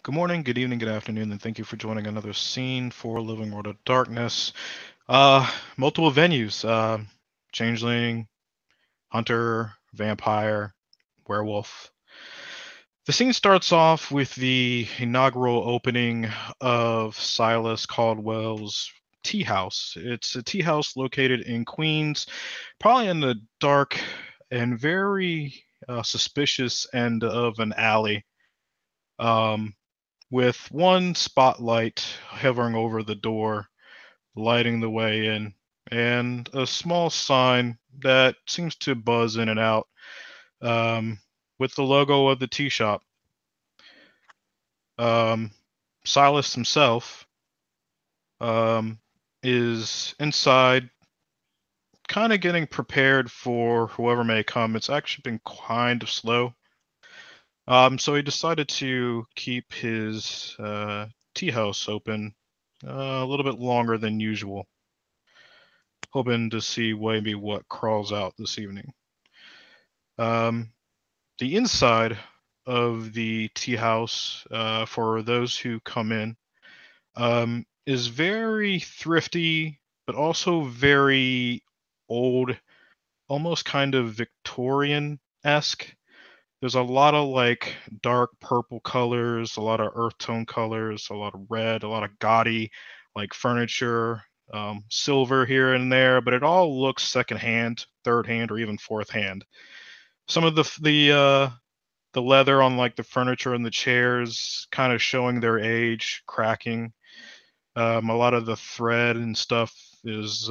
Good morning, good evening, good afternoon, and thank you for joining another scene for Living World of Darkness. Multiple venues, Changeling, Hunter, Vampire, Werewolf. The scene starts off with the inaugural opening of Silas Caldwell's tea house. It's a tea house located in Queens, probably in the dark and very suspicious end of an alley. Um, with one spotlight hovering over the door, lighting the way in, and a small sign that seems to buzz in and out um, with the logo of the tea shop. Um, Silas himself um, is inside, kind of getting prepared for whoever may come. It's actually been kind of slow. So he decided to keep his tea house open a little bit longer than usual, hoping to see maybe what crawls out this evening. Um, the inside of the tea house, for those who come in, is very thrifty, but also very old, almost kind of Victorian-esque. There's a lot of like dark purple colors, a lot of earth tone colors, a lot of red, a lot of gaudy like furniture, silver here and there, but it all looks second hand, third hand, or even fourth hand. Some of the leather on like the furniture and the chairs kind of showing their age, cracking. A lot of the thread and stuff is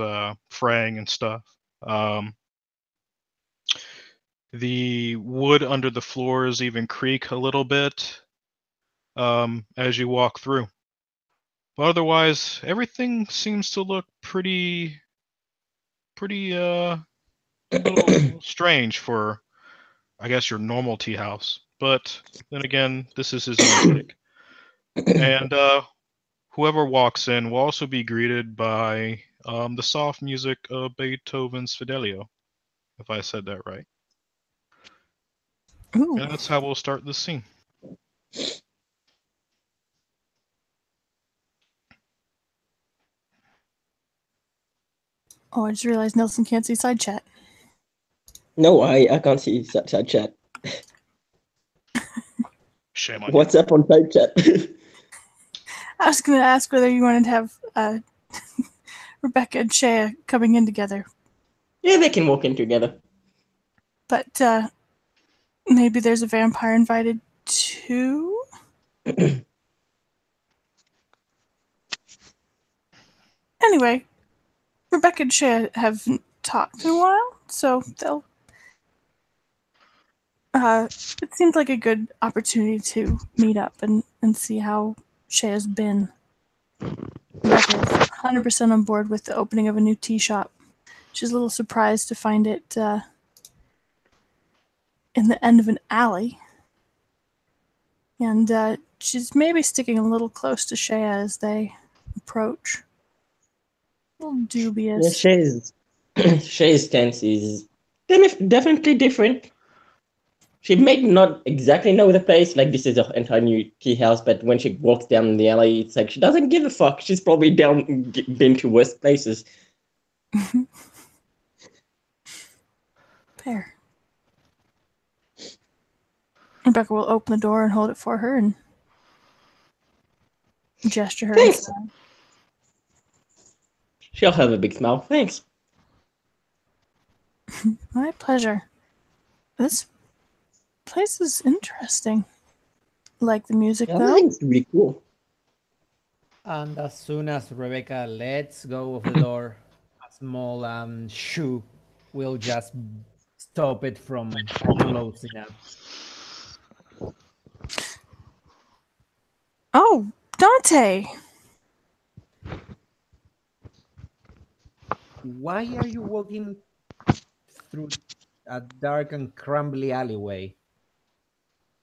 fraying and stuff. Um, the wood under the floors even creak a little bit as you walk through. But otherwise, everything seems to look pretty a little strange for, I guess, your normal tea house. But then again, this is his own take. And whoever walks in will also be greeted by the soft music of Beethoven's Fidelio, if I said that right. Ooh. And that's how we'll start this scene. Oh, I just realized Nelson can't see side chat. No, I can't see side chat. Shame on What's you. up on side chat? I was going to ask whether you wanted to have Rebecca and Shea coming in together, Yeah, they can walk in together. but maybe there's a vampire invited too? Anyway, Rebecca and Shea haven't talked in a while, so they'll. It seems like a good opportunity to meet up and see how Shea's been. Rebecca is 100% on board with the opening of a new tea shop. She's a little surprised to find it in the end of an alley. And she's maybe sticking a little close to Shea as they approach. A little dubious. Yeah, Shay's stance is definitely different. She may not exactly know the place, like this is an entire new tea house, but when she walks down the alley, it's like she doesn't give a fuck. She's probably been to worse places. Fair. Rebecca will open the door and hold it for her and gesture her Thanks. inside. She'll have a big smile. Thanks. My pleasure. This place is interesting. Like the music, Yeah, I though? think it's really cool. And as soon as Rebecca lets go of the door, a small shoe will just stop it from closing up. Oh, Dante! Why are you walking through a dark and crumbly alleyway?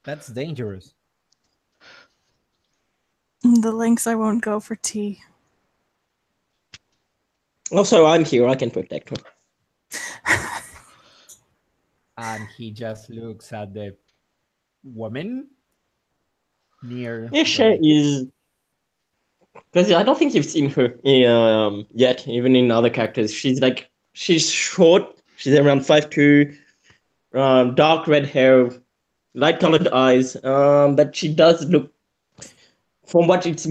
That's dangerous. The lengths I won't go for tea. Also, I'm here. I can protect her. And he just looks at the woman. near Yeah, Shay Rebecca. is because I don't think you've seen her yet, even in other characters. She's short. She's around 5'2", dark red hair, light colored eyes. But she does look from what she's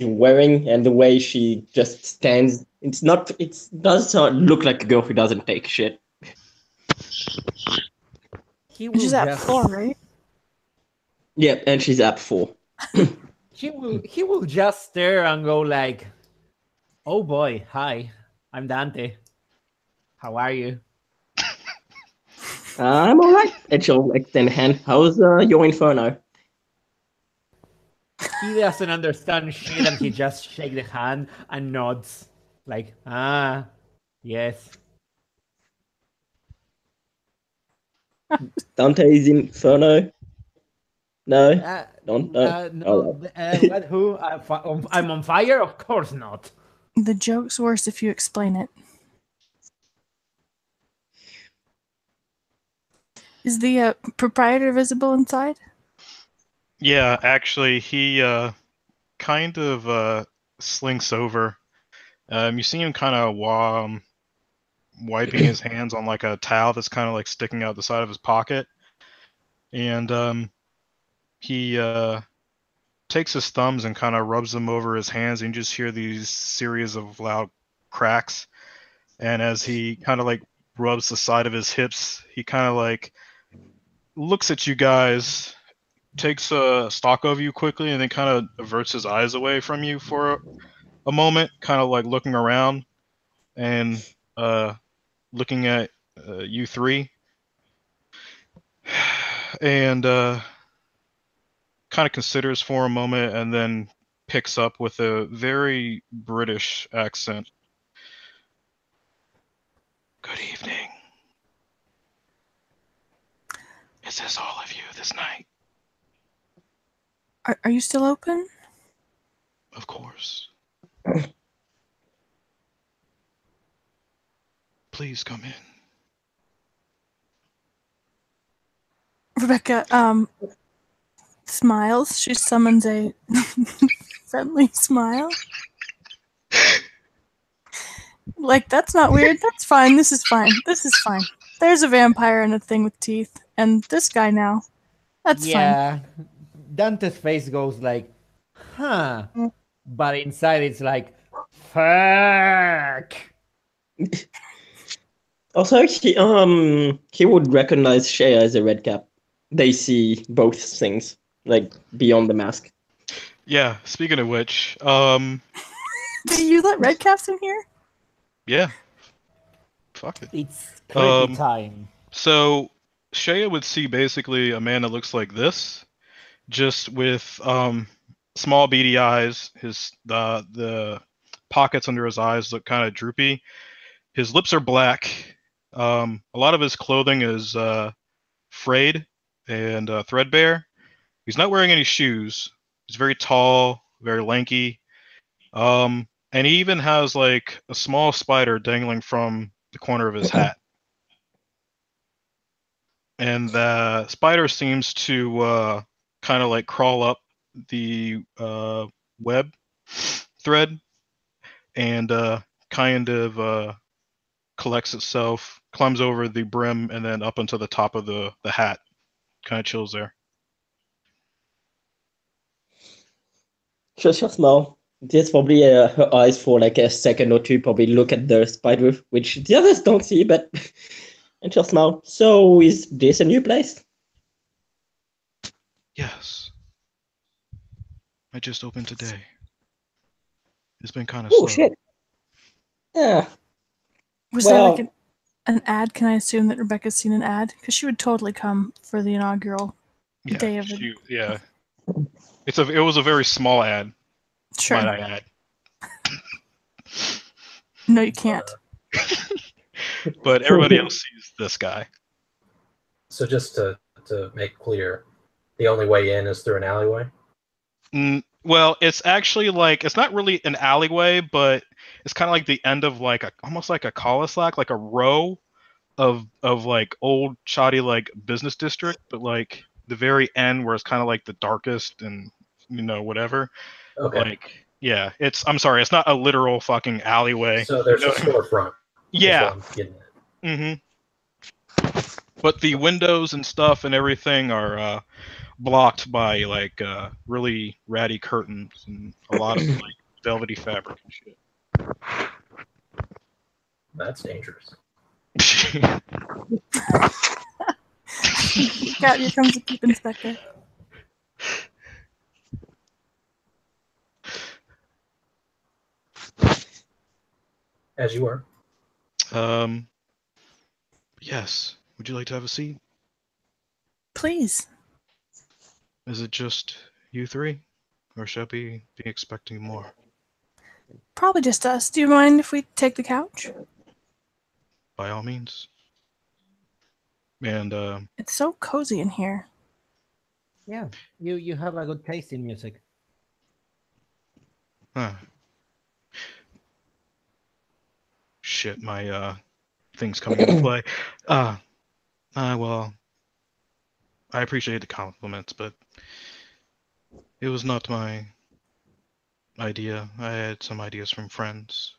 wearing and the way she just stands. It's not. It does look like a girl who doesn't take shit. He Which will is at just 4, right? Yeah, and she's up 4. he will just stare and go like, "Oh boy, hi, I'm Dante. How are you?" I'm all right. And she'll extend a hand. How's your inferno? He doesn't understand shit and he just shakes the hand and nods like, "Ah, yes." Dante's inferno? No, Uh, don't know. no, Oh, what? Who? I'm on fire? Of course not. The joke's worse if you explain it. Is the proprietor visible inside? Yeah, actually, he kind of slinks over. You see him kind of wiping his hands on like a towel that's kind of like sticking out the side of his pocket, and he takes his thumbs and kind of rubs them over his hands, and you just hear these series of loud cracks. And as he kind of like rubs the side of his hips, he kind of like looks at you guys, takes a stock of you quickly, and then kind of averts his eyes away from you for a moment, kind of like looking around and looking at you three, and kind of considers for a moment, and then picks up with a very British accent. Good evening. Is this all of you this night? Are you still open? Of course. Please come in. Rebecca smiles. She summons a friendly smile. Like, that's not weird. That's fine. This is fine. This is fine. There's a vampire and a thing with teeth. And this guy now. That's fine. Yeah, Dante's face goes like, "Huh," but inside it's like, "Fuck." also, he would recognize Shea as a red cap. They see both things, like beyond the mask. Yeah, speaking of which, Do you let red caps in here? yeah. Fuck it. It's creepy Um, time. So Shea would see basically a man that looks like this, just with small beady eyes. The pockets under his eyes look kind of droopy. His lips are black. A lot of his clothing is frayed and threadbare. He's not wearing any shoes. He's very tall, very lanky. And he even has like a small spider dangling from the corner of his hat. And the spider seems to kind of like crawl up the web thread and kind of collects itself, climbs over the brim, and then up onto the top of the hat. Kind of chills there. She'll smile. Just probably her eyes for like a second or two, probably look at the spider, which the others don't see, but and she'll smile. So is this a new place? Yes. I just opened today. It's been kind of Oh slow. shit. Yeah. Was there Well, like an ad? Can I assume that Rebecca's seen an ad? Because she would totally come for the inaugural Yeah, day of it. yeah. It was a very small ad, Sure. might I add. No, you can't. But everybody else sees this guy. So just to make clear, the only way in is through an alleyway? Well, it's actually like, it's not really an alleyway, but it's kind of like the end of like almost like a cul-de-sac, like a row of like old shoddy like business district, but like the very end where it's kind of like the darkest and whatever. Okay. Like, yeah, I'm sorry, it's not a literal fucking alleyway. So there's a storefront. Yeah. Mm-hmm. But the windows and stuff and everything are blocked by like really ratty curtains and a lot of like velvety fabric and shit. That's dangerous. God, here comes the keep inspector. As you were. Yes. Would you like to have a seat? Please. Is it just you three? Or should I be expecting more? Probably just us. Do you mind if we take the couch? By all means. And It's so cozy in here. Yeah, you have a good taste in music. Shit, my thing's coming into play. Well, I appreciate the compliments, but it was not my idea. I had some ideas from friends.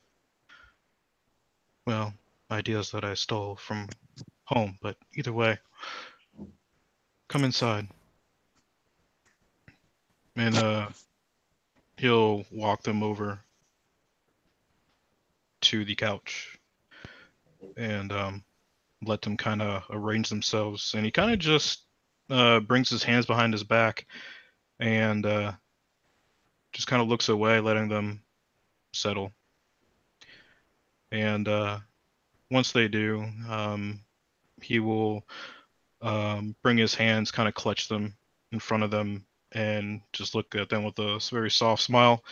Well, ideas that I stole from home, but either way, come inside. And he'll walk them over to the couch and let them kind of arrange themselves. And he kind of just brings his hands behind his back and just kind of looks away, letting them settle. And once they do, he will bring his hands, kind of clutch them in front of them, and just look at them with a very soft smile.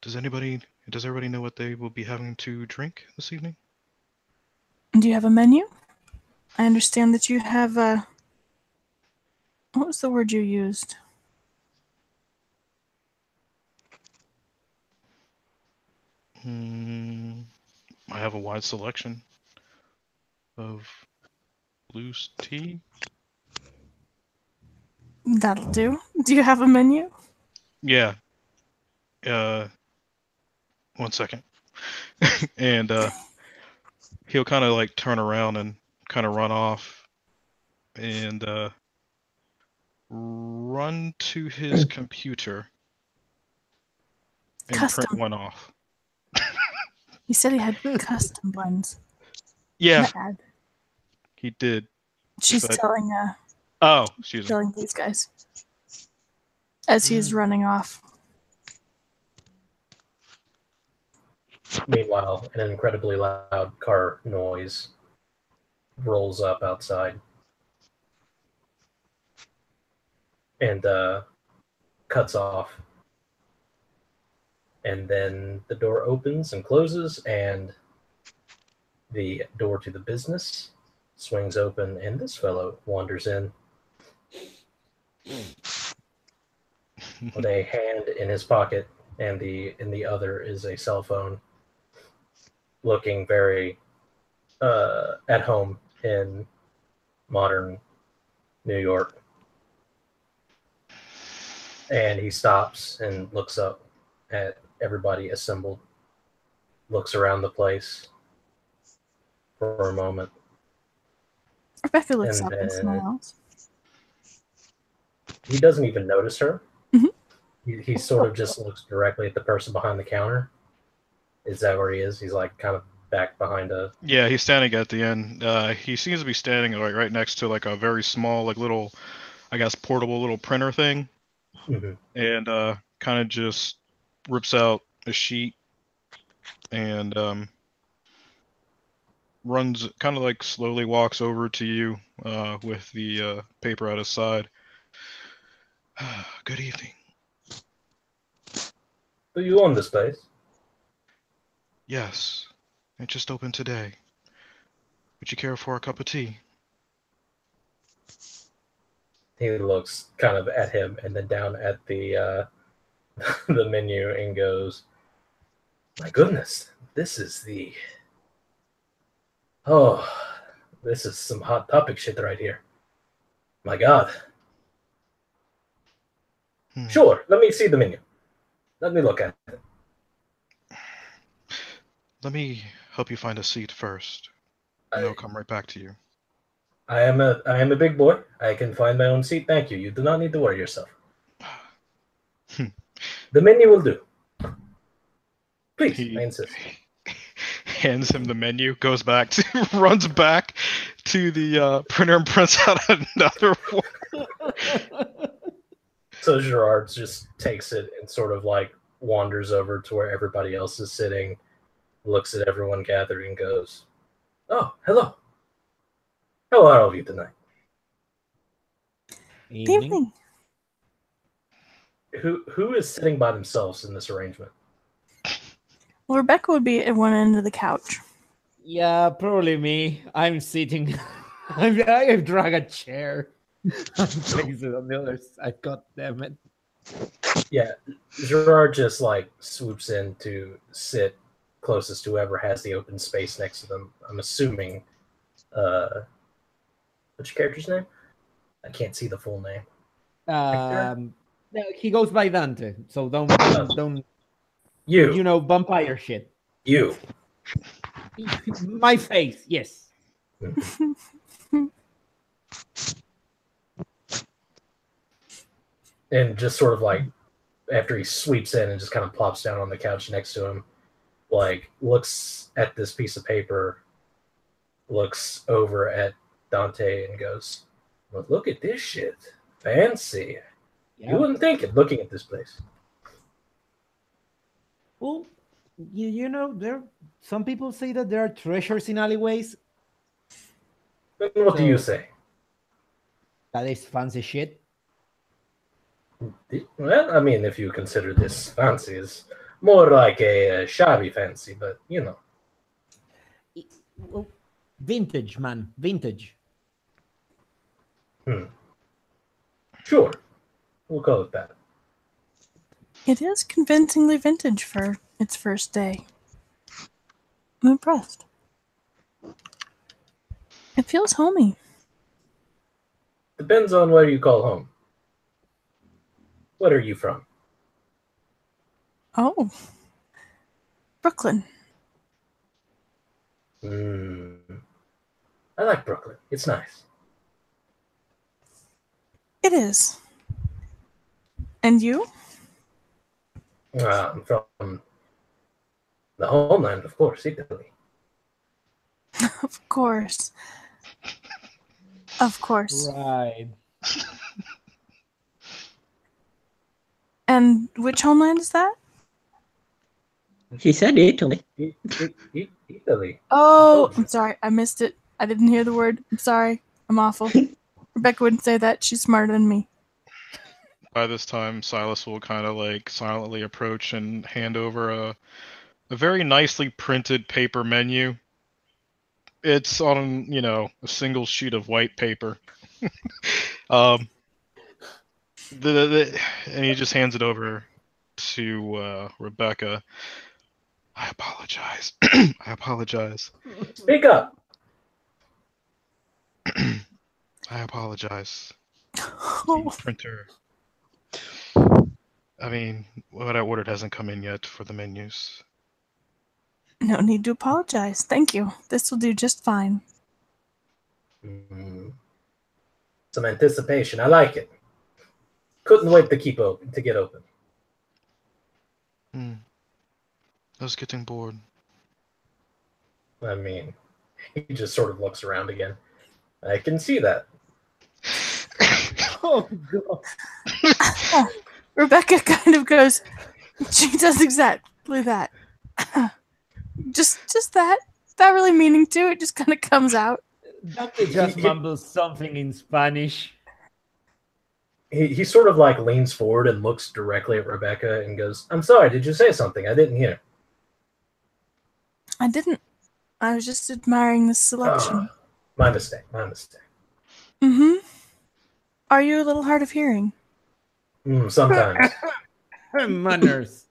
Does everybody know what they will be having to drink this evening? Do you have a menu? I understand that you have what was the word you used? I have a wide selection of loose tea. That'll do. Do you have a menu? Yeah. 1 second. And he'll kind of like turn around and kind of run off and run to his computer and Custom. print one off. He said he had custom blends. Yeah, Bad. he did. She's But- telling Oh, excuse me. telling these guys as he's running off. Meanwhile, an incredibly loud car noise rolls up outside and cuts off. And then the door opens and closes, and the door to the business swings open, and this fellow wanders in with a hand in his pocket, and in the other is a cell phone, looking very at home in modern New York. And he stops and looks up at everybody assembled, looks around the place for a moment. Rebecca looks And up and then- smiles. He doesn't even notice her. Mhm. He sort of just looks directly at the person behind the counter. Is that where he is? He's like kind of back behind a... Yeah, he's standing at the end. He seems to be standing like right next to like a very small, like little, I guess, portable little printer thing. Mhm. And kind of just rips out a sheet and runs, kind of like slowly walks over to you with the paper at his side. Good evening. Do you own this place? Yes, it just opened today. Would you care for a cup of tea? He looks kind of at him and then down at the the menu and goes, "My goodness, this is this is some hot topic shit right here." My God. Hmm. Sure, let me see the menu. Let me look at it. Let me help you find a seat first, and I'll come right back to you. I am a big boy. I can find my own seat. Thank you. You do not need to worry yourself. The menu will do. Please, I He insist. hands him the menu, goes back to, runs back to the printer and prints out another one. So Gerard just takes it and sort of like wanders over to where everybody else is sitting, looks at everyone gathered, and goes, "Oh, hello. How are all of you tonight? Good evening. Who is sitting by themselves in this arrangement?" Well, Rebecca would be at one end of the couch. Yeah, probably me. I'm sitting. I drag a chair. I'm placing on the other side. God damn it. Yeah, Gerard just like swoops in to sit closest to whoever has the open space next to them. I'm assuming, what's your character's name? I can't see the full name. No, he goes by Dante, so don't You vampire shit. You. My face, yes. And just sort of like after he sweeps in and just kind of plops down on the couch next to him, like looks at this piece of paper, looks over at Dante and goes, "Well, look at this shit. Fancy. Yeah. You wouldn't think it looking at this place." Well, you know, some people say that there are treasures in alleyways. What do you say? That is fancy shit. Well, I mean, if you consider this fancy, it's more like a shabby fancy, but you know. Well, vintage, man. Vintage. Sure. We'll call it that. It is convincingly vintage for its first day. I'm impressed. It feels homey. Depends on where you call home. What are you from? Oh. Brooklyn. I like Brooklyn. It's nice. It is. And you? I'm from the homeland, of course, Italy. Of course. Of course. Right. And which homeland is that? He said Italy. Italy. Oh, I'm sorry. I missed it. I didn't hear the word. I'm sorry. I'm awful. Rebecca wouldn't say that. She's smarter than me. By this time, Silas will kind of like silently approach and hand over a very nicely printed paper menu. It's on, a single sheet of white paper. And he just hands it over to Rebecca. I apologize. I apologize. Speak up. I apologize. Oh. The printer. I mean, what I ordered hasn't come in yet for the menus. No need to apologize. Thank you. This will do just fine. Some anticipation. I like it. Couldn't wait to get open. I was getting bored. I mean, he just sort of looks around again. I can see that. Oh, God. Rebecca kind of goes, she does exactly that. just that. Not really meaning to. It just kind of comes out. Dante just mumbles something in Spanish. He sort of like leans forward and looks directly at Rebecca and goes, "I'm sorry, did you say something? I didn't hear." I didn't. I was just admiring this selection. My mistake. Mm-hmm. Are you a little hard of hearing? Sometimes. Manners.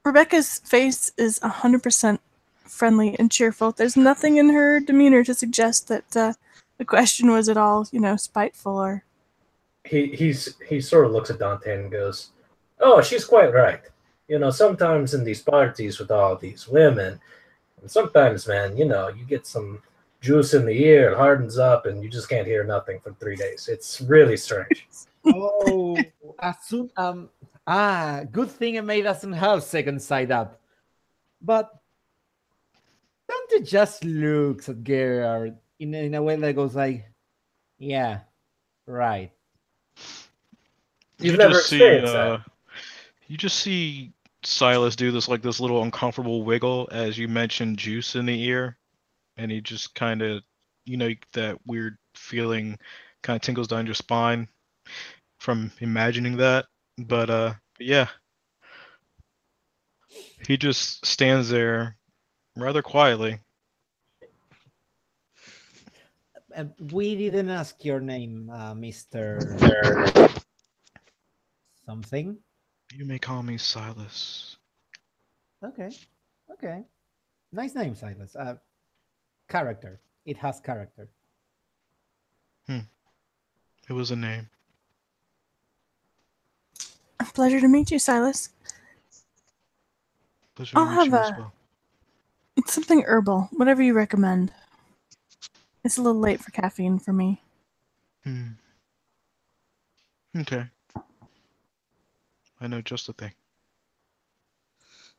Rebecca's face is 100% friendly and cheerful. There's nothing in her demeanor to suggest that The question was, it all, spiteful or? He sort of looks at Dante and goes, "Oh, she's quite right. Sometimes in these parties with all these women, and sometimes, man, you get some juice in the ear, it hardens up, and you just can't hear nothing for 3 days. It's really strange." Oh, as soon good thing May doesn't have second sight up. But Dante just looks at Gerard in a way that goes like, yeah, right. You've You never just see experienced that. you just see Silas do this little uncomfortable wiggle as you mentioned juice in the ear, and he just kind of, that weird feeling kind of tingles down your spine from imagining that. But yeah, he just stands there rather quietly. We didn't ask your name, Mr. something. You may call me Silas. Okay. Nice name, Silas. Character. It has character. It was a name. A pleasure to meet you, Silas. Pleasure to I'll meet have you as well. something herbal, whatever you recommend. It's a little late for caffeine for me. Okay. I know just the thing.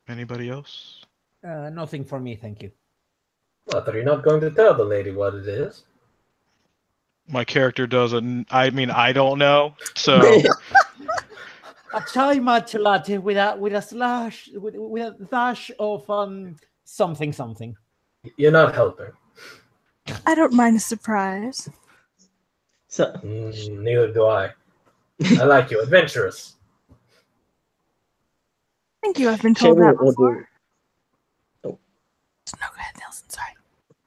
Anybody else? Nothing for me, thank you. Well, are you not going to tell the lady what it is? My character doesn't. I mean, I don't know. So A chai matcha latte with a slash with a dash of something. You're not helping. I don't mind a surprise. So Neither do I. I like you, adventurous. Thank you, I've been Shay told that will before. order. Oh, No, go ahead, Nelson, sorry.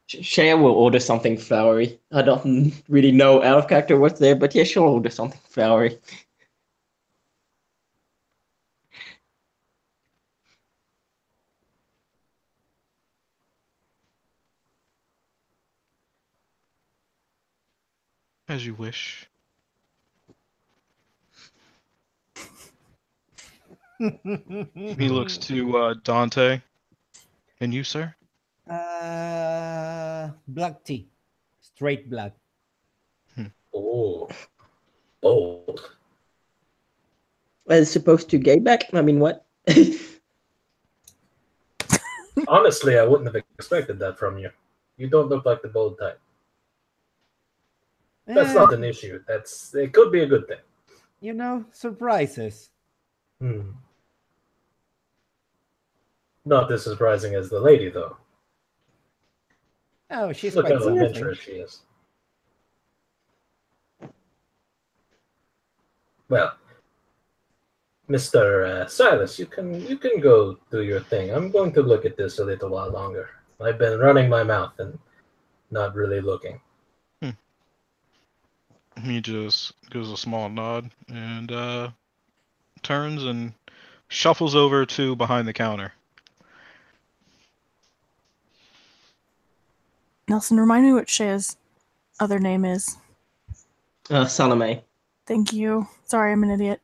Shay will order something flowery. I don't really know out of character what's there, but yeah, she'll order something flowery. as you wish. He looks to Dante. And you, sir? Black tea. Straight black. Oh, bold. As opposed to gay back? I mean, what? Honestly, I wouldn't have expected that from you. You don't look like the bold type. That's not an issue. It could be a good thing. Surprises. Not as surprising as the lady, though. Oh, she's Look quite how something. adventurous she is. Well, Mr. Silas, you can go do your thing. I'm going to look at this a little while longer. I've been running my mouth and not really looking. He just gives a small nod and turns and shuffles over to behind the counter. Nelson, remind me what Shaya's other name is. Salome. Thank you. Sorry, I'm an idiot.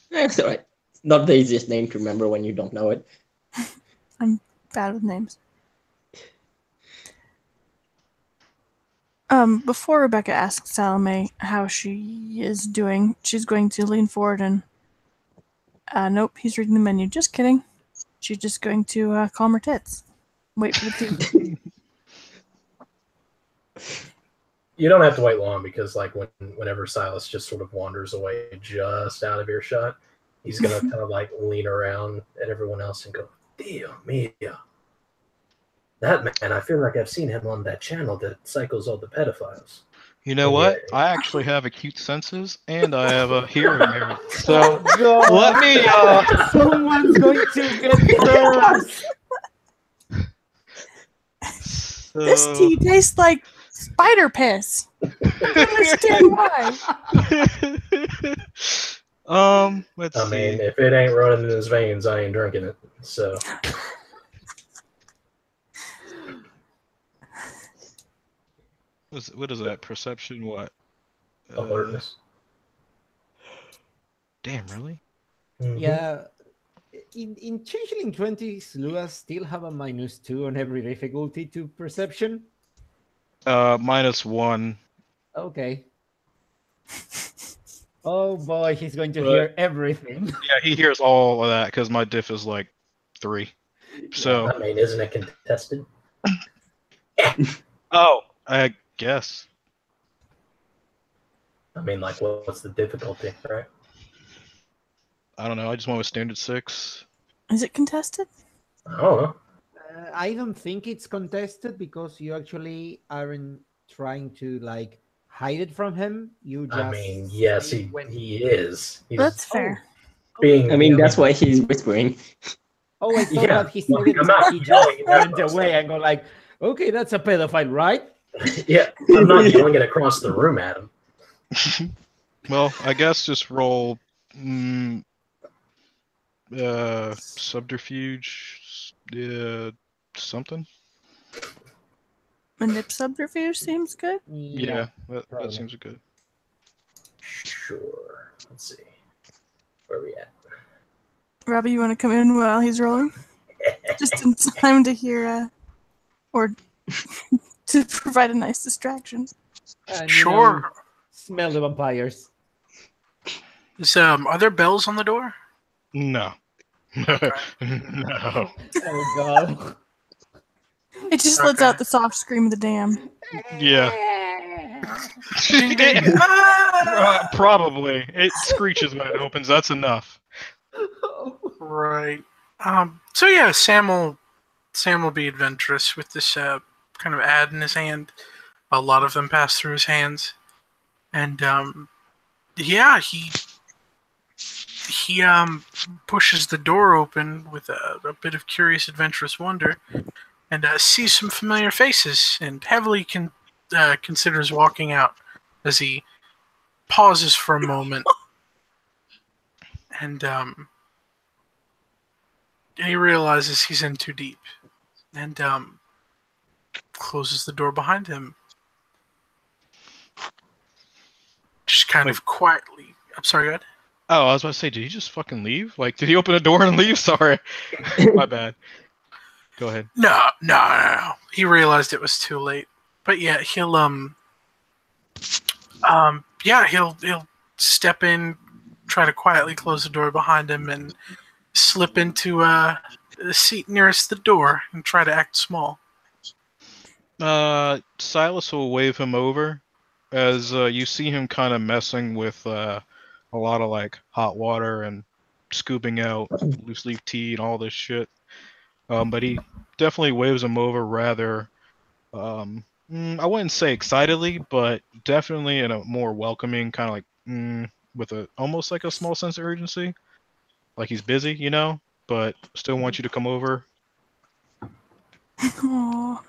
That's alright. It's not the easiest name to remember when you don't know it. I'm bad with names. Before Rebecca asks Salome how she is doing, she's going to lean forward and nope, he's reading the menu. Just kidding. She's just going to calm her tits. Wait for the tea. You don't have to wait long because, whenever Silas just sort of wanders away just out of earshot, he's gonna kind of lean around at everyone else and go, "Dio mio, that man! I feel like I've seen him on that channel that cycles all the pedophiles." You know what? I actually have acute senses and I have a hearing area. So let me. Someone's going to get first. This tea tastes like spider piss. I understand why. Let's see. mean, if it ain't running in his veins, I ain't drinking it. So. What is that? Perception? What? Alertness. Damn, really? Mhm. Yeah. In Changeling 20, Sluagh still have a -2 on every difficulty to perception. -1. Okay. Oh boy, he's going to But- hear everything. Yeah, he hears all of that because my diff is like 3. So, I mean, isn't it contested? oh, I guess. I mean, like, what's the difficulty, right? I don't know. I just went with standard 6. Is it contested? I don't know. I don't think it's contested because you actually aren't trying to like hide it from him. You just. I mean, yes, say he is. He's That's fair. being. I mean, that's why he's whispering. Oh, I thought Yeah. that he said Well, it. I'm not He yelling just at went him. away and go like, okay, that's a pedophile, right? Yeah, I'm not yelling it across the room at him. Well, I guess just roll subterfuge, something. Manip subterfuge seems good. Yeah, that probably. seems good. Sure. Let's see. Where are we at? Robbie, you want to come in while he's rolling? Just in time to hear, or to provide a nice distraction. And, Sure. Smell the vampires. Are there bells on the door? No. No. Oh god. It just lets out the soft scream of the dam. Yeah. Ding, ding. Ah! Probably. It screeches when it opens. That's enough. Right. So yeah, Sam will be adventurous with this kind of ad in his hand. A lot of them pass through his hands, and yeah, he pushes the door open with a bit of curious, adventurous wonder, and sees some familiar faces, and heavily considers walking out as he pauses for a moment, and he realizes he's in too deep, and closes the door behind him. Just kind of quietly. I'm sorry, go ahead. Oh, I was about to say, did he just fucking leave? Like, did he open a door and leave? Sorry. My bad. Go ahead. No. He realized it was too late. But yeah, he'll step in, try to quietly close the door behind him, and slip into the seat nearest the door and try to act small. Silas will wave him over as you see him kind of messing with a lot of like hot water and scooping out loose leaf tea and all this shit. But he definitely waves him over rather, I wouldn't say excitedly, but definitely in a more welcoming kind of like, with a almost like a small sense of urgency. Like he's busy, you know, but still wants you to come over. Aww.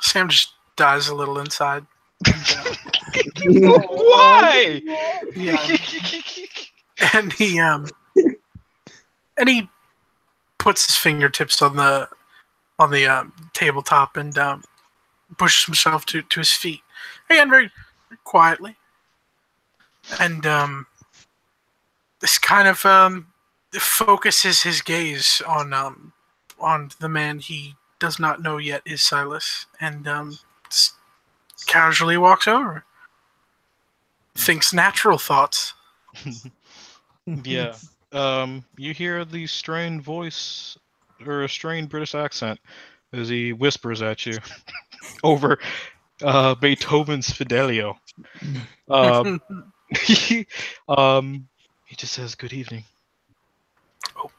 Sam just dies a little inside. Why? Yeah. And he puts his fingertips on the tabletop and pushes himself to his feet again, very quietly, and this kind of focuses his gaze on the man he does not know yet is Silas, and just casually walks over. Thinks natural thoughts. Yeah. You hear the strained voice or a strained British accent as he whispers at you over Beethoven's Fidelio. He just says, "Good evening. Oh.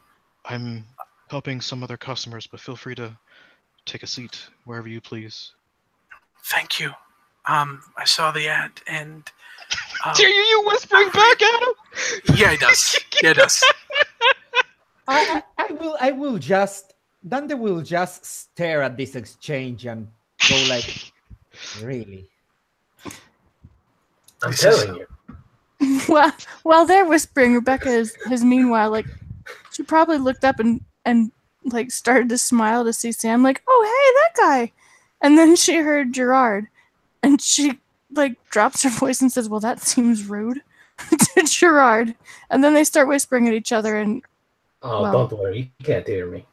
I'm helping some other customers, but feel free to take a seat wherever you please." Thank you. I saw the ad, and Are you whispering back at him? yeah, he does. Yeah, he does. I will just Dante will just stare at this exchange and go like, really? I'm telling you. While they're whispering, Rebecca has meanwhile, like, she probably looked up and like started to smile to see Sam, like, oh hey, that guy, and then she heard Gerard, And she like drops her voice and says, "Well, that seems rude," to Gerard. And then they start whispering at each other. And Oh, well, don't worry, you can't hear me.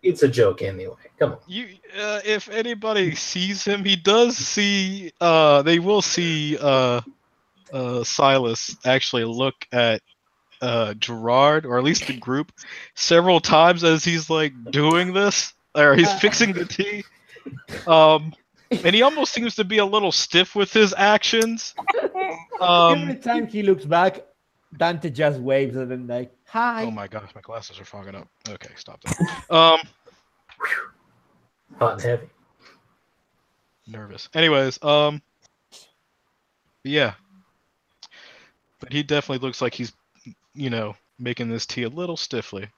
It's a joke anyway. Come on. If anybody sees him, he does see. They will see. Silas actually look at Gerard, or at least the group, several times as he's like doing this, or he's fixing the tea. And he almost seems to be a little stiff with his actions. Every time he looks back, Dante just waves at him like, "Hi." Oh my gosh, my glasses are fogging up. Okay, stop that. Hot and heavy. Nervous. Anyways, yeah. But he definitely looks like he's, making this tea a little stiffly.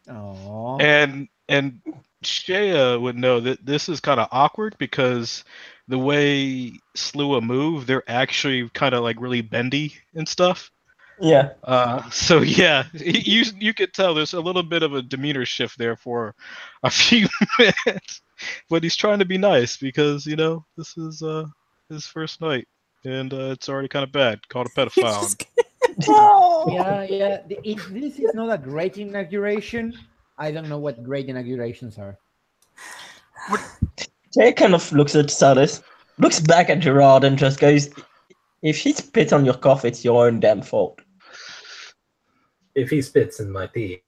Aww. And Shea would know that this is kind of awkward because the way Sluagh move, they're actually kind of like really bendy and stuff. Yeah. So yeah, you could tell there's a little bit of a demeanor shift there for a few minutes, but he's trying to be nice because this is his first night, and it's already kind of bad. Called a pedophile. Yeah. If this is not a great inauguration, I don't know what great inaugurations are. Jay kind of looks at Silas, looks back at Gerard, and just goes, "If he spits on your coffee, it's your own damn fault." If he spits in my tea,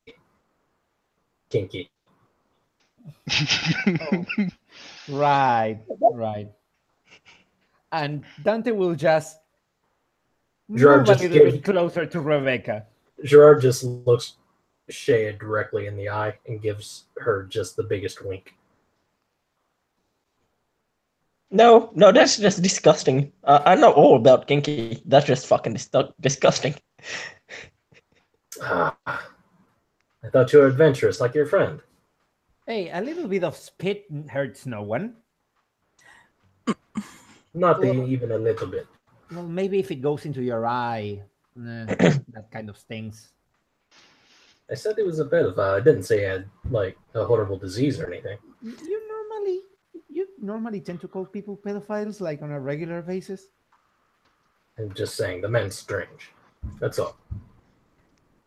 kinky. Right. And Dante will just Gerard move a just little gives- bit closer to Rebecca. Gerard just looks Shea directly in the eye and gives her just the biggest wink. No, that's just disgusting. I know all about kinky. That's just fucking disgusting. I thought you were adventurous like your friend. Hey, a little bit of spit hurts no one. Not even a little bit. Well, maybe if it goes into your eye, that kind of stings. I said he was a pedophile. I didn't say he had like a horrible disease or anything. You normally tend to call people pedophiles like on a regular basis. I'm just saying the man's strange. That's all.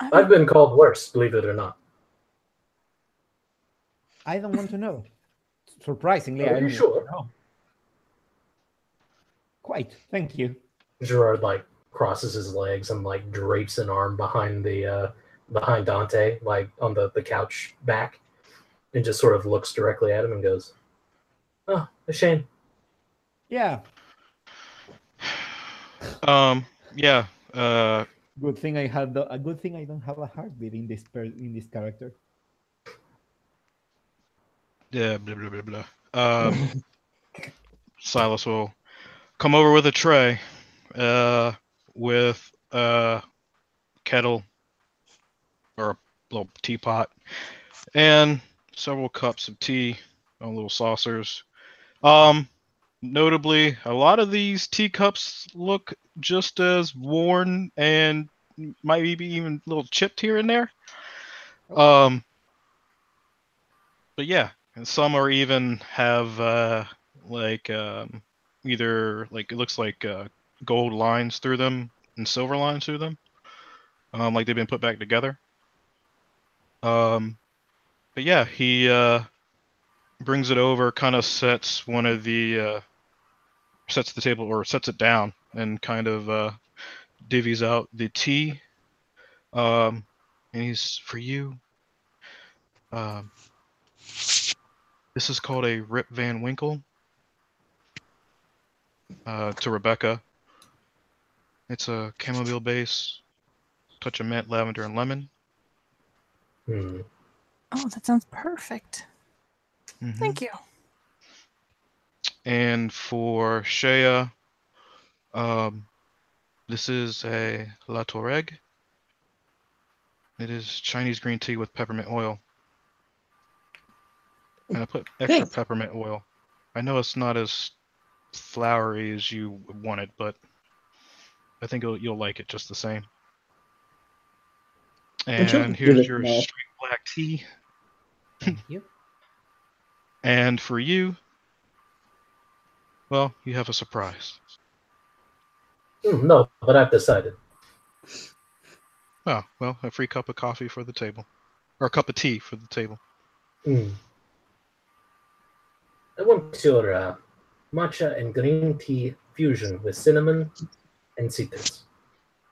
I've been called worse, believe it or not. I don't want to know. Surprisingly, Are I you don't sure? want to know. Quite. Thank you. Gerard like crosses his legs and like drapes an arm behind behind Dante, like on the couch back, and just sort of looks directly at him and goes, "Oh, a shame." Yeah. Yeah. Good thing I had a good thing I don't have a heartbeat in this character. Yeah. Blah blah blah blah. Silas will come over with a tray, with a kettle or a little teapot, and several cups of tea on little saucers. Notably, a lot of these teacups look just as worn and might be even a little chipped here and there. But yeah, and some are even have either like it looks like gold lines through them and silver lines through them, like they've been put back together. But yeah, he brings it over, kind of sets one of the sets the table or sets it down, and kind of divvies out the tea. And he's for you. This is called a Rip Van Winkle. To Rebecca. It's a chamomile base, touch of mint, lavender, and lemon. Oh, that sounds perfect. Mm-hmm. Thank you. And for Shea, this is a La Torreg. It is Chinese green tea with peppermint oil. And I put extra peppermint oil. I know it's not as flowery as you wanted, but I think you'll like it just the same. And here's your straight black tea. Thank you. And for you, well, you have a surprise. No, but I've decided. Oh, well, a free cup of coffee for the table. Or a cup of tea for the table. I want your matcha and green tea fusion with cinnamon and citrus.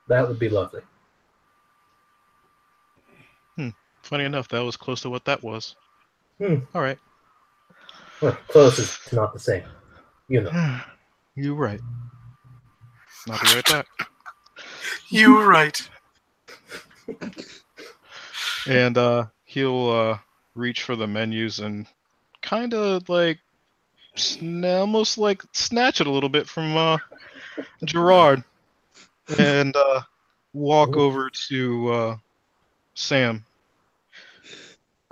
That would be lovely. Funny enough, that was close to what that was. Hmm. All right. Well, close is not the same. You know. You're right. I'll be right back. You were right. And he'll reach for the menus and kind of like almost like snatch it a little bit from Gerard and walk over to Sam.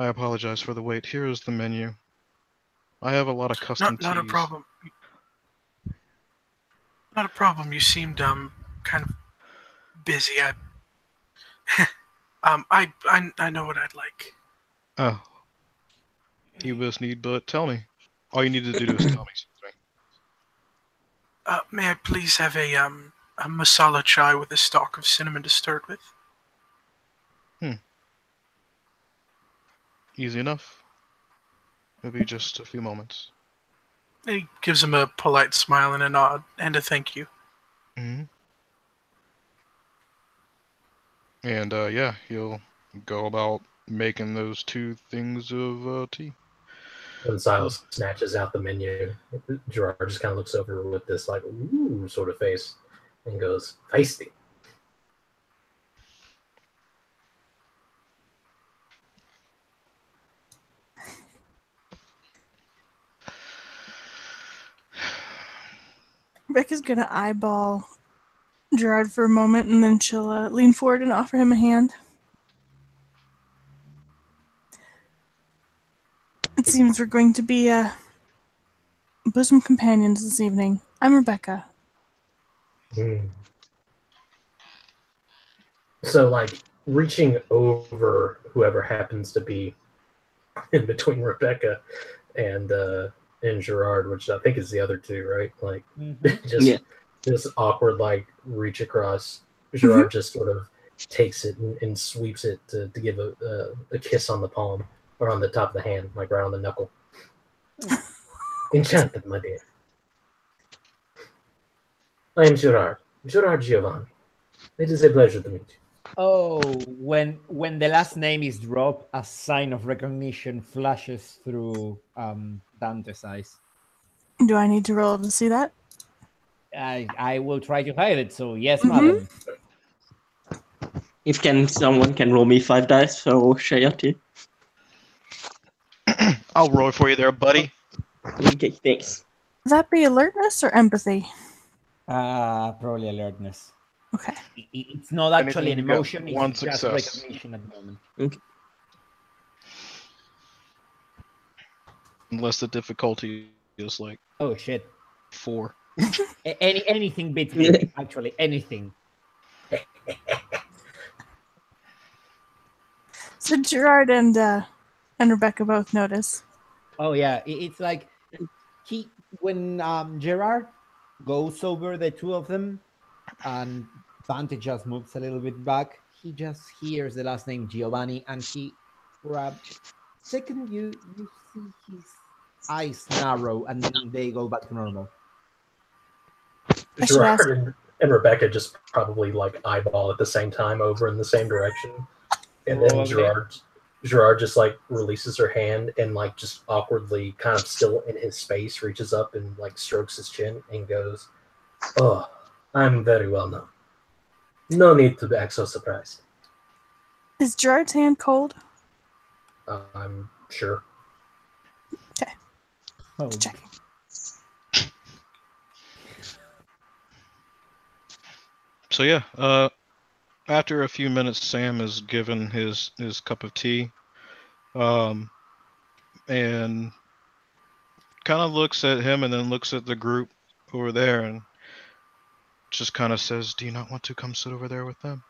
I apologize for the wait. Here is the menu. I have a lot of custom Not a teas. problem. Not a problem. You seemed kind of busy. I know what I'd like. Oh. You just need but tell me. All you need to do is tell me something. May I please have a masala chai with a stalk of cinnamon to start with? Easy enough. Maybe just a few moments. He gives him a polite smile and a nod and a thank you. Mm-hmm. And yeah, he'll go about making those two things of tea. When Silas snatches out the menu, Gerard just kind of looks over with this like ooh sort of face and goes feisty. Rebecca's gonna eyeball Gerard for a moment, and then she'll lean forward and offer him a hand. It seems we're going to be bosom companions this evening. I'm Rebecca. So, like, reaching over whoever happens to be in between Rebecca and Gerard, which I think is the other two, right? Like, just this awkward, like, reach across. Gerard just sort of takes it and sweeps it to give a kiss on the palm or on the top of the hand, like right on the knuckle. Enchanted, my dear. I am Gerard Giovanni. It is a pleasure to meet you. Oh, when the last name is dropped, a sign of recognition flashes through Dante's eyes. Do I need to roll to see that? I will try to hide it. So yes, madam. If someone can roll me 5 dice for Shayati. I'll roll for you there, buddy. Okay, thanks. Would that be alertness or empathy? Probably alertness. Okay. It's not actually an Anything, you got emotion. one It's just success. recognition at the moment. Okay. Unless the difficulty is like Oh shit! 4. Anything beats me, actually. Anything. So Gerard and Rebecca both notice. Oh yeah, it's like when Gerard goes over the two of them, and Dante just moves a little bit back. He just hears the last name Giovanni, and he, for a second, you see his eyes narrow, and then they go back to normal. Gerard and Rebecca just probably like eyeball at the same time over in the same direction. And then Gerard just like releases her hand and like just awkwardly kind of still in his space reaches up and like strokes his chin and goes, "Oh, I'm very well known. No need to act so surprised." Is Gerard's hand cold? I'm sure. Okay. Oh. Just checking. So yeah, after a few minutes, Sam is given his cup of tea, and kind of looks at him and then looks at the group over there and just kind of says, "Do you not want to come sit over there with them?"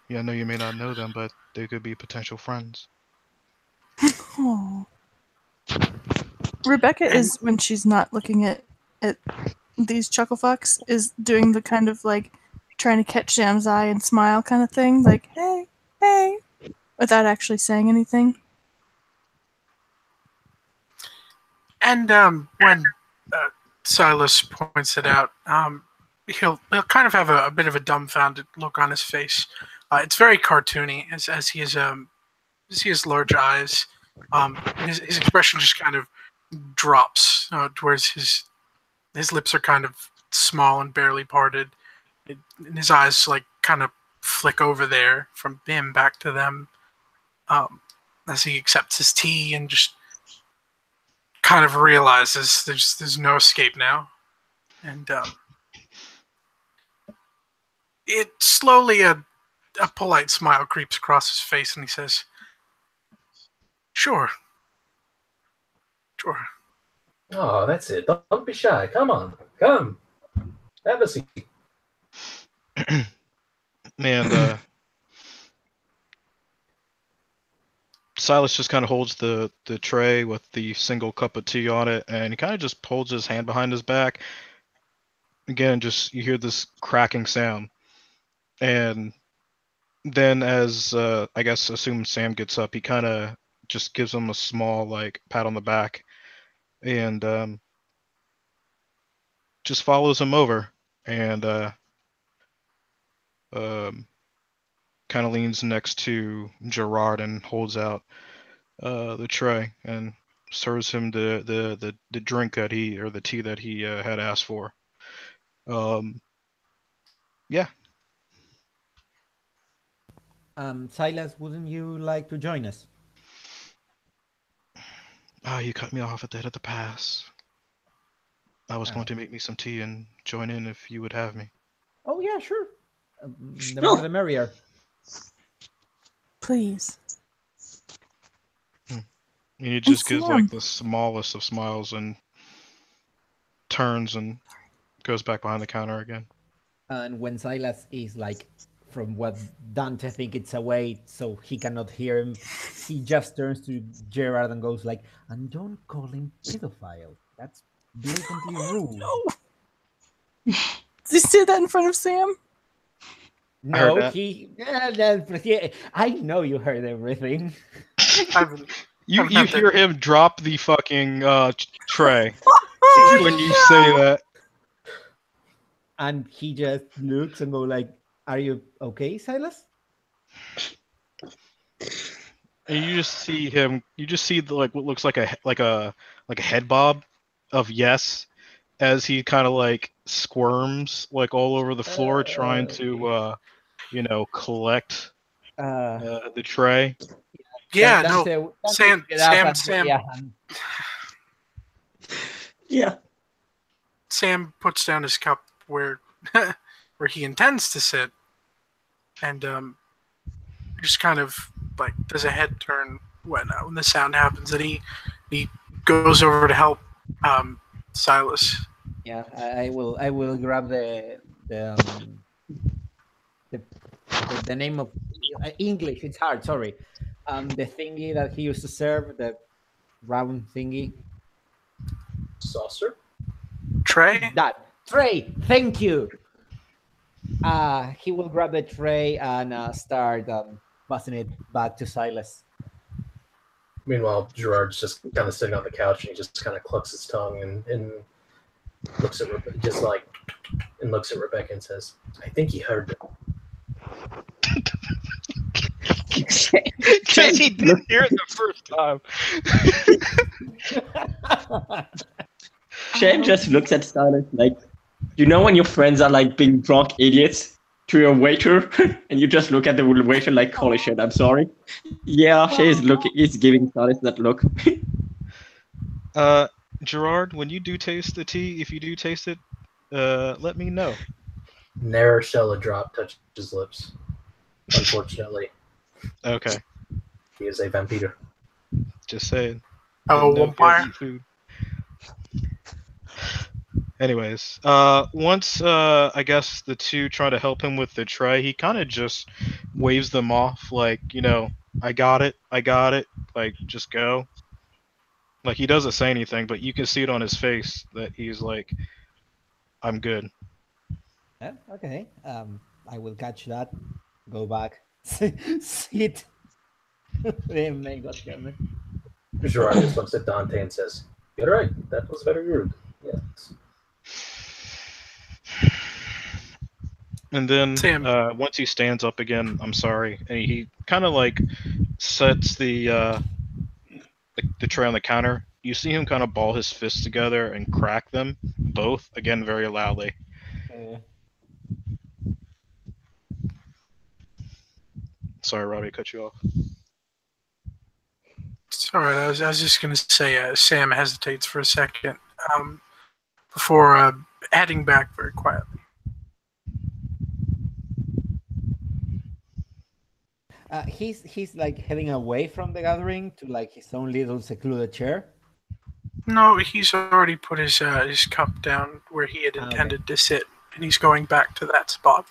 Yeah, I know you may not know them, but they could be potential friends. Oh. Rebecca is, when she's not looking at these chuckle fucks, is doing the kind of like trying to catch Sam's eye and smile kind of thing, like hey, hey, without actually saying anything. And when Silas points it out, he'll kind of have a bit of a dumbfounded look on his face. It's very cartoony as he has large eyes. His expression just kind of drops towards his lips are kind of small and barely parted. And his eyes like kind of flick over there from him back to them as he accepts his tea and just kind of realizes there's no escape now. And it slowly a polite smile creeps across his face and he says, Sure. Oh, that's it. Don't be shy. Come on. Come. Have a seat. And Silas just kind of holds the tray with the single cup of tea on it, and he kind of just holds his hand behind his back. Again, just you hear this cracking sound, and then as I guess assume Sam gets up, he kind of just gives him a small like pat on the back, and just follows him over, and kind of leans next to Gerard and holds out the tray and serves him the drink that he or the tea that he had asked for. Yeah. Silas, wouldn't you like to join us? Oh, you cut me off at the head of the pass. I was going to make me some tea and join in if you would have me. Oh yeah, sure. The more the merrier. Please. And he just gives like Sam. the smallest of smiles and turns and goes back behind the counter again. And when Silas is like from what Dante think it's away, so he cannot hear him, he just turns to Gerard and goes like, "And don't call him pedophile. That's blatantly rude." No. Did you say that in front of Sam? No, that. I know you heard everything. You hear him drop the fucking tray when you say that. And he just looks and go like, "Are you okay, Silas?" And you just see him. You just see the, like what looks like a head bob of yes, as he kind of like squirms like all over the floor trying to collect the tray. Yeah, Dante, no. Dante Sam. Yeah. Sam puts down his cup where he intends to sit, and just kind of like does a head turn when the sound happens, and he goes over to help Silas. Yeah, I will grab the name of English. It's hard. Sorry. The thingy that he used to serve, the round thingy. Saucer? Tray? That tray. Thank you. He will grab the tray and start passing it back to Silas. Meanwhile, Gerard's just kind of sitting on the couch and he just kind of clucks his tongue and looks at Rebecca and says, "I think he heard it." Because he didn't hear it the first time. Shane just looks at Silas like, you know when your friends are like being drunk idiots to your waiter, and you just look at the waiter like, holy shit, I'm sorry. Yeah, he's giving Silas that look. Gerard, when you do taste the tea, if you do taste it, let me know. Ne'er shall a drop touch his lips. Unfortunately, Okay, he is a vampire. just saying. Oh, No vampire. food. Anyways, once I guess the two try to help him with the tray, he kind of just waves them off, like, I got it, like, just go. Like, he doesn't say anything, but you can see it on his face that he's like, I'm good. Yeah, okay. I will catch that. Go back. Sit. Man, God damn it. Gerard just looks at Dante and says, "You're right. That was very rude." Yes. And then Sam. once he stands up again, I'm sorry, and he kind of like sets the tray on the counter. You see him kind of ball his fists together and crack them both again very loudly. Sorry, Robbie, cut you off. It's all right. I was just going to say, Sam hesitates for a second before heading back very quietly. He's like heading away from the gathering to like his own little secluded chair. No, he's already put his cup down where he had intended to sit, and he's going back to that spot.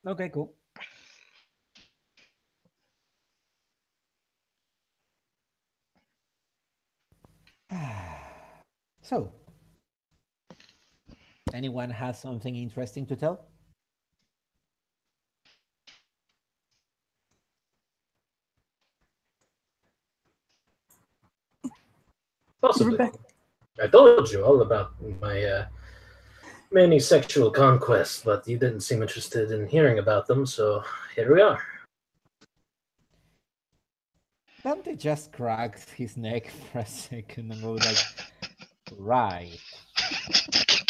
Okay, cool. So, anyone has something interesting to tell? Possibly. Rebecca. I told you all about my many sexual conquests, but you didn't seem interested in hearing about them, so here we are. Dante just cracks his neck for a second and goes like, right.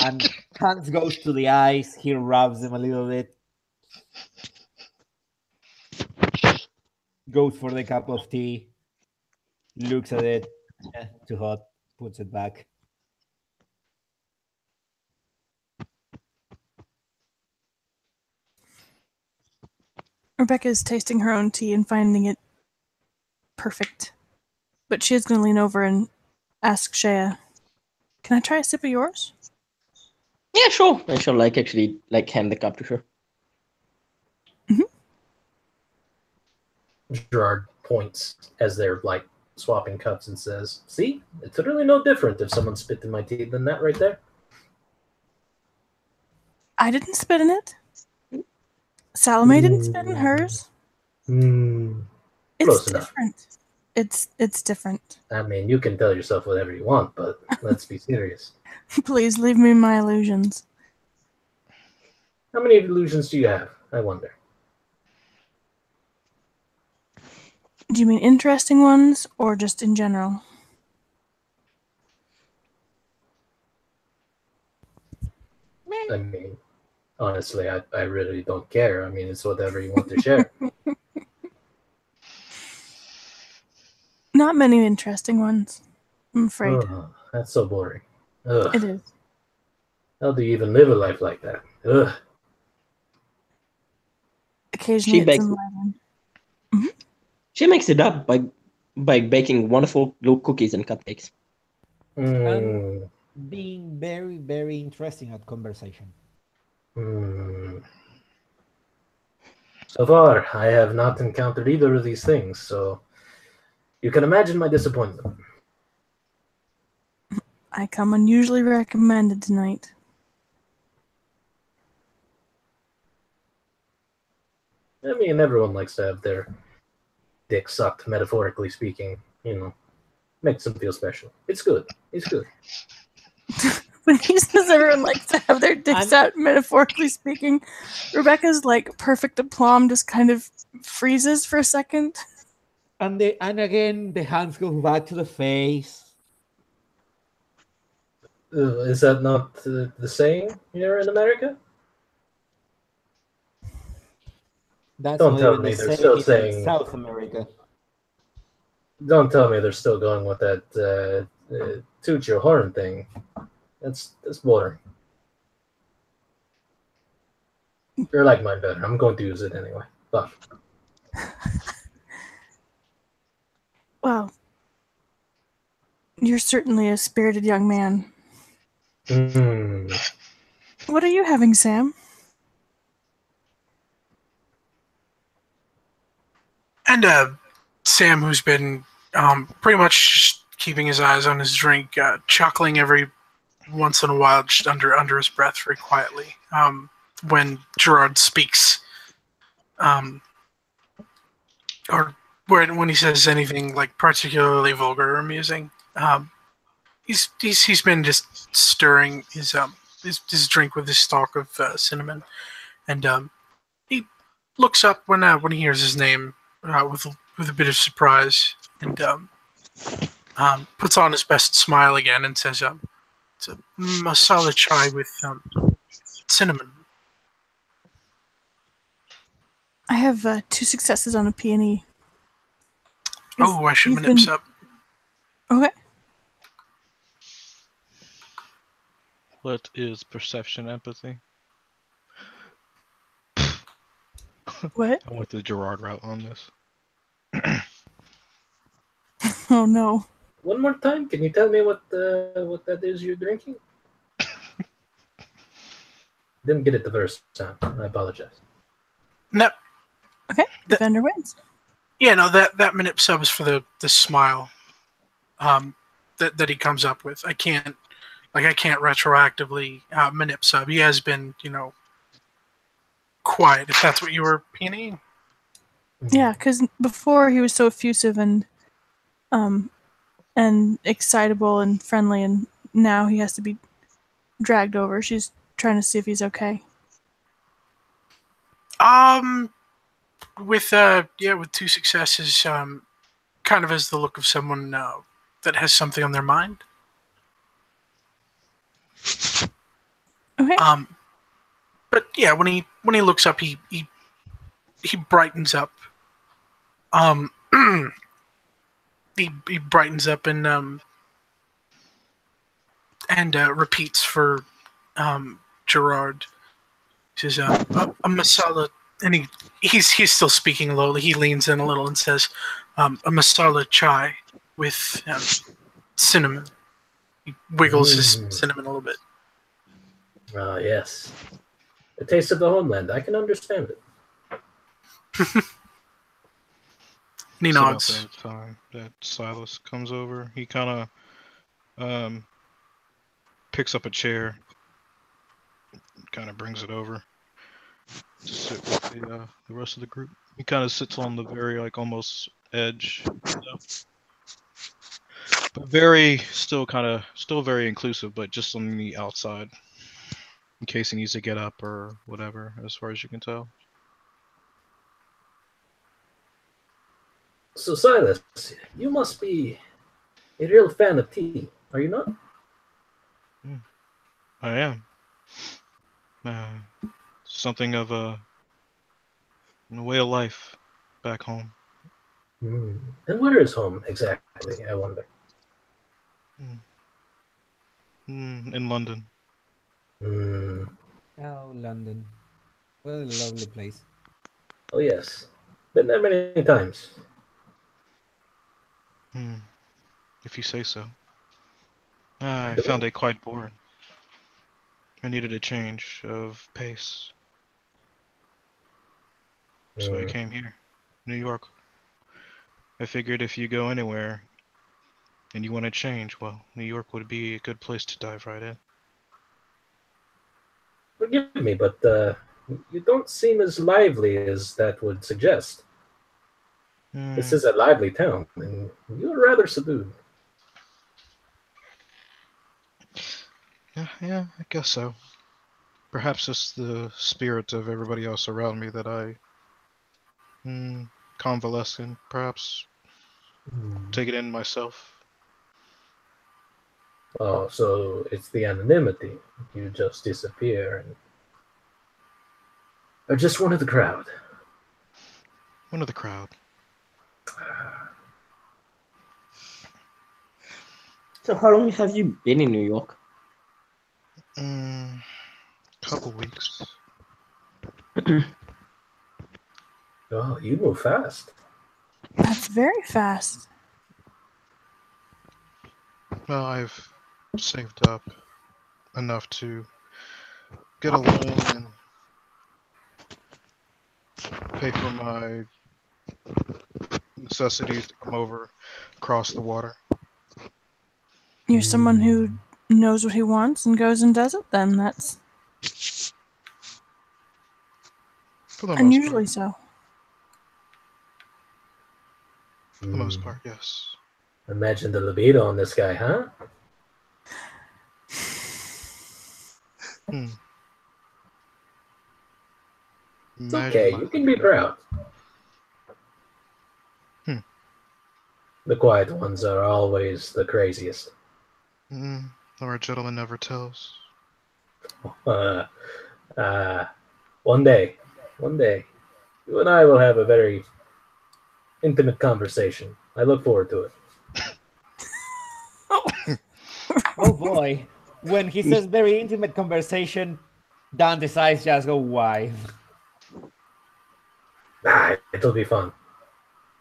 And Hans goes to the eyes, he rubs them a little bit. Goes for the cup of tea, looks at it, too hot, puts it back. Rebecca is tasting her own tea and finding it perfect. But she is going to lean over and ask Shea, can I try a sip of yours? Yeah, sure. I shall actually hand the cup to her. Gerard points as they're swapping cups and says, "See, it's really no different if someone spit in my tea than that right there." I didn't spit in it. Salome didn't spit in hers. It's different. It's different. I mean, you can tell yourself whatever you want, but let's be serious. Please leave me my illusions. How many illusions do you have, I wonder? Do you mean interesting ones or just in general? I mean, honestly, I really don't care. I mean, it's whatever you want to share. Not many interesting ones, I'm afraid. Oh, that's so boring. Ugh. It is. How do you even live a life like that? Ugh. Occasionally it's enlivening. She makes it up by baking wonderful little cookies and cupcakes. And being very, very interesting at conversation. So far, I have not encountered either of these things, so you can imagine my disappointment. I come unusually recommended tonight. I mean, everyone likes to have their dick sucked, metaphorically speaking. Makes them feel special. It's good. It's good. When he says everyone likes to have their dicks out, metaphorically speaking, Rebecca's perfect aplomb just kind of freezes for a second. And again, the hands go back to the face. Is that not the saying here in America? Don't tell me they're still saying South America. Don't tell me they're still going with that toot your horn thing. That's boring. You're like mine better. I'm going to use it anyway. Fuck. Well, you're certainly a spirited young man. Mm. What are you having, Sam? And Sam, who's been pretty much just keeping his eyes on his drink, chuckling every once in a while, just under his breath, very quietly, when Gerard speaks, or when he says anything like particularly vulgar or amusing. He's been just stirring his drink with his stalk of cinnamon, and he looks up when he hears his name with a bit of surprise, and puts on his best smile again and says, "It's a masala chai with cinnamon." I have 2 successes on a P&E. Oh, I should manip up. Okay. What is perception empathy? What? I went the Gerard route on this. Oh no. One more time, can you tell me what that is you're drinking? Didn't get it the first time. I apologize. No, Okay. Defender wins. yeah, no, that manip sub is for the smile, that he comes up with. I can't retroactively manip sub. He has been, quiet. If that's what you were peeing. Yeah, because before he was so effusive and excitable and friendly, and now he has to be dragged over. She's trying to see if he's okay. With 2 successes, kind of has the look of someone that has something on their mind. Okay. But yeah, when he looks up, he brightens up. He brightens up and repeats for Gerard. He says, "A masala," and he's still speaking lowly. He leans in a little and says, "A masala chai with cinnamon." He wiggles his cinnamon a little bit. Ah, yes. The taste of the homeland. I can understand it. And he It's about nods. that time that Silas comes over. He kind of picks up a chair, kind of brings it over to sit with the rest of the group. He kind of sits on the very almost edge, but still very inclusive, but just on the outside, in case he needs to get up or whatever. As far as you can tell. So, Silas, you must be a real fan of tea, are you not? I am. Something of a way of life back home. And where is home exactly, I wonder? In London. Oh, London. What a lovely place. Oh, yes. Been there many times. If you say so. I found it quite boring. I needed a change of pace. So I came here, New York. I figured if you go anywhere and you want to change, well, New York would be a good place to dive right in. Forgive me, but you don't seem as lively as that would suggest. This is a lively town, and you're rather subdued. Yeah, I guess so. Perhaps it's the spirit of everybody else around me that I convalescing, perhaps. Take it in myself. Oh, so it's the anonymity. You just disappear and are just one of the crowd. One of the crowd. So how long have you been in New York? Couple weeks. Oh, you move fast. That's very fast. Well, I've saved up enough to get a loan and pay for my necessities to come over across the water. You're someone who knows what he wants and goes and does it, then that's For the most unusually part. so. For the most part, yes. Imagine the libido on this guy, huh? It's okay. You can be proud. The quiet ones are always the craziest. Or a gentleman never tells. One day, you and I will have a very intimate conversation. I look forward to it. Oh boy. When he says very intimate conversation, Dante's eyes just go wide. It'll be fun.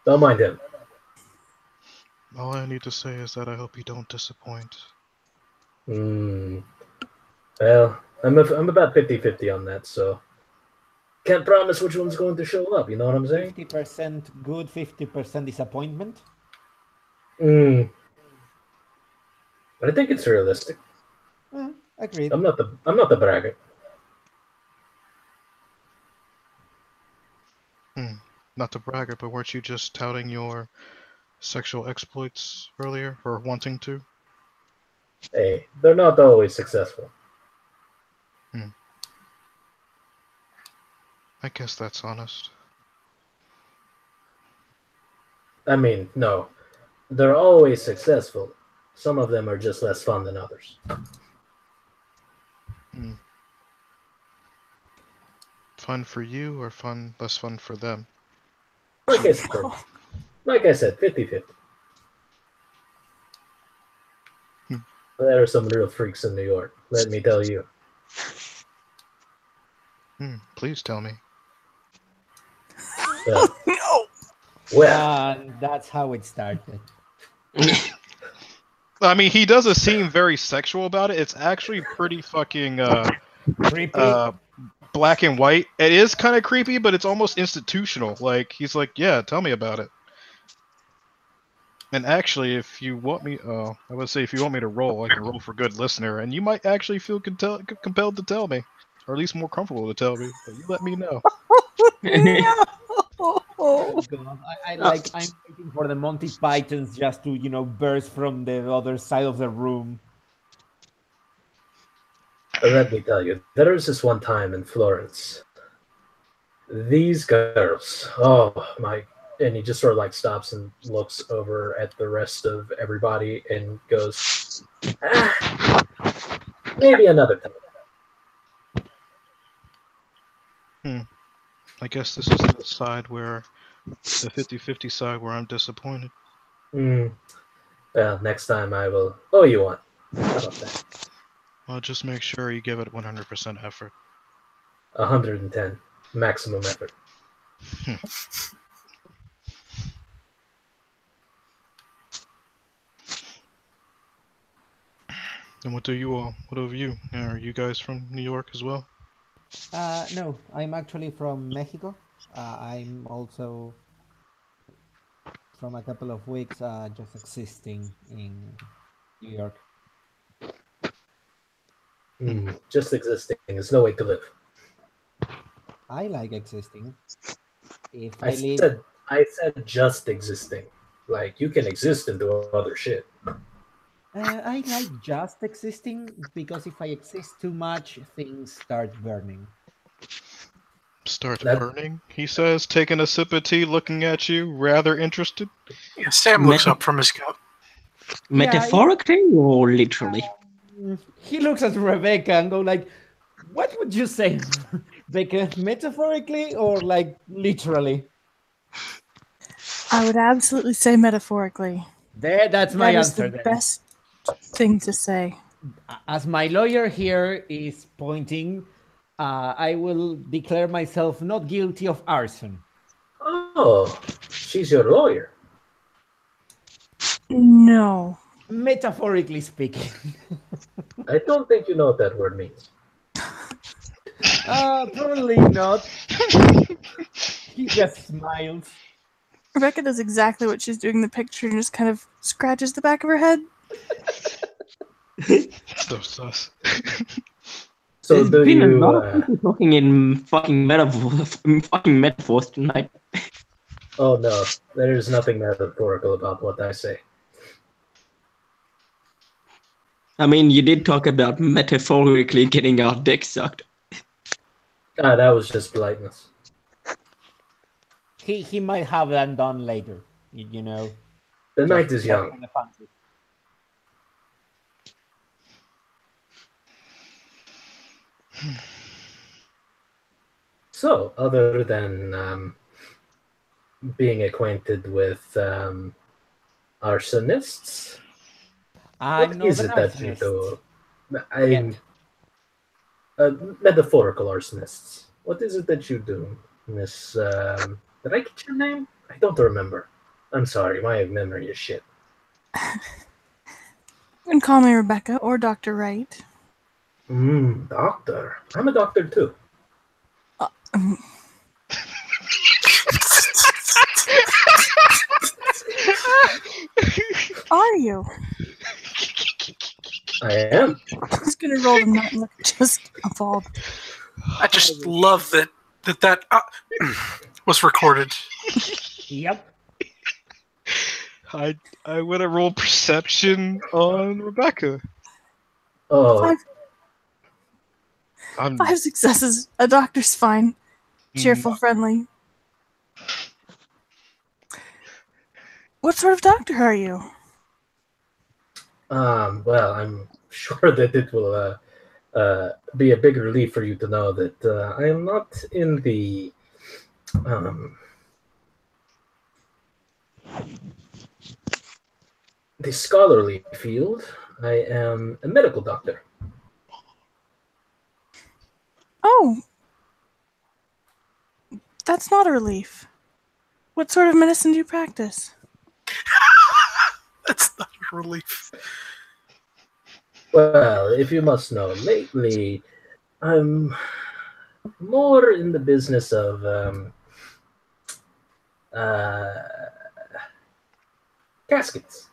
Don't mind him. All I need to say is that I hope you don't disappoint. Well, I'm about 50-50 on that, so can't promise which one's going to show up, you know what I'm saying? 50% good, 50% disappointment. But I think it's realistic. Agreed. I'm not the braggart. Not to brag it, but weren't you just touting your sexual exploits earlier, or wanting to? Hey, they're not always successful. I guess that's honest. I mean, no. They're always successful. Some of them are just less fun than others. Fun for you or less fun for them? Like I said, 50-50. There are some real freaks in New York, let me tell you. Please tell me. No. Well, that's how it started. I mean, he doesn't seem very sexual about it. It's actually pretty fucking Creepy. black and white. It is kind of creepy, but it's almost institutional. Like, he's like, yeah, tell me about it. And actually, if you want me, I would say if you want me to roll, I can roll for good listener, and you might actually feel compelled to tell me, or at least more comfortable to tell me. But you let me know. Oh God. I'm waiting for the Monty Pythons just to, burst from the other side of the room. Let me tell you, there was this one time in Florence. These girls, oh my, and he just sort of like stops and looks over at the rest of everybody and goes, maybe another time. I guess this is the side where, the 50-50 side where I'm disappointed. Well, next time I will owe you one. How about that? Well, just make sure you give it 100% effort. 110. Maximum effort. And what do you all? What of you? Are you guys from New York as well? No, I'm actually from Mexico. I'm also from a couple of weeks just existing in New York. Just existing is no way to live. I like existing. I said just existing. Like, you can exist and do other shit. I like just existing because if I exist too much, things start burning. Burning? He says, taking a sip of tea, looking at you, rather interested. Yeah, Sam looks up from his cup. Metaphorically or literally? He looks at Rebecca and go like, what would you say, Rebecca? Metaphorically or like literally? I would absolutely say metaphorically. That's my answer. That is the best thing to say. As my lawyer here is pointing, I will declare myself not guilty of arson. Oh, she's your lawyer. No. Metaphorically speaking. I don't think you know what that word means. Probably not. He just smiles. Rebecca does exactly what she's doing in the picture and just kind of scratches the back of her head. So sus. So There's do been a you? lot of people talking in fucking metaphors tonight. Oh no, there is nothing metaphorical about what I say. I mean, you did talk about metaphorically getting our dick sucked. That was just politeness. He might have that done later. You know. The just- night is just young. kinda fancy. So, other than being acquainted with arsonists, I'm what not is an it that you arsonist. do? Yet. Metaphorical arsonists. What is it that you do, Miss? Did I get your name? I don't remember. I'm sorry, my memory is shit. You can call me Rebecca or Dr. Wright. Doctor. I'm a doctor too. Are you? I am. I'm just gonna roll the nut and look just evolved. I just love that was recorded. Yep. I would have rolled perception on Rebecca. Oh, I'm 5 successes. A doctor's fine. Cheerful, friendly. What sort of doctor are you? well, I'm sure that it will be a big relief for you to know that I am not in the scholarly field. I am a medical doctor. Oh. That's not a relief. What sort of medicine do you practice? That's not a relief. Well, if you must know, lately I'm more in the business of caskets.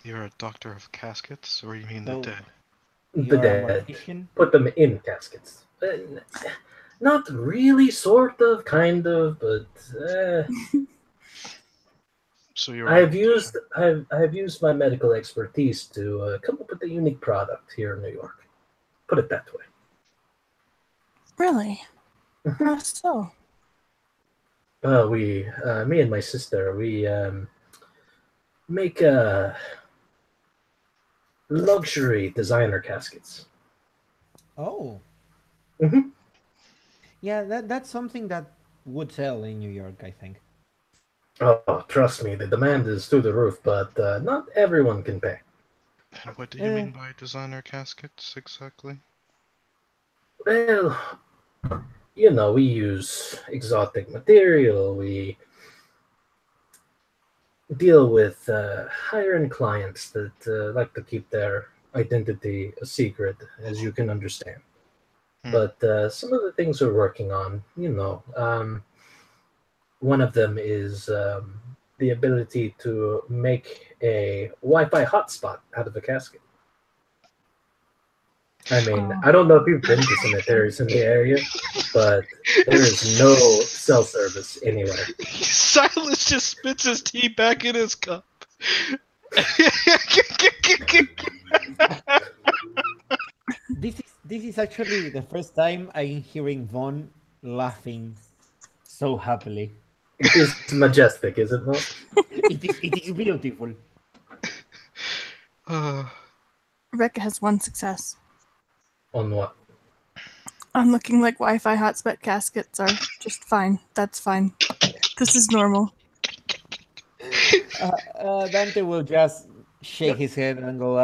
You're a doctor of caskets, or you mean the So- dead? The You're a dead. mortician? Put them in caskets. Not really, sort of, kind of, but So you're. I have used my medical expertise to come up with a unique product here in New York. Put it that way. Really? How so? Me and my sister, we make luxury designer caskets. Oh. Mhm. Yeah, that's something that would sell in New York, I think. Oh, trust me, the demand is through the roof, but not everyone can pay. And what do you mean by designer caskets exactly? Well, you know, we use exotic material. We deal with higher-end clients that like to keep their identity a secret, as you can understand. But some of the things we're working on, one of them is the ability to make a Wi-Fi hotspot out of a casket. I mean, I don't know if you've been to cemeteries in the area, but there is no cell service anywhere. Silas just spits his tea back in his cup. This is actually the first time I'm hearing Vaughn laughing so happily. It is majestic, is it not? It is beautiful. Rebecca has 1 success. On what? I'm looking like Wi-Fi hotspot caskets are just fine. That's fine. This is normal. Dante will just shake his head and go,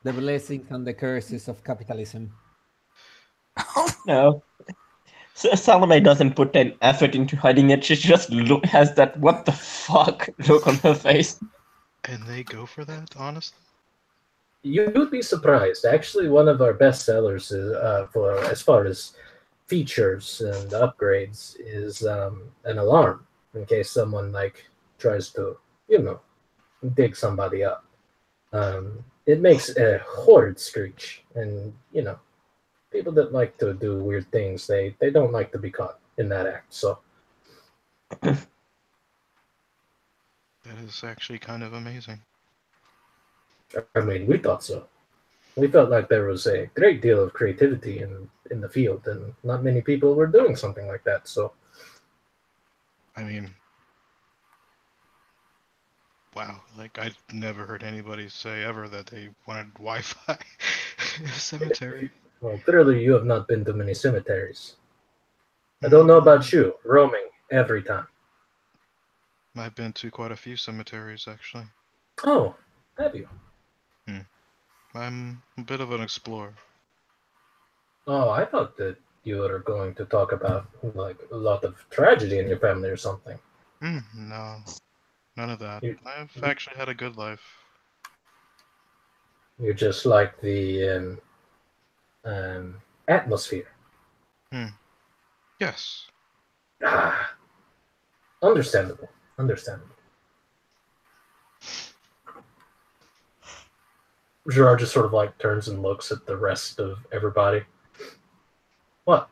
the blessings and the curses of capitalism. No. Salome doesn't put an effort into hiding it. She just has that what the fuck look on her face. And they go for that, honestly? You would be surprised. Actually, one of our best sellers is, for as far as features and upgrades is an alarm in case someone like tries to, you know, dig somebody up. It makes a horrid screech, and you know, people that like to do weird things, they don't like to be caught in that act. So That is actually kind of amazing. I mean, we thought so. We felt like there was a great deal of creativity in the field, and not many people were doing something like that. So I mean, wow, like I've never heard anybody say ever that they wanted Wi-Fi in a cemetery. well, clearly you have not been to many cemeteries. I don't know about you, roaming every time. I've been to quite a few cemeteries, actually. Oh, have you? I'm a bit of an explorer. Oh, I thought that you were going to talk about like a lot of tragedy in your family or something. No, none of that. You- I've actually had a good life. You're just like the atmosphere. Yes. Ah, understandable. Understandable. Gerard just sort of like turns and looks at the rest of everybody. What?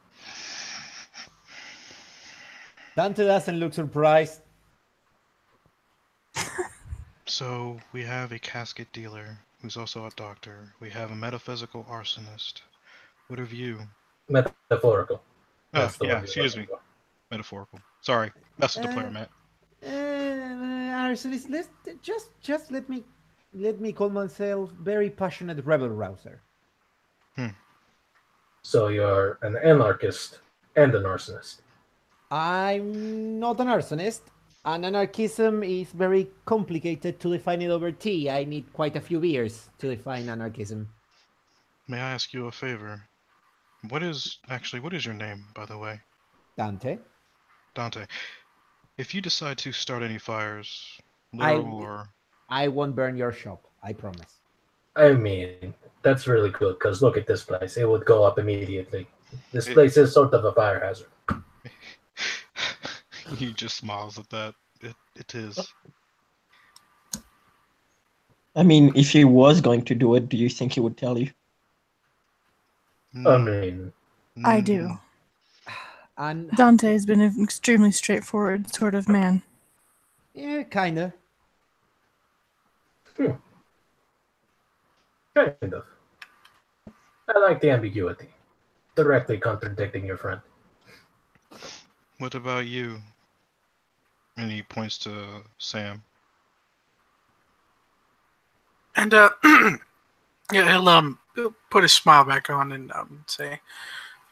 Dante doesn't look surprised. So we have a casket dealer who's also a doctor. We have a metaphysical arsonist. What have you? Metaphorical. That's the Yeah, one you're excuse looking me. for. Metaphorical. Sorry, messed with the player, Matt. Arsonist, just let me call myself very passionate rebel rouser. So you're an anarchist and an arsonist. I'm not an arsonist. An anarchism is very complicated to define it over tea. I need quite a few beers to define anarchism. May I ask you a favor? What is your name, by the way? Dante, Dante. If you decide to start any fires, I literal or I won't burn your shop. I promise. I mean, that's really good because look at this place. It would go up immediately. This It- place is sort of a fire hazard. he just smiles at that. It is. I mean, if he was going to do it, do you think he would tell you? I mean, I do. And Dante has been an extremely straightforward sort of man. yeah, kinda. kind of. I like the ambiguity. Directly contradicting your friend. What about you? And he points to Sam. And yeah, he'll put his smile back on and say,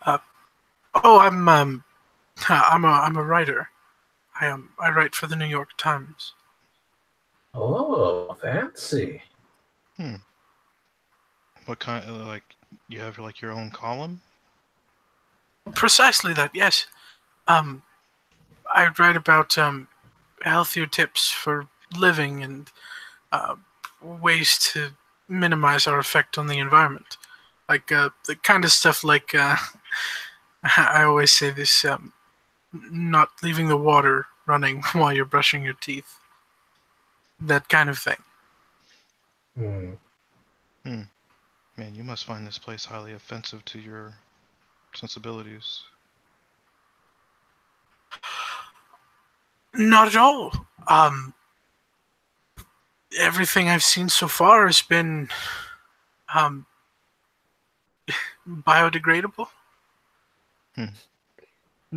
"Oh, I'm a writer. I write for the New York Times." Oh, fancy. What kind of, like, you have like your own column? Precisely that. Yes. I write about healthier tips for living and ways to minimize our effect on the environment, like the kind of stuff like I always say this: not leaving the water running while you're brushing your teeth. That kind of thing. Man, you must find this place highly offensive to your sensibilities. Not at all. Everything I've seen so far has been biodegradable.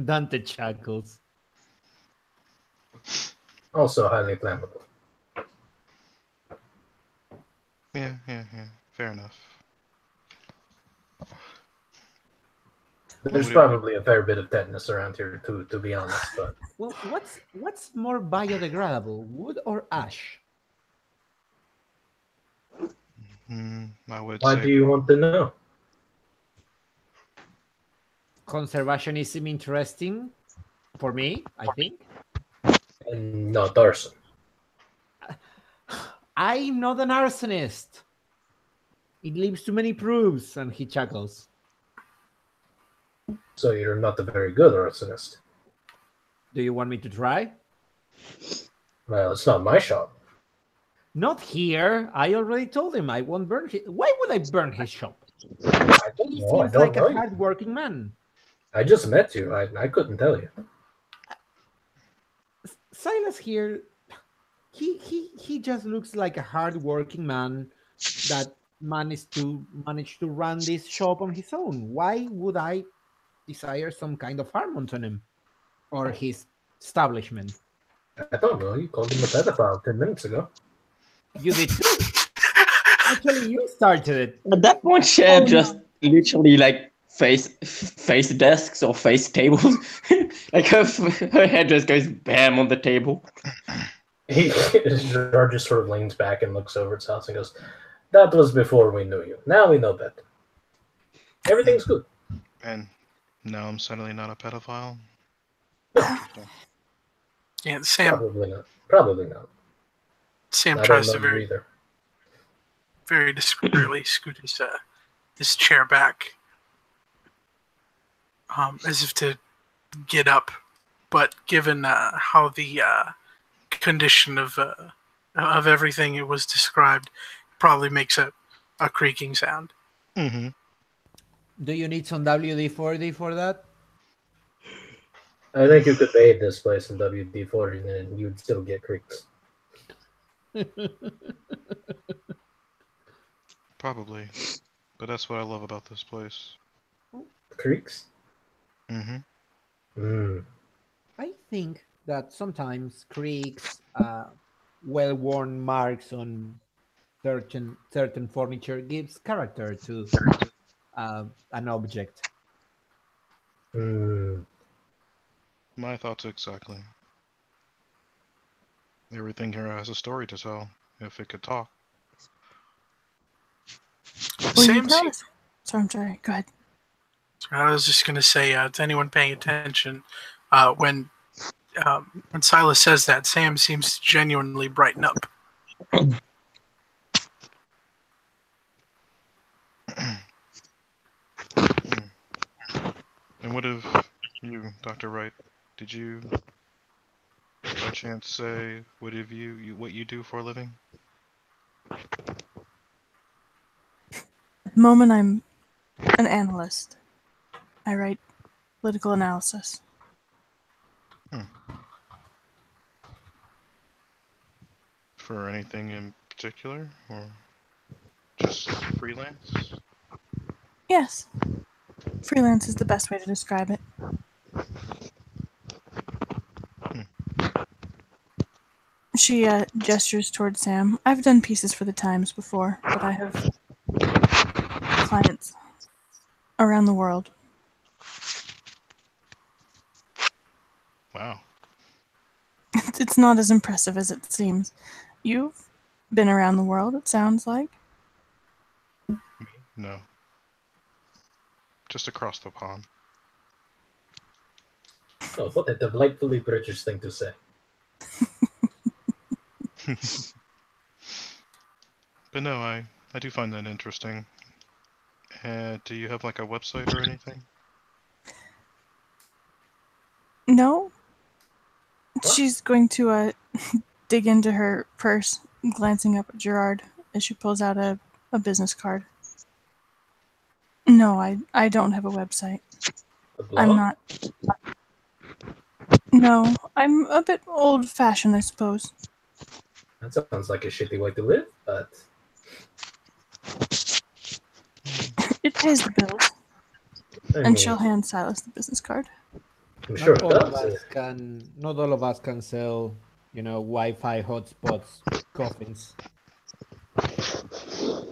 Dante chuckles. Also highly flammable. Yeah. Fair enough. There's probably a fair bit of tetanus around here too, to be honest. But Well, what's more biodegradable, wood or ash? I would why say. do you want to know? Conservationism interesting for me, I think. And not arson. I'm not an arsonist. It leaves too many proofs, and he chuckles. So you're not a very good arsonist. Do you want me to try? Well, it's not my shop. Not here. I already told him I won't burn his... Why would I burn his shop? I don't He know. I seems don't like know a you. hard-working man. I just met you. I couldn't tell you. Silas here, he just looks like a hard-working man that managed to run this shop on his own. Why would I desire some kind of harm on him or his establishment? I don't know. You called him a pedophile 10 minutes ago. You did too. Actually, you started it. At that point, Cher Oh, just literally like face desks or face tables. Like her head just goes bam on the table. George just sort of leans back and looks over at his house and goes, "That was before we knew you. Now we know better. Everything's good." And now I'm suddenly not a pedophile. Yeah, Sam. Probably not. Probably not. Sam I don't tries know to you very, either. very discreetly scoot his chair back, as if to get up. But given how the condition of everything it was described, probably makes a creaking sound. Mm-hmm. Do you need some WD-40 for that? I think you could bathe this place in WD-40 and you'd still get creaks. Probably. But that's what I love about this place. Creaks? Mm-hmm. Hmm. I think that sometimes creaks, well-worn marks on certain furniture gives character to an object. Hmm. My thoughts exactly. Everything here has a story to tell, if it could talk. Will you Sam, tell us? Sorry, I'm sorry. Go ahead. I was just going to say to anyone paying attention, when Silas says that, Sam seems to genuinely brighten up. And what of you, Dr. Wright? Did you, by chance, say what have what you do for a living? At the moment, I'm an analyst. I write political analysis. For anything in particular, or just freelance? Yes. Freelance is the best way to describe it. She gestures towards Sam. I've done pieces for the Times before, but I have clients around the world. Wow. It's not as impressive as it seems. You've been around the world, it sounds like. No. Just across the pond. Oh, what a delightfully British thing to say. But no, I do find that interesting. Do you have like a website or anything? No? What? She's going to dig into her purse, glancing up at Gerard as she pulls out a business card. No, I don't have a website. A blog? I'm not. No, I'm a bit old-fashioned, I suppose. That sounds like a shitty way to live, but It pays the bills. I And mean, she'll hand Silas the business card. I'm sure Not it all of does. us can. Not all of us can sell, Wi-Fi hotspots, coffins.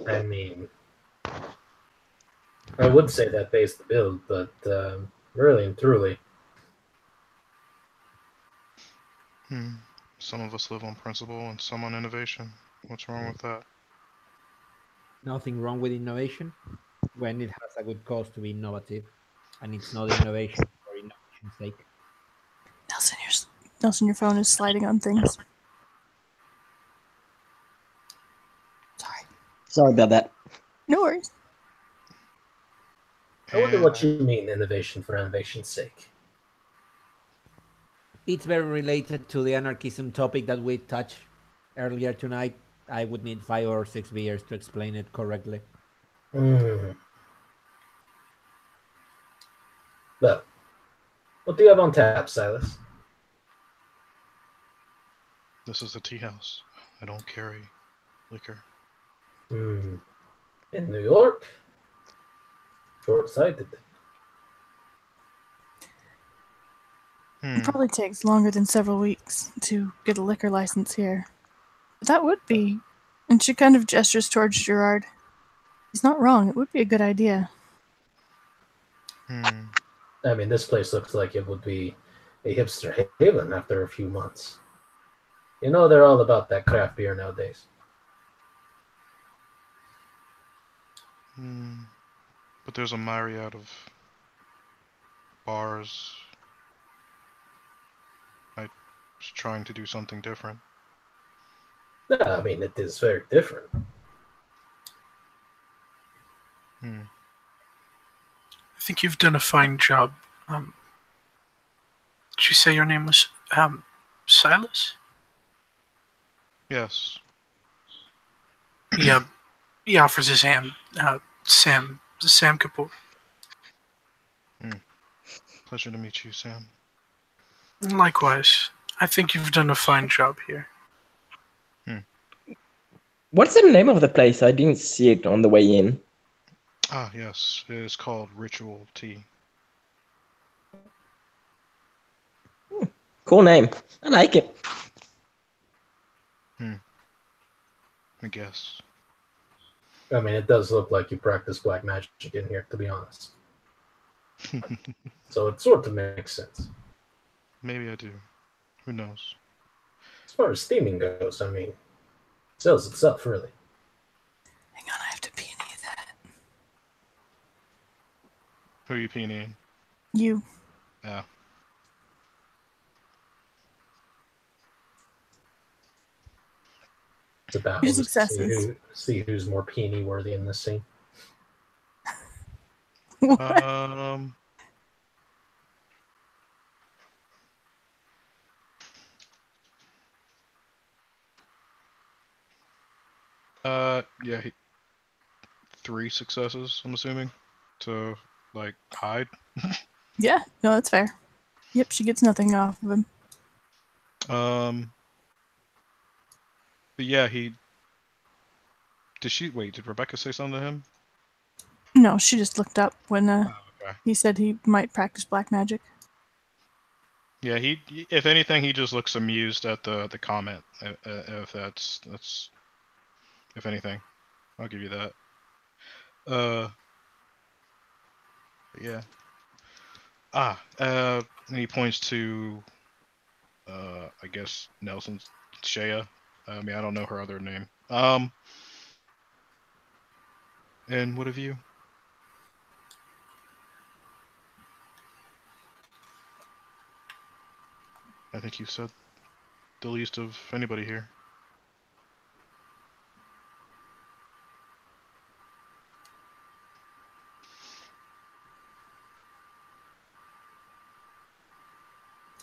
I mean, I would say that pays the bill, but really and truly, Some of us live on principle and some on innovation. What's wrong with that? Nothing wrong with innovation when it has a good cause to be innovative, and it's not innovation for innovation's sake. Nelson, your phone is sliding on things. Sorry. Sorry about that. No worries. I wonder what And you mean, innovation for innovation's sake. It's very related to the anarchism topic that we touched earlier tonight. I would need 5 or 6 beers to explain it correctly. Well, what do you have on tap, Silas? this is the tea house. I don't carry liquor. In New York? Short-sighted. It probably takes longer than several weeks to get a liquor license here. But that would be, and she kind of gestures towards Gerard. He's not wrong. It would be a good idea. I mean, this place looks like it would be a hipster haven after a few months. You know they're all about that craft beer nowadays. But there's a myriad of bars. I was trying to do something different. Yeah, I mean, it is very different. I think you've done a fine job. Did you say your name was Silas? Yes. He offers his hand. Sam Kapoor. Pleasure to meet you, Sam. Likewise. I think you've done a fine job here. What's the name of the place? I didn't see it on the way in. Ah, yes. It is called Ritual Tea. Cool name. I like it. I guess. I mean, it does look like you practice black magic in here, to be honest. So it sort of makes sense. Maybe I do. Who knows? As far as steaming goes, I mean, it sells itself, really. Hang on, I have to peony that. Who are you peeing? You. Yeah. It's about Your to successes. see who's more peony worthy in this scene. What? Yeah, 3 successes, I'm assuming, to, like, hide. Yeah, no, that's fair. Yep, she gets nothing off of him. But yeah, did Rebecca say something to him? No, she just looked up when Okay. he said he might practice black magic. Yeah, if anything, he just looks amused at the comment. If that's if anything, I'll give you that. Yeah. And he points to, I guess Nelson's Shea. I mean, I don't know her other name. And what have you? I think you said the least of anybody here.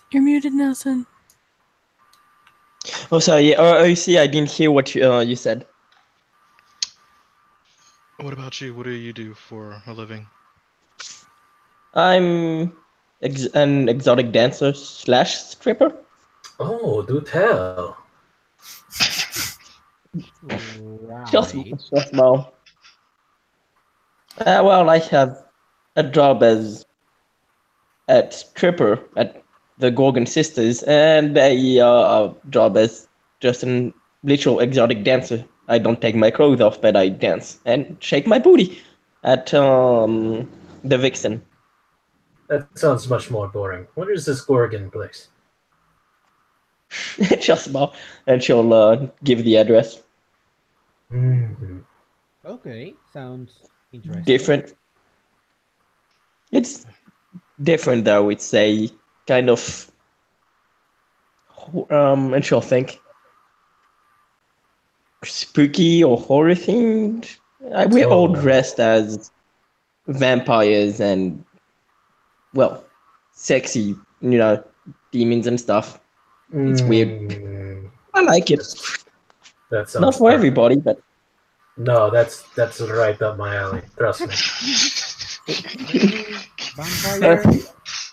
You're muted, Nelson. Oh, sorry. Yeah. Oh, you see, I didn't hear what you said. What about you? What do you do for a living? I'm an exotic dancer / stripper. Oh, do tell. Just Right. small. Well, I have a job as a stripper at the Gorgon Sisters, and a job as just an literal exotic dancer. I don't take my clothes off, but I dance and shake my booty at the Vixen. That sounds much more boring. What is this Gorgon place? Just small, and she'll give the address. Okay, sounds interesting. Different. It's different, though. It's a kind of and she'll think spooky or horror themed We're all So- dressed as vampires and, well, sexy, demons and stuff. It's weird. Mm, I like it. that sounds Not for perfect. everybody, but No, that's right up my alley. Trust me. Really? Vampire?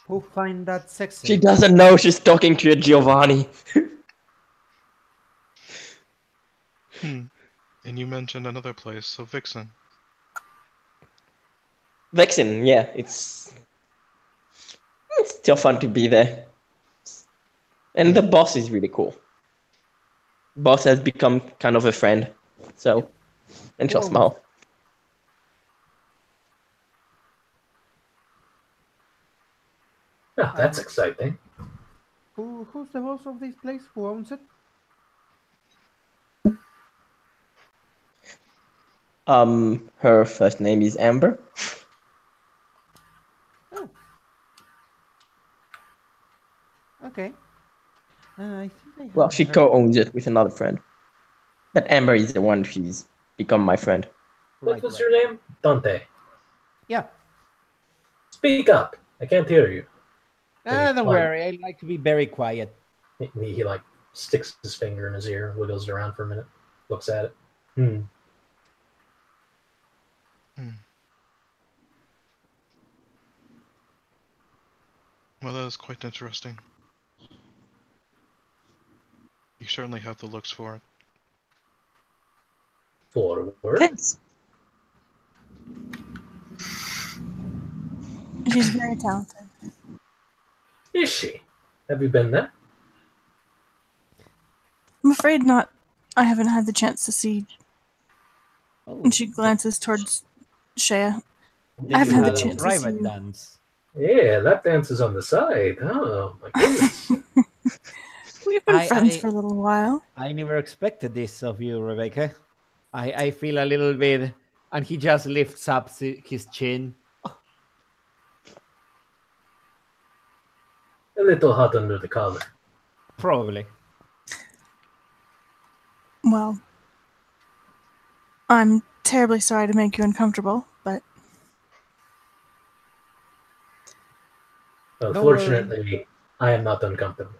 Who find that sexy? she doesn't know she's talking to a Giovanni. And you mentioned another place, so Vixen. Vexen, yeah, it's still fun to be there. And the boss is really cool. Boss has become kind of a friend. So, and she'll Cool. smile. Oh, that's exciting. Who's the host of this place? Who owns it? Her first name is Amber. Oh. Okay. I think I have Well, she heard- co-owns it with another friend. But Amber is the one who's become my friend. What was your name? Dante. Yeah. Speak up. I can't hear you. Don't worry. I like to be very quiet. He like sticks his finger in his ear, wiggles it around for a minute, looks at it. Well, that is quite interesting. You certainly have the looks for it. Forward. Thanks. She's very talented. Is she? Have you been there? I'm afraid not. I haven't had the chance to see. Oh, And she glances towards Shea. then I haven't you had the had a chance to private see- dance. Yeah, that dance is on the side. Oh my goodness. We've been I- friends I- for a little while. I never expected this of you, Rebecca. I feel a little bit, and he just lifts up his chin. A little hot under the collar. Probably. Well, I'm terribly sorry to make you uncomfortable, but Unfortunately, I am not uncomfortable.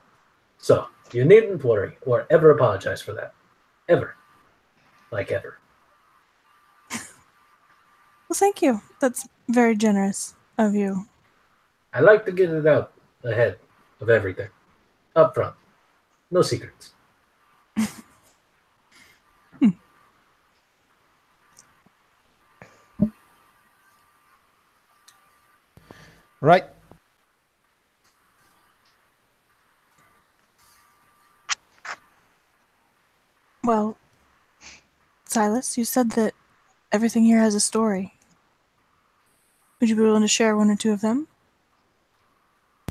So, you needn't worry or ever apologize for that. Ever. Like ever. well, thank you. That's very generous of you. I like to get it out ahead of everything. Up front. No secrets. Right. Well, Silas, you said that everything here has a story. Would you be willing to share one or two of them?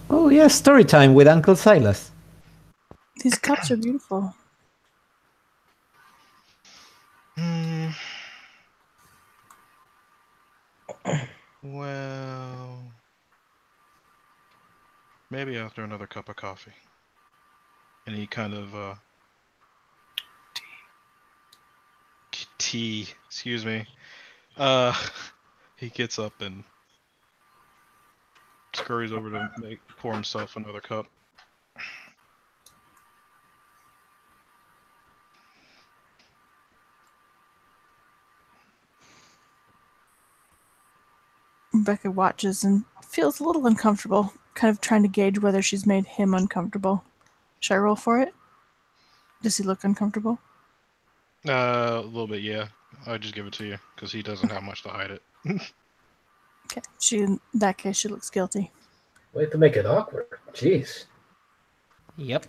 Oh, yeah, story time with Uncle Silas. These cups are beautiful. Well, maybe after another cup of coffee. And he kind of tea, excuse me. He gets up and scurries over to pour himself another cup. Rebecca watches and feels a little uncomfortable, kind of trying to gauge whether she's made him uncomfortable. Should I roll for it? Does he look uncomfortable? A little bit, yeah. I'll just give it to you, because he doesn't have much to hide it. Okay. In that case, she looks guilty. Way to make it awkward. Jeez. Yep.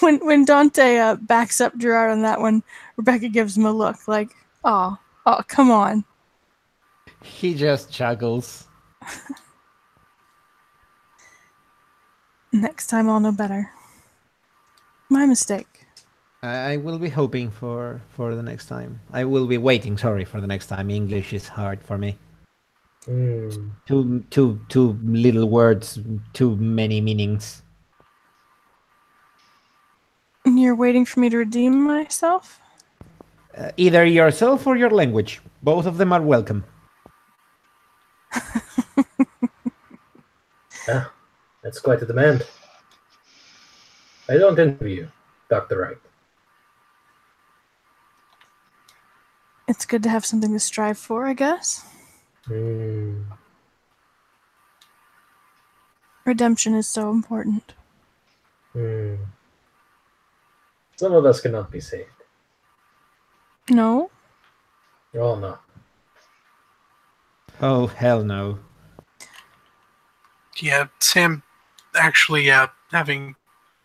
When Dante backs up Gerard on that one, Rebecca gives him a look like, oh, come on. He just chuckles. Next time I'll know better. My mistake. I will be hoping for the next time. I will be waiting, sorry, for the next time. English is hard for me. Too little words, too many meanings. You're waiting for me to redeem myself? Either yourself or your language. Both of them are welcome. Yeah, that's quite a demand. I don't envy you, Dr. Wright. It's good to have something to strive for, I guess. Redemption is so important. Some of us cannot be saved. No? Oh, no. Oh, hell no. Yeah, Sam actually, having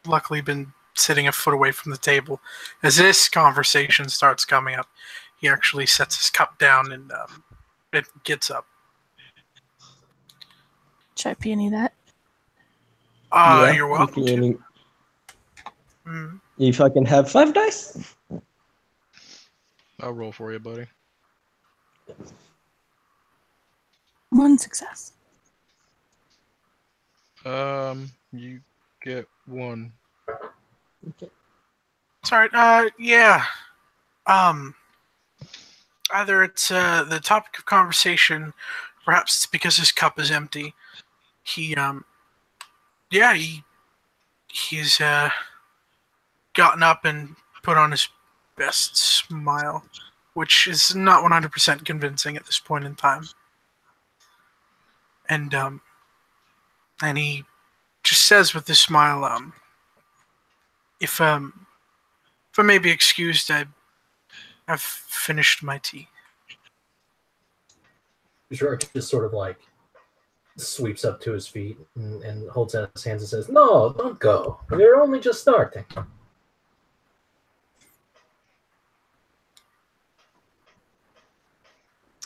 luckily been sitting a foot away from the table, as this conversation starts coming up, he actually sets his cup down and it gets up. Should I peony that? You're welcome to. If I can have 5 dice. I'll roll for you, buddy. 1 success. You get 1. It's alright. Yeah. Either it's the topic of conversation, perhaps it's because his cup is empty. He's gotten up and put on his best smile, which is not 100% convincing at this point in time. And he just says with this smile, if I may be excused, I've finished my tea. Gerard just sort of like sweeps up to his feet and holds out his hands and says, "No, don't go. We're only just starting."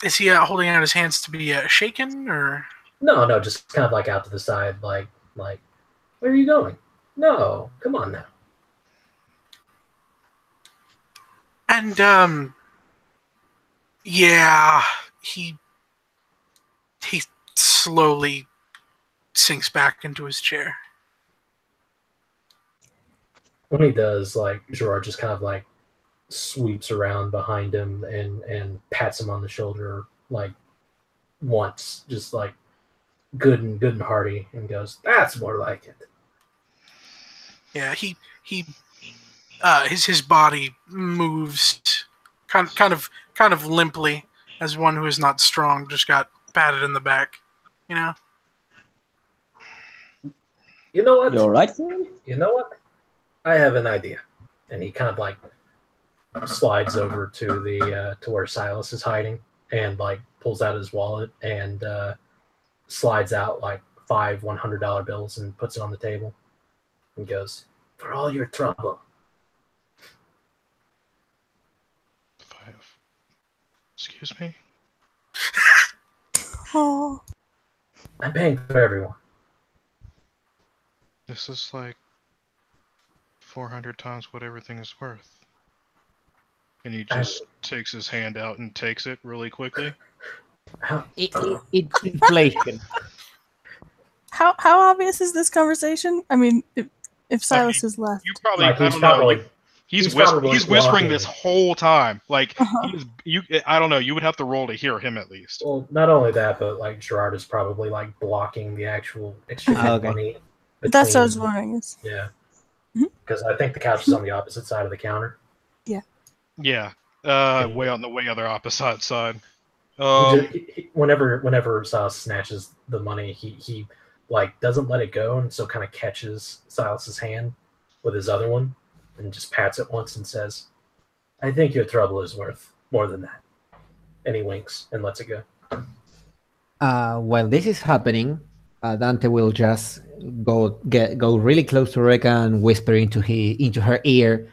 Is he holding out his hands to be shaken, or? No, just kind of like out to the side, like, where are you going? No, come on now. And yeah, he slowly sinks back into his chair. When he does, like, Gerard just kind of like sweeps around behind him and pats him on the shoulder like once, just like good and hearty, and goes, "That's more like it." Yeah, his body moves kind of limply, as one who is not strong, just got patted in the back, you know. You know what? You all right, Sam? You know what? I have an idea. And he kind of like slides over to the to where Silas is hiding and like pulls out his wallet and slides out like 5 $100 bills and puts it on the table and goes, "For all your trouble." 5. Excuse me? Oh. I'm paying for everyone. This is like 400 times what everything is worth. And he just takes his hand out and takes it really quickly. It's inflation. How obvious is this conversation? I mean, if Silas is left. You probably, Like, I don't know. He's whispering blocking. this whole time. Like, Uh-huh. I don't know. You would have to roll to hear him at least. Well, not only that, but like Gerard is probably like blocking the actual exchange of Okay. money. That's what I was between- wondering. Is Yeah. Mhm. Because I think the couch is on the opposite side of the counter. Yeah. Way on the other opposite side. Whenever Silas snatches the money, he like doesn't let it go, and so kind of catches Silas's hand with his other one and just pats it once and says, "I think your trouble is worth more than that." And he winks and lets it go. While this is happening, Dante will just go really close to Reka and whisper into her ear,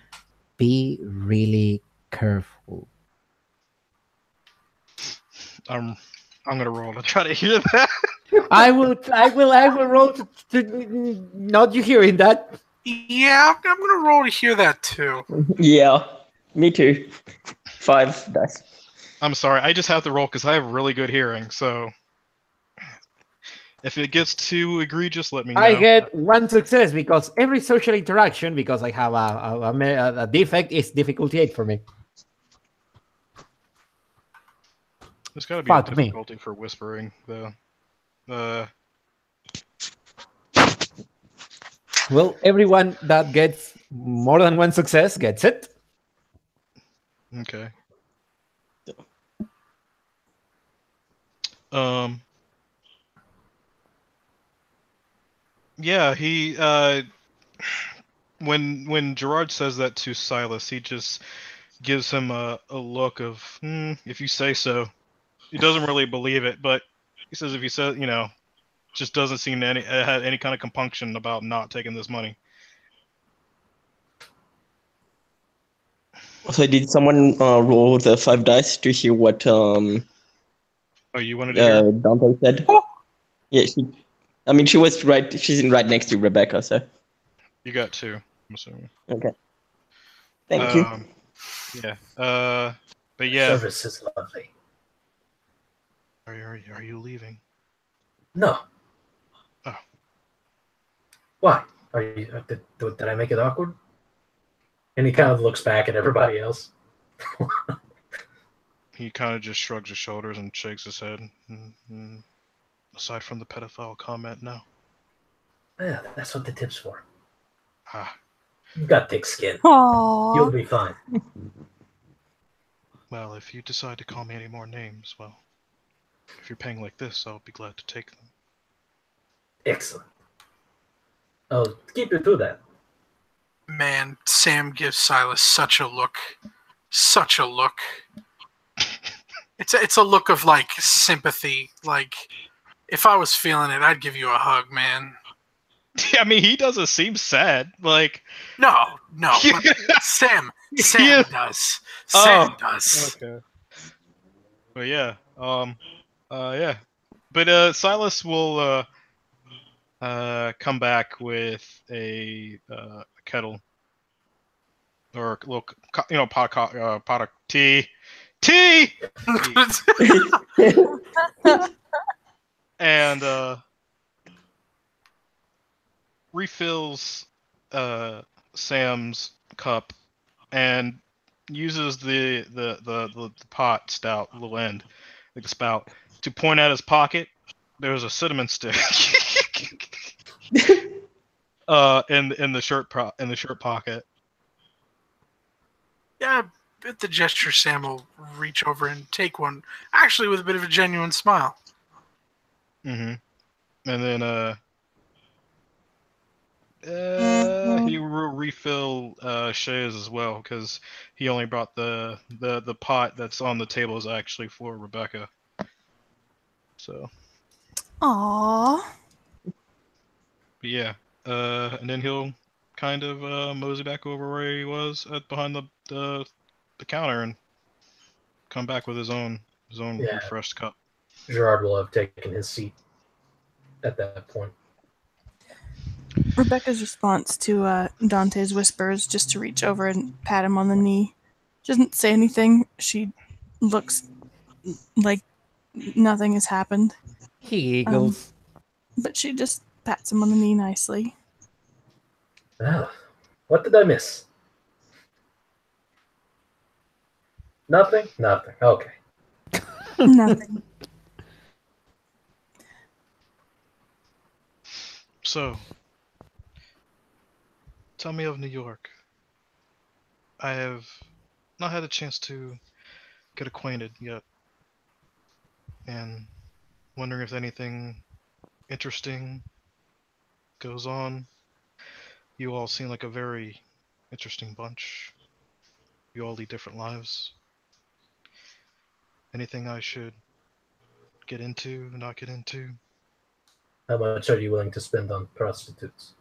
"Be really careful." I'm gonna roll to try to hear that. I will roll to not you hearing that. Yeah, I'm gonna roll to hear that too. Yeah, me too. 5 dice. I'm sorry. I just have to roll because I have really good hearing. So If it gets too egregious, let me know. I get 1 success because every social interaction, because I have a defect, is difficulty 8 for me. There's got to be Fuck a me. difficulty for whispering, though. Well, everyone that gets more than 1 success gets it. Okay. Yeah, he when Gerard says that to Silas, he just gives him a look of, if you say so. He doesn't really believe it, but he says if he says, just doesn't seem to have any kind of compunction about not taking this money. So did someone roll the 5 dice to hear what Oh, you wanted to hear? Dante said? Yeah, she was right. She's right next to Rebecca, so. You got 2, I'm assuming. Okay. Thank you. Yeah. But yeah. Service is lovely. Are you leaving? No. Oh. Why? Are you? Did I make it awkward? And he kind of looks back at everybody else. He kind of just shrugs his shoulders and shakes his head. Aside from the pedophile comment, no. Yeah, that's what the tip's for. Ah. You've got thick skin. Aww. You'll be fine. Well, if you decide to call me any more names, well, if you're paying like this, I'll be glad to take them. Excellent. Oh, keep it to that. Man, Sam gives Silas such a look. Such a look. It's a look of, like, sympathy. Like, if I was feeling it, I'd give you a hug, man. I mean, he doesn't seem sad. Like, No. But Sam does. Sam does. Okay. But yeah, yeah. But Silas will come back with a kettle or a little, pot of tea, and refills Sam's cup and uses the pot stout little end, like the spout, to point at his pocket. There's a cinnamon stick in the shirt pocket. Yeah, at the gesture, Sam will reach over and take one, actually with a bit of a genuine smile. Mm-hmm. And then he will refill Shay's as well, because he only brought the pot that's on the table is actually for Rebecca. So. Aww. But yeah. And then he'll kind of mosey back over where he was behind the counter and come back with his own refreshed cup. Gerard will have taken his seat at that point. Rebecca's response to Dante's whispers just to reach over and pat him on the knee. She doesn't say anything. She looks like nothing has happened. He giggles. But she just pats him on the knee nicely. Ah, what did I miss? Nothing? Nothing. Okay. Nothing. So, tell me of New York. I have not had a chance to get acquainted yet, and wondering if anything interesting goes on. You all seem like a very interesting bunch. You all lead different lives. Anything I should get into, not get into? How much are you willing to spend on prostitutes?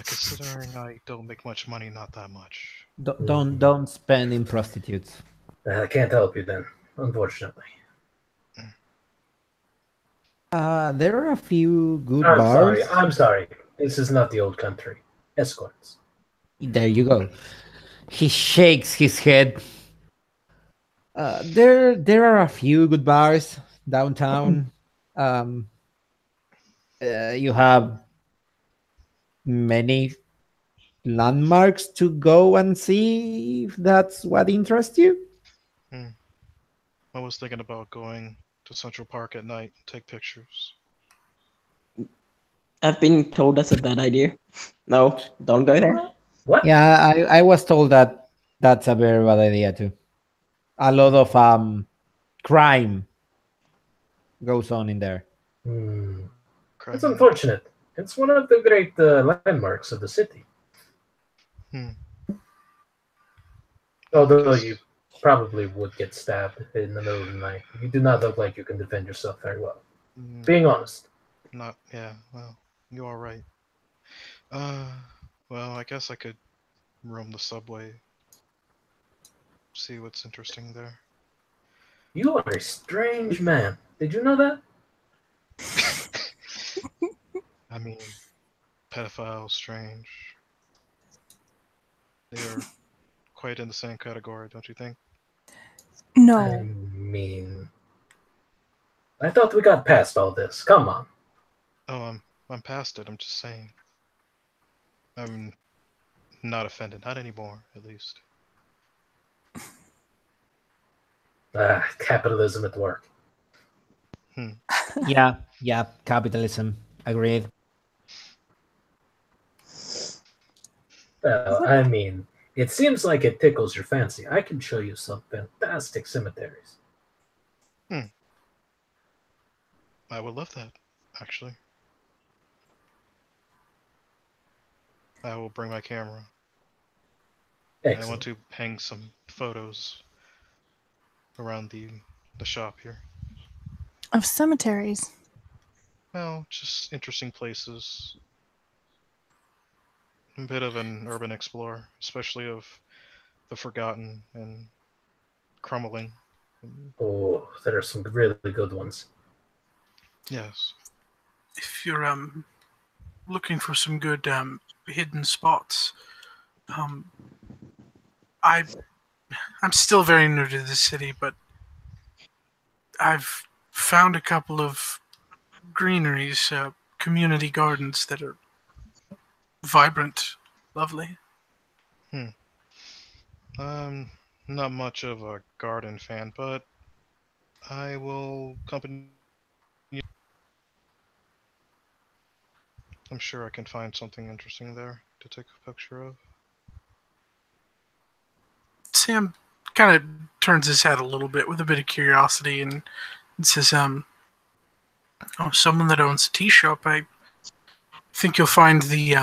Considering I don't make much money, not that much. Don't spend in prostitutes. I can't help you then, unfortunately. There are a few good bars. I'm sorry. This is not the old country. Escorts. There you go. He shakes his head. There are a few good bars downtown. you have many landmarks to go and see if that's what interests you. I was thinking about going to Central Park at night and take pictures. I've been told that's a bad idea. No, don't go there. What? Yeah, I was told that that's a very bad idea too. A lot of crime goes on in there. Hmm. Crime. That's unfortunate. It's one of the great landmarks of the city. Although you probably would get stabbed in the middle of the night. You do not look like you can defend yourself very well. Being honest. Not, yeah, well, you are right. Well, I guess I could roam the subway, see what's interesting there. You are a strange man. Did you know that? I mean, pedophiles, strange. They are quite in the same category, don't you think? No. I mean, I thought we got past all this. Come on. Oh, I'm past it. I'm just saying. I'm not offended, not anymore, at least. Capitalism at work. Yeah, capitalism. Agreed. Well, I mean, it seems like it tickles your fancy. I can show you some fantastic cemeteries. I would love that, actually. I will bring my camera. Excellent. I want to hang some photos around the shop here. Of cemeteries. Well, just interesting places. A bit of an urban explorer, especially of the forgotten and crumbling. Oh, there are some really good ones. Yes. If you're looking for some good hidden spots, I'm still very new to the city, but I've found a couple of greeneries, community gardens that are vibrant, lovely. I'm not much of a garden fan, but I will accompany you. I'm sure I can find something interesting there to take a picture of. Sam kind of turns his head a little bit with a bit of curiosity and says, "Oh, someone that owns a tea shop. I think you'll find the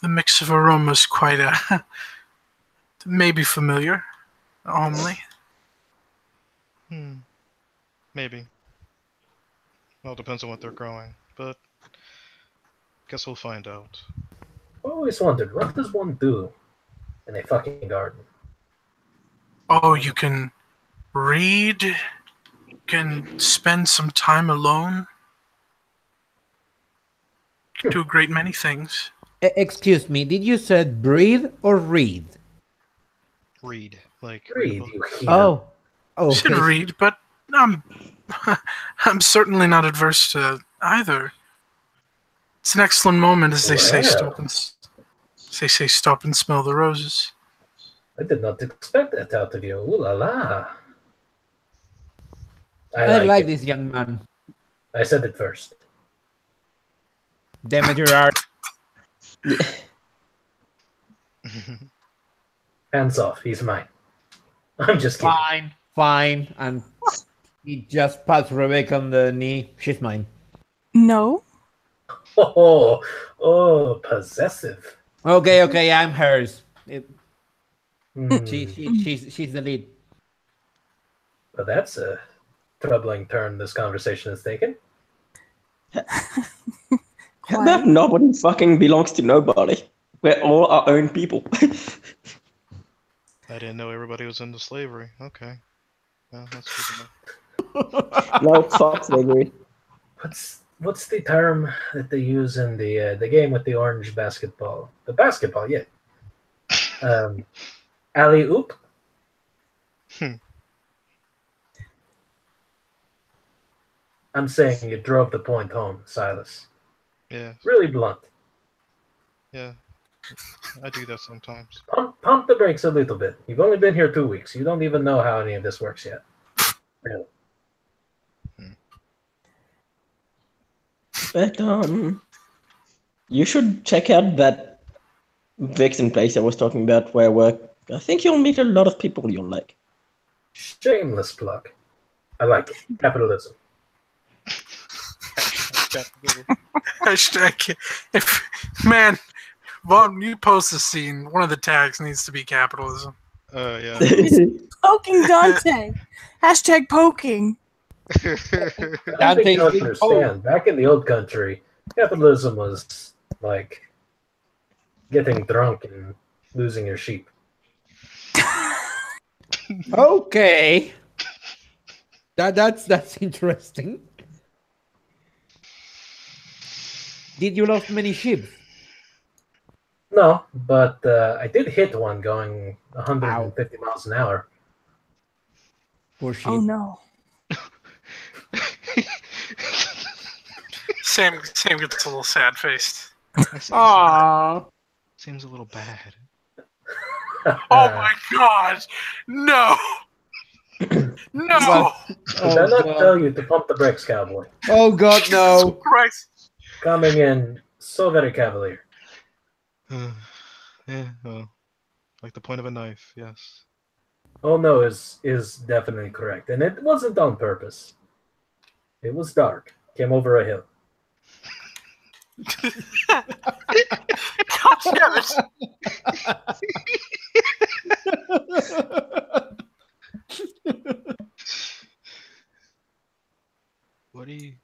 mix of aromas quite maybe familiar, homely." Maybe. Well, it depends on what they're growing, but guess we'll find out. Always wondered, what does one do in a fucking garden? Oh, you can read, you can spend some time alone. You can do a great many things. Excuse me, did you said breathe or read? Read, like Read, a book. you heathen. Oh, You should okay. read, but I'm certainly not adverse to either. It's an excellent moment, as they say. Stop and smell the roses. I did not expect that out of you. Ooh la la. I like it. this young man. I said it first. Demeter art. Hands off. He's mine. I'm just kidding. Fine. And he just pats Rebecca on the knee. She's mine. No. Oh, possessive. Okay, I'm hers. Hmm. She's the lead. Well, that's a troubling turn this conversation is taking. That nobody fucking belongs to nobody. We're all our own people. I didn't know everybody was into slavery. Okay. Well, that's good enough. No, fuck slavery. What's the term that they use in the game with the orange basketball? The basketball, yeah. Alley oop. I'm saying you drove the point home, Silas. Yeah, Really blunt. yeah. I do that sometimes. Pump the brakes a little bit. You've only been here 2 weeks. You don't even know how any of this works yet. Really. But you should check out that Vixen place I was talking about where I work. I think you'll meet a lot of people you'll like. Shameless plug. I like it. Capitalism. Hashtag. If man, Vaughn, you post the scene. One of the tags needs to be capitalism. Yeah. Poking Dante. Hashtag poking. I don't think you understand. Back in the old country, capitalism was like getting drunk and losing your sheep. Okay. That's interesting. Did you lose many sheep? No, but I did hit one going 150 miles an hour. Poor sheep. Oh no. Sam gets a little sad faced. Aww. Seems a little bad. Oh my god! No! No! Did I not tell you to pump the brakes, cowboy? Oh god, no. Christ. Coming in so very cavalier. Yeah, well, like the point of a knife, yes. Oh no is definitely correct. And it wasn't on purpose. It was dark. Came over a hill. God damn it!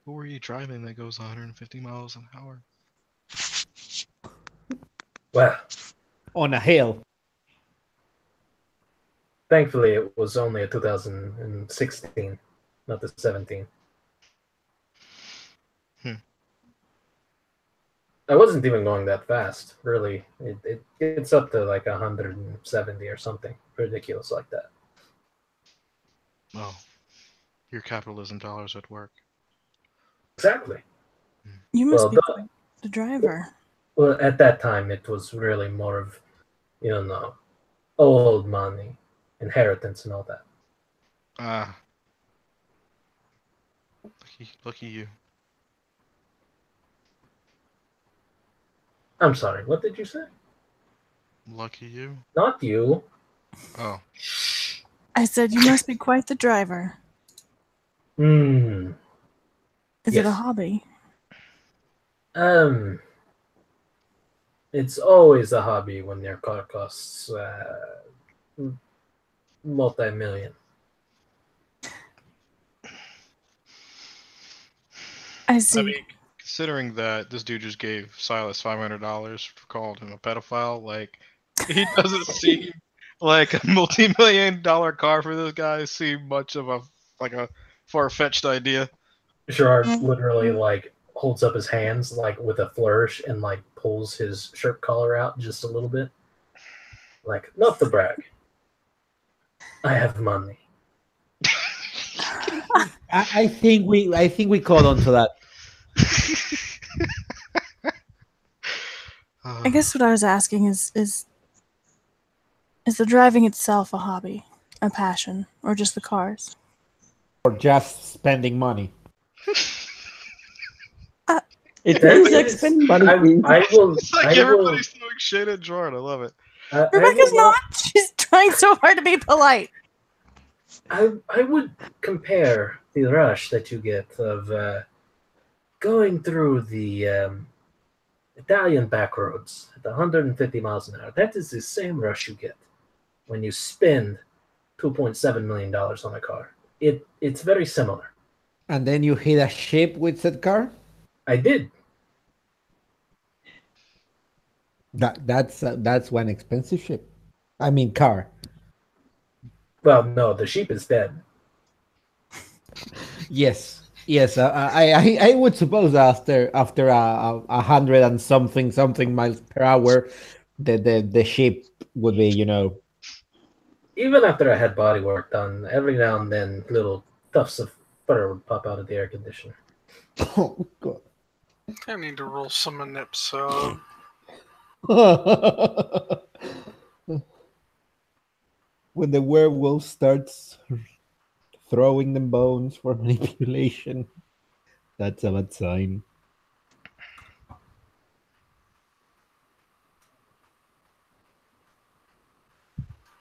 Who were you driving that goes 150 miles an hour? Well, On a hill. thankfully it was only a 2016, not the 17. I wasn't even going that fast, really. It gets up to like 170 or something ridiculous like that. Oh, your capitalism dollars at work. Exactly. You must Well, be quite the driver. Well, at that time, it was really more of, old money, inheritance, and all that. Ah. Lucky you. I'm sorry, what did you say? Lucky you? Not you. Oh. I said you must be quite the driver. Hmm. Is it a hobby? It's always a hobby when your car costs multi-million. I see. I mean, considering that this dude just gave Silas $500 for calling him a pedophile, like, he doesn't seem like a multi-million-dollar car for this guy seem much of a far-fetched idea. Gerard literally holds up his hands with a flourish and pulls his shirt collar out just a little bit. Not to brag. I have money. I think we caught on to that. I guess what I was asking is the driving itself a hobby, a passion, or just the cars? Or just spending money. It is expend money. I will. It's like everybody's throwing shade at Jordan. I love it. Rebecca's not. She's trying so hard to be polite. I would compare the rush that you get of going through the Italian back roads at 150 miles an hour. That is the same rush you get when you spend $2.7 million on a car. It's very similar. And then you hit a ship with that car? I did. That's one expensive ship. I mean car. Well, no, the sheep is dead. Yes. I would suppose after 100 and something miles per hour, the ship would be, Even after I had body work done, every now and then little tufts of fur would pop out of the air conditioner. Oh god. I need to roll some episode. When the werewolf starts throwing them bones for manipulation, that's a bad sign.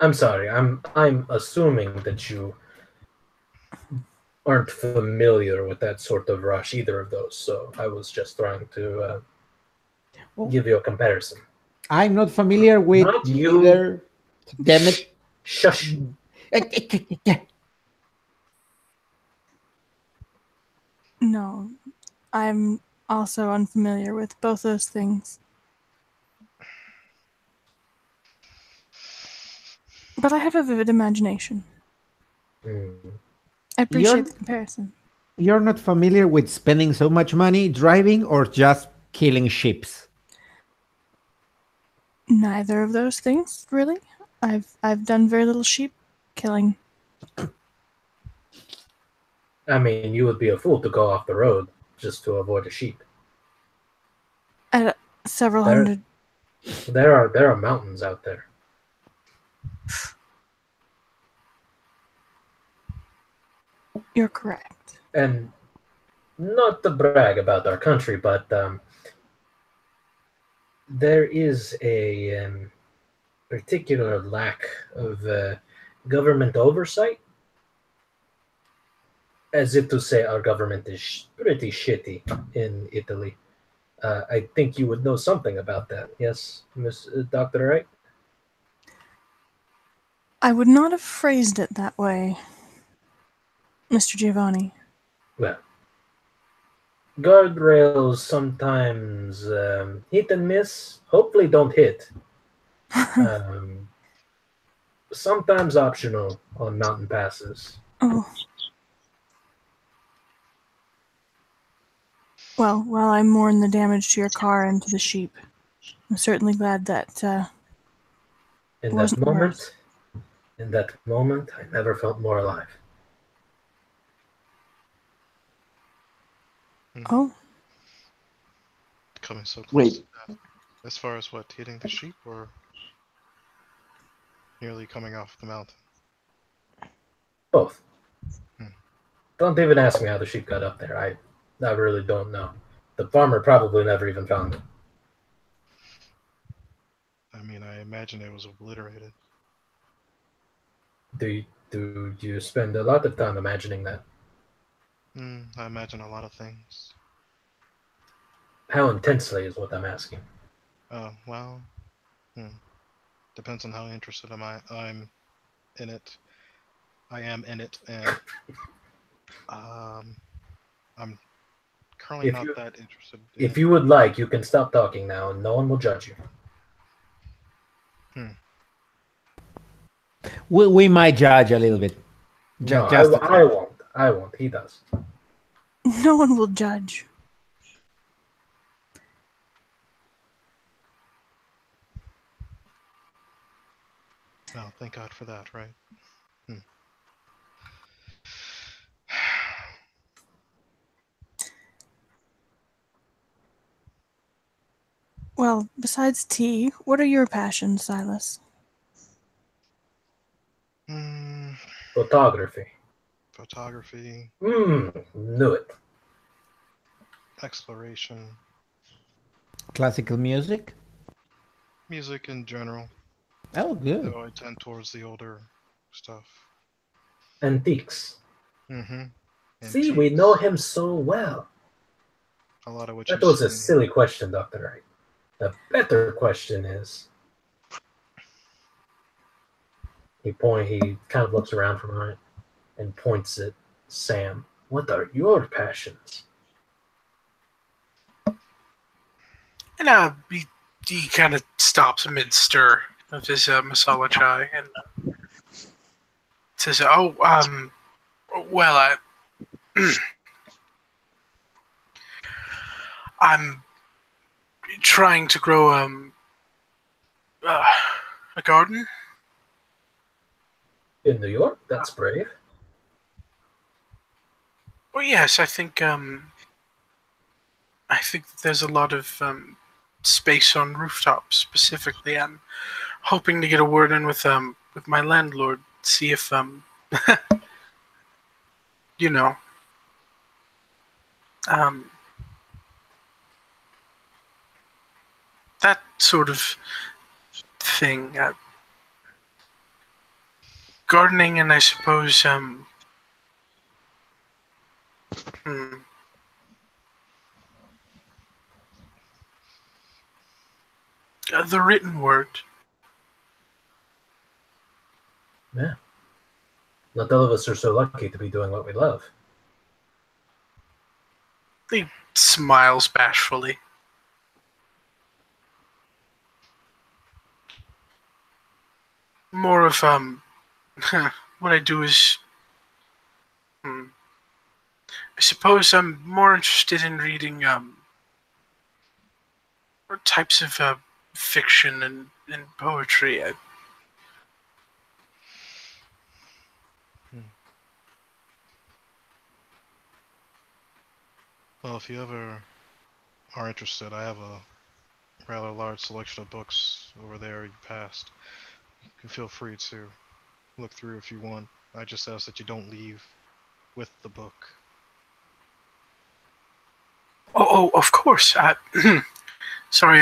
I'm sorry. I'm assuming that you aren't familiar with that sort of rush, either of those. So I was just trying to Well, give you a comparison. I'm not familiar with Not you. neither. Damn it. Shush. No, I'm also unfamiliar with both those things. But I have a vivid imagination. I appreciate the comparison. You're not familiar with spending so much money driving or just killing ships? Neither of those things, really. I've done very little sheep killing. I mean, you would be a fool to go off the road just to avoid a sheep. At several hundred. There are mountains out there. You're correct. And not to brag about our country, but there is a particular lack of government oversight, as if to say our government is pretty shitty in Italy. I think you would know something about that, yes, Miss Dr. Wright? I would not have phrased it that way, Mr. Giovanni. Well, guardrails sometimes hit and miss. Hopefully don't hit. Sometimes optional on mountain passes. Oh. Well, while I mourn the damage to your car and to the sheep, I'm certainly glad that In wasn't that moment, I never felt more alive. Oh. Coming so close. Wait. To that. As far as what, hitting the sheep or nearly coming off the mountain? Both. Don't even ask me how the sheep got up there. I really don't know. The farmer probably never even found it. I mean, I imagine it was obliterated. Do you spend a lot of time imagining that? I imagine a lot of things. How intensely is what I'm asking. Well, depends on how interested I'm in it. I am in it, and I'm currently not that interested. If you would like, you can stop talking now, and no one will judge you. We might judge a little bit. No, I won't. I won't. He does. No one will judge. Oh, thank God for that, right? Well, besides tea, what are your passions, Silas? Photography. Photography. Knew it. Exploration. Classical music? Music in general. Oh, good. Though I tend towards the older stuff. Antiques. Mm-hmm. See, we know him so well. A lot of which that was a silly question, Dr. Wright. The better question is, he kind of looks around for a moment and points at Sam. What are your passions? And he kind of stops mid stir of his masala chai and says, "Oh, well, I'm trying to grow a garden in New York. That's brave." Well, yes, I think I think that there's a lot of space on rooftops specifically. I'm hoping to get a word in with my landlord, see if you know um that sort of thing. Gardening and I suppose hmm, the written word. Yeah. Not all of us are so lucky to be doing what we love. He smiles bashfully. More of what I do is I suppose I'm more interested in reading types of fiction and poetry. Well, if you ever are interested, I have a rather large selection of books over there you passed. You can feel free to look through if you want. I just ask that you don't leave with the book. Oh, of course. Sorry,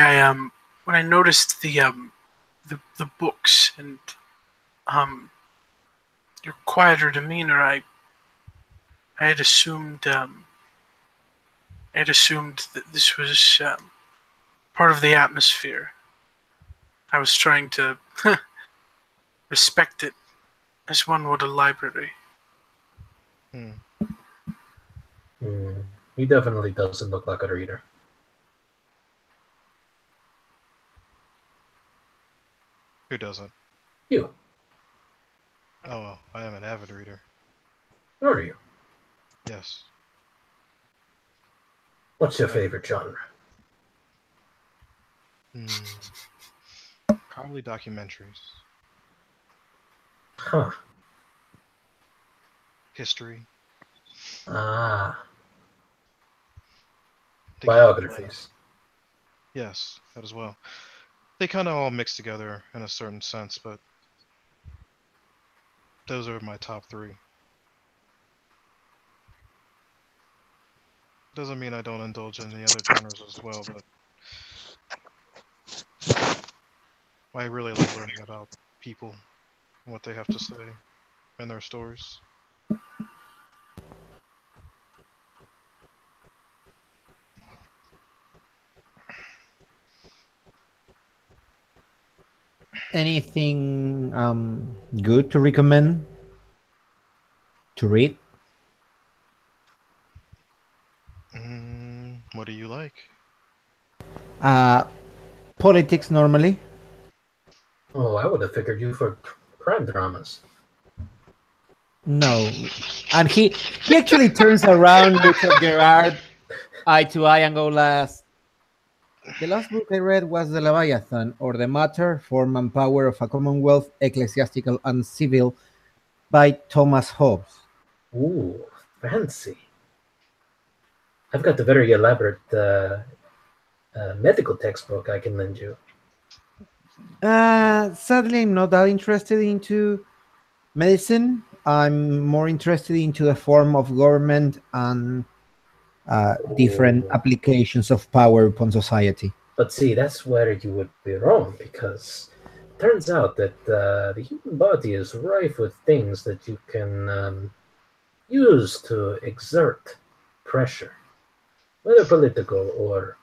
when I noticed the books and your quieter demeanor, I had assumed that this was part of the atmosphere. I was trying to respect it as one would a library. He definitely doesn't look like a reader. Who doesn't? You. Oh, well, I am an avid reader. Are you? Yes. What's your favorite genre? Probably documentaries. Huh. History. Biographies. Yes, that as well. They kind of all mix together in a certain sense, but those are my top three. Doesn't mean I don't indulge in the other genres as well, but I really like learning about people and what they have to say and their stories. Anything good to recommend to read? What do you like? Politics normally. Oh, I would have figured you for crime dramas. No, and he actually turns around, looks at Gerard eye to eye, and go last. The last book I read was The Leviathan, or The Matter, Form and Power of a Commonwealth, Ecclesiastical and Civil, by Thomas Hobbes. Ooh, fancy. I've got a very elaborate medical textbook I can lend you. Sadly, I'm not that interested into medicine. I'm more interested into the form of government and different applications of power upon society. But see, that's where you would be wrong, because it turns out that the human body is rife with things that you can use to exert pressure, whether political or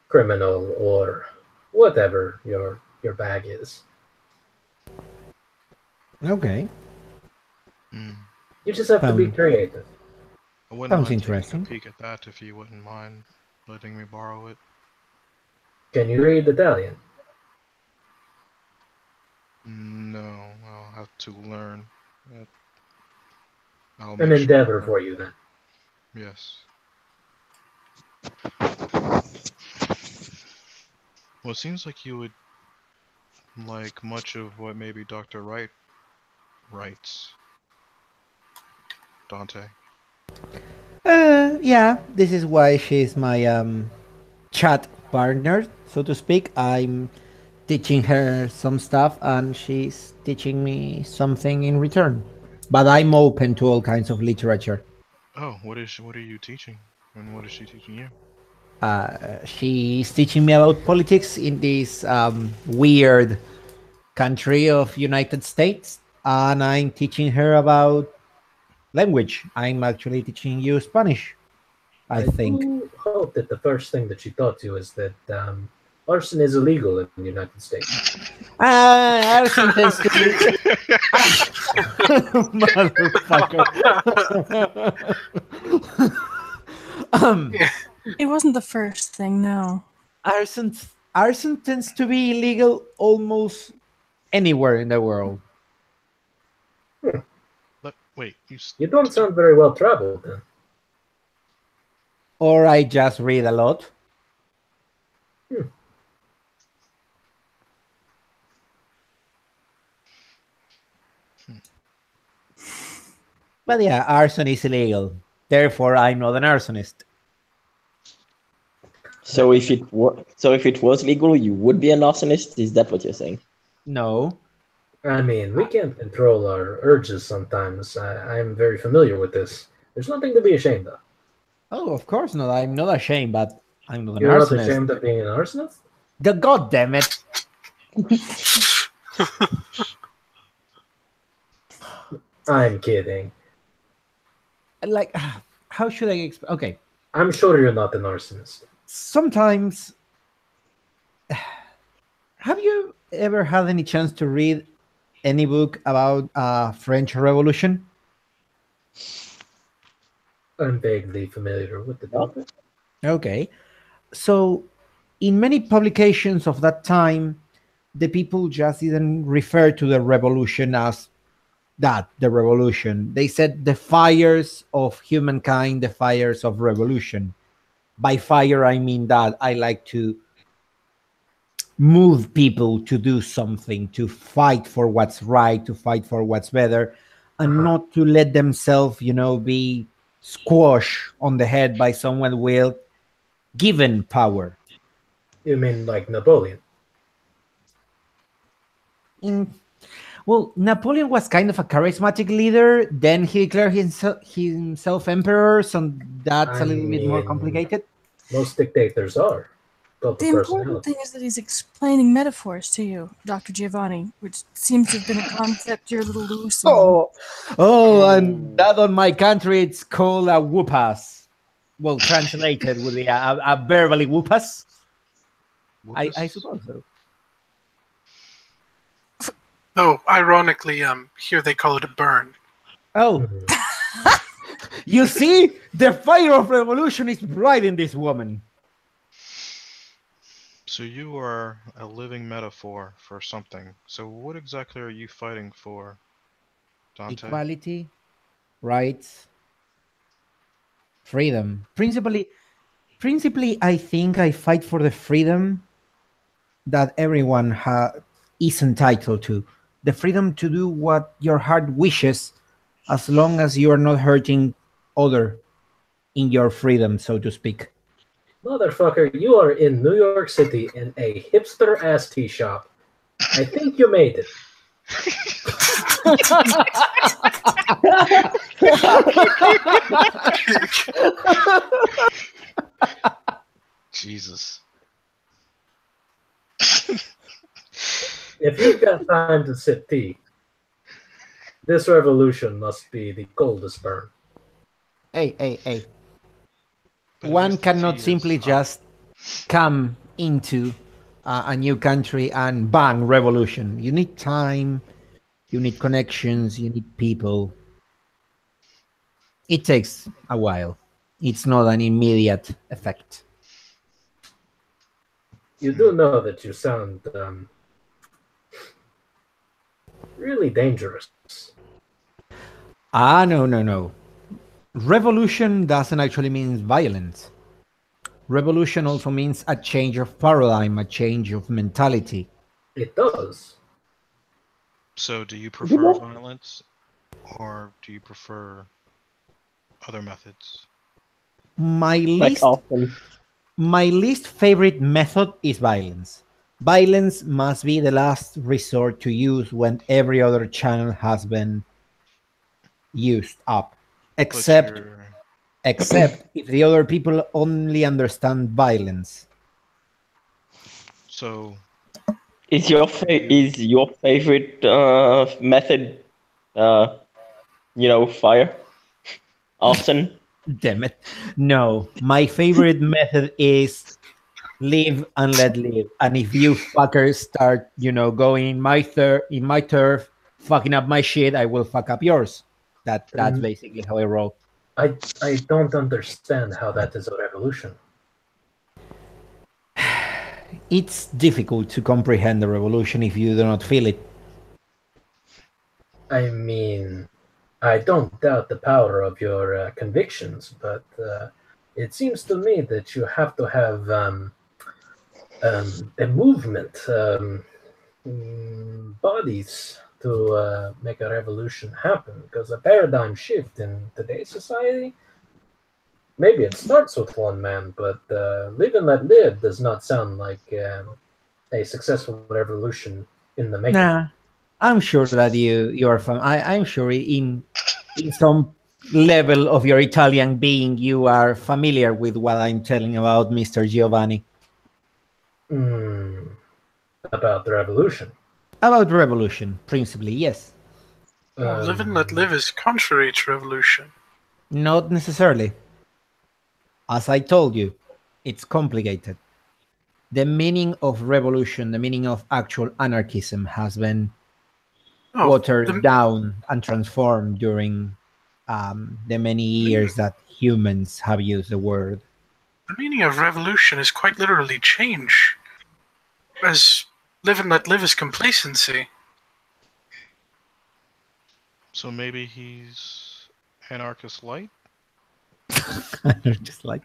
criminal or whatever your bag is. Okay. You just have to be creative. I wouldn't Sounds mind taking interesting. a peek at that if you wouldn't mind letting me borrow it. Can you read Italian? No, I'll have to learn. I'll An make sure. endeavor for you then. Yes. Well, it seems like you would like much of what maybe Dr. Wright writes. Dante. Yeah, this is why she's my chat partner, so to speak. I'm teaching her some stuff, and she's teaching me something in return. But I'm open to all kinds of literature. Oh, what are you teaching? And what is she teaching you? She's teaching me about politics in this weird country of United States, and I'm teaching her about language. I'm actually teaching you Spanish, I think. do hope that the first thing that she taught you is that arson is illegal in the United States. Arson tends to be motherfucker. It wasn't the first thing, no. Arson tends to be illegal almost anywhere in the world. Wait, You don't sound very well traveled then. Or I just read a lot. But yeah, arson is illegal. Therefore, I'm not an arsonist. So if it was legal, you would be an arsonist? Is that what you're saying? No. I mean, we can't control our urges sometimes. I'm very familiar with this. There's nothing to be ashamed of. Oh, of course not. I'm not ashamed, but I'm not an You're not arsonist. ashamed of being an arsonist? The goddamn it! I'm kidding. Like, how should I explain? Okay, I'm sure you're not an arsonist. sometimes. Have you ever had any chance to read any book about French Revolution? I'm vaguely familiar with the book. Okay, so in many publications of that time, the people just didn't refer to the revolution as that, the revolution. They said the fires of humankind, the fires of revolution. By fire, I mean that I like to move people to do something, to fight for what's right, to fight for what's better, and not to let themselves, be squashed on the head by someone with given power. You mean like Napoleon? Well, Napoleon was kind of a charismatic leader. Then he declared himself emperor, so that's a little bit more complicated. Most dictators are. The important thing is that he's explaining metaphors to you, Dr. Giovanni, which seems to have been a concept you're a little loose on. And that on my country, it's called a whoopas. Well, translated would be a verbally whoopas. I suppose so. Oh, ironically, here they call it a burn. Oh. You see? The fire of revolution is right in this woman. So you are a living metaphor for something. So what exactly are you fighting for, Dante? Equality, rights, freedom. Principally, I think I fight for the freedom that everyone is entitled to. The freedom to do what your heart wishes, as long as you are not hurting other in your freedom, so to speak. Motherfucker, you are in New York City in a hipster-ass tea shop. I think you made it. Jesus. If you've got time to sip tea, this revolution must be the coldest burn. Hey. One cannot simply just come into a new country and bang, revolution. You need time, you need connections, you need people. It takes a while. It's not an immediate effect. You do know that you sound really dangerous. No. Revolution doesn't actually mean violence. Revolution also means a change of paradigm, a change of mentality. It does. So do you prefer violence, or do you prefer other methods? My Like least often. My least favorite method is violence. Violence must be the last resort to use when every other channel has been used up, But except you're if the other people only understand violence. so Is you your favorite method, fire? Arson? Damn it. No, my favorite method is live and let live. And if you fuckers start, going in my turf, fucking up my shit, I will fuck up yours. That's Mm, basically how I roll. I don't understand how that is a revolution. It's difficult to comprehend the revolution if you do not feel it. I mean, I don't doubt the power of your convictions, but it seems to me that you have to have a movement, bodies to make a revolution happen. Because a paradigm shift in today's society, maybe it starts with one man, but live and let live does not sound like a successful revolution in the making. Nah, I'm sure that you are from. I'm sure in some level of your Italian being, you are familiar with what I'm telling about Mr. Giovanni. Hmm, about the revolution. About revolution, principally, yes. Well, live and let Um, live is contrary to revolution. Not necessarily. As I told you, it's complicated. The meaning of revolution, the meaning of actual anarchism has been Oh, watered the, down and transformed during the many years that humans have used the word. the meaning of revolution is quite literally change. As live and let live is complacency. so maybe he's anarchist light? Just like,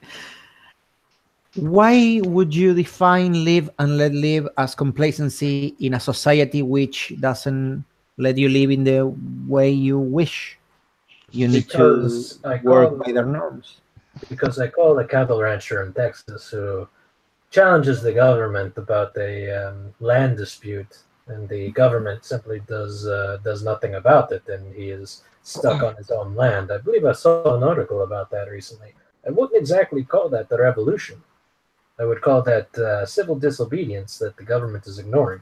why would you define live and let live as complacency in a society which doesn't let you live in the way you wish? You need to because I work call by their norms. because I call a cattle rancher in Texas who challenges the government about a land dispute, and the government simply does nothing about it, and he is stuck on his own land. I believe I saw an article about that recently. I wouldn't exactly call that the revolution. I would call that civil disobedience that the government is ignoring.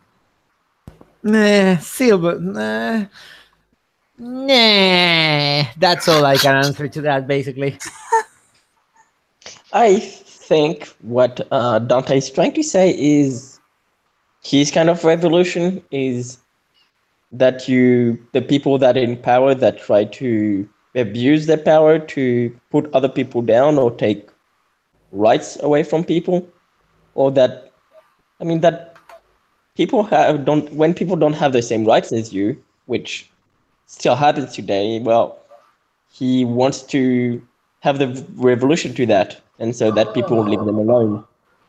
Nah, silver. Nah. That's all I can answer to that, basically. I think what Dante is trying to say is his kind of revolution is that the people that are in power that try to abuse their power to put other people down or take rights away from people, or that people don't when people don't have the same rights as you, which still happens today. Well, he wants to have the revolution to that, and so that people leave them alone.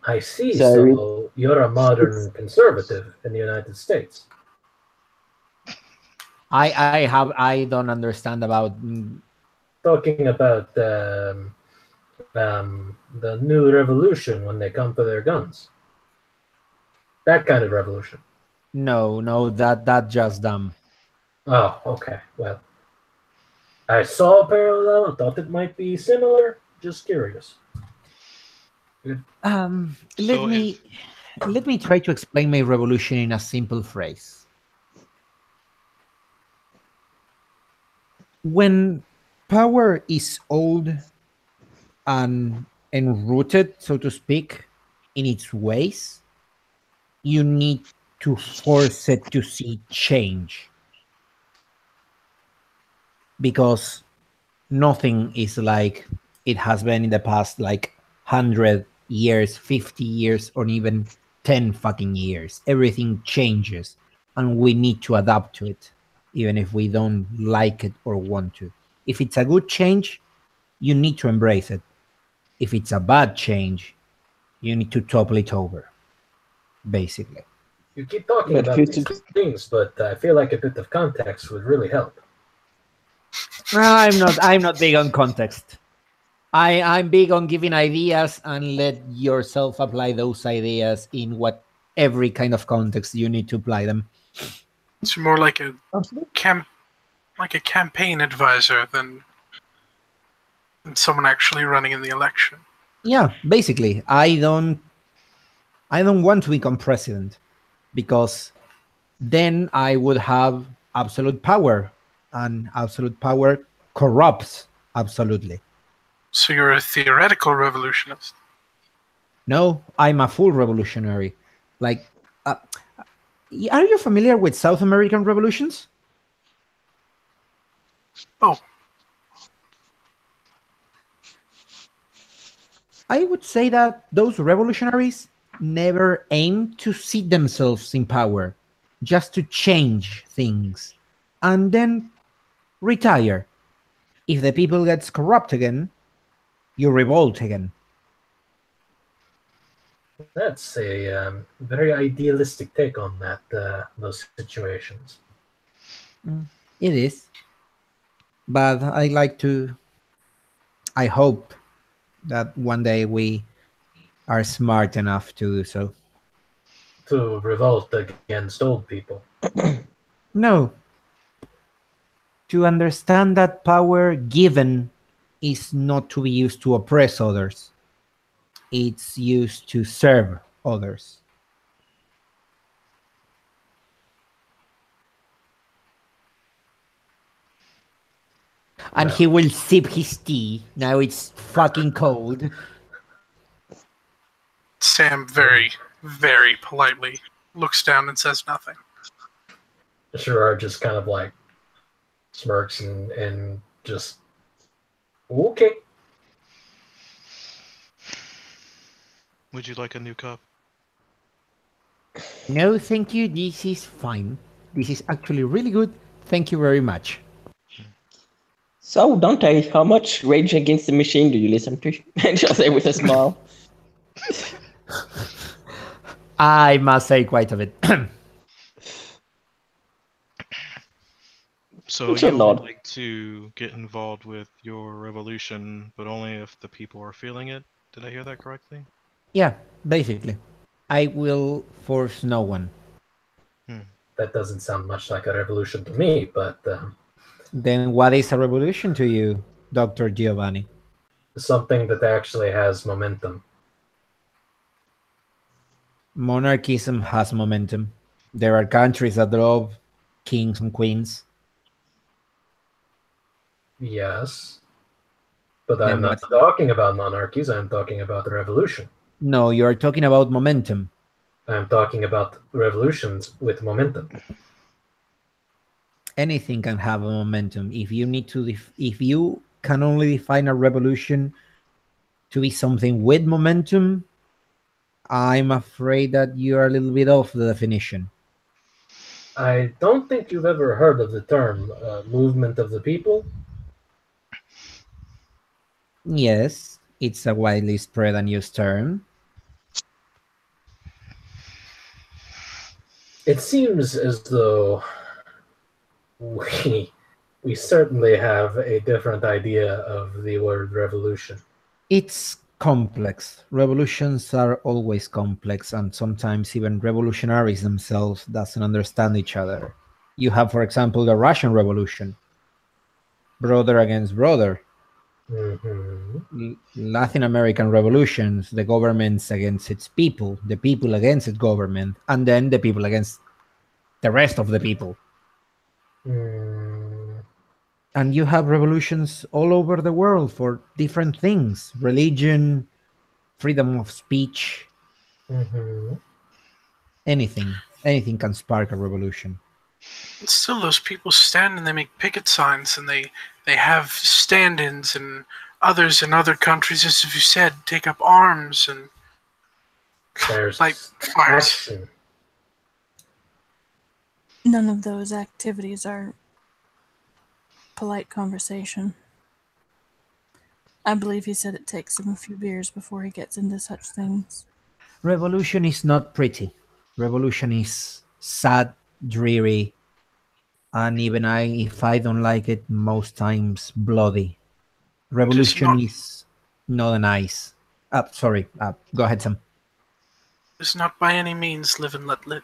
I see. So So you're a it's modern conservative in the United States. I don't understand about. Talking about the new revolution when they come for their guns. That kind of revolution. No, that just dumb. Oh, okay. Well, I saw a parallel. Thought it might be similar. Just curious. Let So me try to explain my revolution in a simple phrase. When power is old and enrooted, so to speak, in its ways, you need to force it to see change, because nothing is like it has been in the past, like 100 years, 50 years, or even 10 fucking years. Everything changes, and we need to adapt to it, even if we don't like it or want to. If it's a good change, you need to embrace it. If it's a bad change, you need to topple it over, basically. You keep talking but about these things, but I feel like a bit of context would really help. I'm not big on context. I'm big on giving ideas and let yourself apply those ideas in what every kind of context you need to apply them. It's more like a Absolutely. campaign advisor than someone actually running in the election. Yeah, basically, I don't want to become president because then I would have absolute power, and absolute power corrupts absolutely. So you're a theoretical revolutionist. No, I'm a full revolutionary. Like, are you familiar with South American revolutions? Oh, I would say that those revolutionaries never aim to seat themselves in power, just to change things and then retire. If the people gets corrupt again, you revolt again. That's a very idealistic take on that those situations. It is, but I hope that one day we are smart enough to do so. To revolt against old people. No, to understand that power given is not to be used to oppress others, it's used to serve others. And No. he will sip his tea. Now it's fucking cold. Sam very, very politely looks down and says nothing. Sherrard just kind of like smirks and just okay. Would you like a new cup? No, thank you. This is fine. This is actually really good. Thank you very much. So, Dante, how much Rage Against the Machine do you listen to? And she'll say with a smile. I must say quite a bit. So She'll you nod. would like to get involved with your revolution, but only if the people are feeling it? Did I hear that correctly? Yeah, basically. I will force no one. That doesn't sound much like a revolution to me, but Then what is a revolution to you, Dr. Giovanni? something that actually has momentum. Monarchism has momentum. There are countries that love kings and queens. Yes, but Then I'm not what? talking about monarchies. I'm talking about the revolution. No, you are talking about momentum. I'm talking about revolutions with momentum. Anything can have a momentum. If you need to, if you can only define a revolution to be something with momentum, I'm afraid that you are a little bit off the definition. I don't think you've ever heard of the term movement of the people. Yes, it's a widely spread and used term. It seems as though we certainly have a different idea of the word revolution. It's complex. Revolutions are always complex, and sometimes even revolutionaries themselves doesn't understand each other. You have, for example, the Russian Revolution, brother against brother. Latin American revolutions, the governments against its people, the people against its government, and then the people against the rest of the people. And you have revolutions all over the world for different things: religion, freedom of speech, anything can spark a revolution. Still, those people stand and they make picket signs and they have stand-ins, and others in other countries, as you said, take up arms and There's light fires. action. None of those activities are polite conversation. I believe he said it takes him a few beers before he gets into such things. Revolution is not pretty. Revolution is sad, dreary, and even if I don't like it, most times bloody. Revolution is not a nice. Sorry. Go ahead, Sam. It's not by any means live and let live.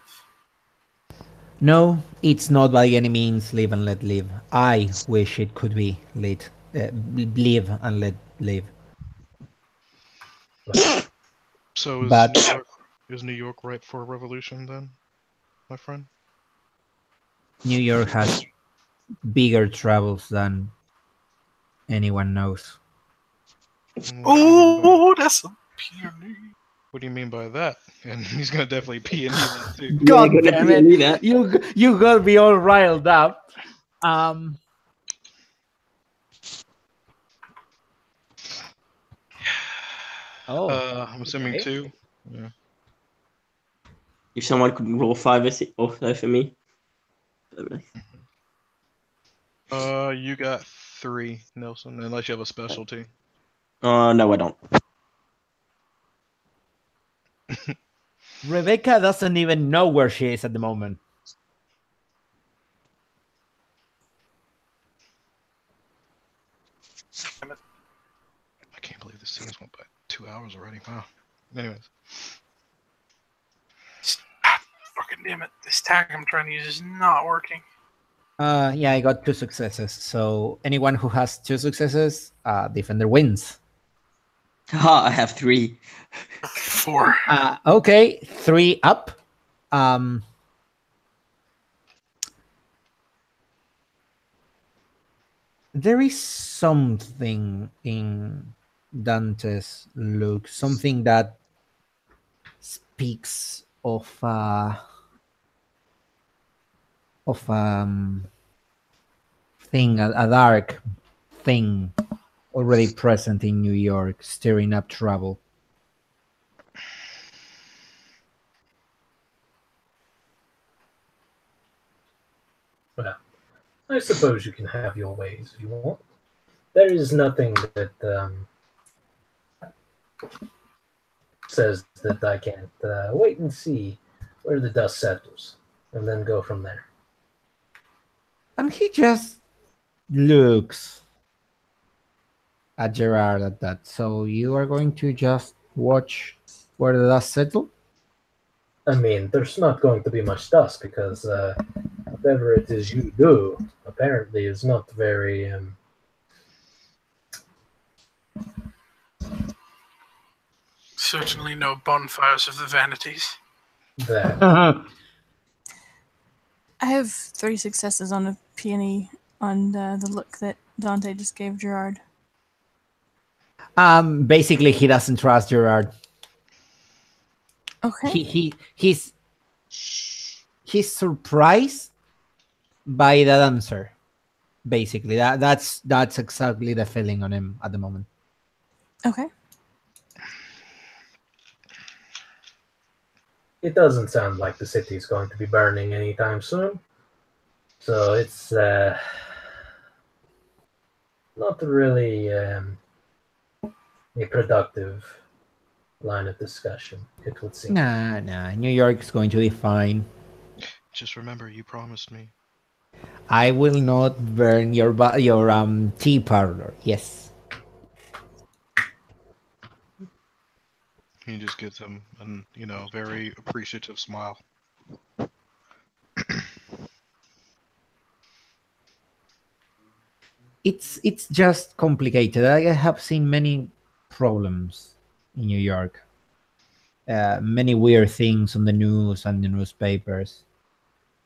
No, it's not by any means live and let live. I wish it could be live and let live. So But is New York ripe for a revolution then, my friend? New York has bigger troubles than anyone knows. Oh, that's a peony. What do you mean by that? And he's gonna definitely pee in that too. God gonna damn be it! that. You got me all riled up. Oh, I'm assuming okay. 2. Yeah. If someone could roll 5 or 5 for me. You got 3, Nelson, unless you have a specialty. No, I don't. Rebecca doesn't even know where she is at the moment. I can't believe this thing's went by 2 hours already. Wow. Anyways. Fucking damn it. This tag I'm trying to use is not working. Yeah, I got 2 successes. So anyone who has 2 successes, defender wins. Ha! I have 3. 4. Okay, 3 up. There is something in Dante's look, something that speaks of thing, a dark thing already present in New York, stirring up trouble. Well, I suppose you can have your ways if you want. There is nothing that says that I can't wait and see where the dust settles, and then go from there. And he just looks at Gerard at that. So you are going to just watch where the dust settle? I mean, there's not going to be much dust because whatever it is you do apparently is not very Certainly no bonfires of the vanities. that. I have 3 successes on a peony on the look that Dante just gave Gerard. Basically, he doesn't trust Gerard. Okay. He's surprised by that answer. Basically, that's exactly the feeling on him at the moment. Okay. It doesn't sound like the city is going to be burning anytime soon. So it's not really a productive line of discussion, it would seem. Nah. New York's going to be fine. Just remember, you promised me. I will not burn your tea parlor. Yes. He just gives him an very appreciative smile. It's just complicated. I have seen many problems in New York. Many weird things on the news and the newspapers.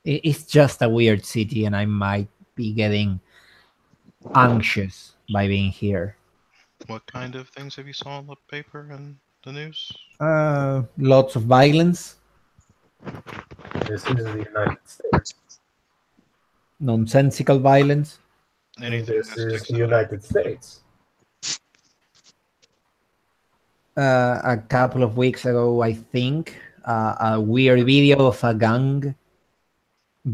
It's just a weird city, and I might be getting anxious by being here. What kind of things have you saw in the paper and the news? Lots of violence, This is the United States. nonsensical violence. Anything This that is sticks the out? United States. A couple of weeks ago, I think, a weird video of a gang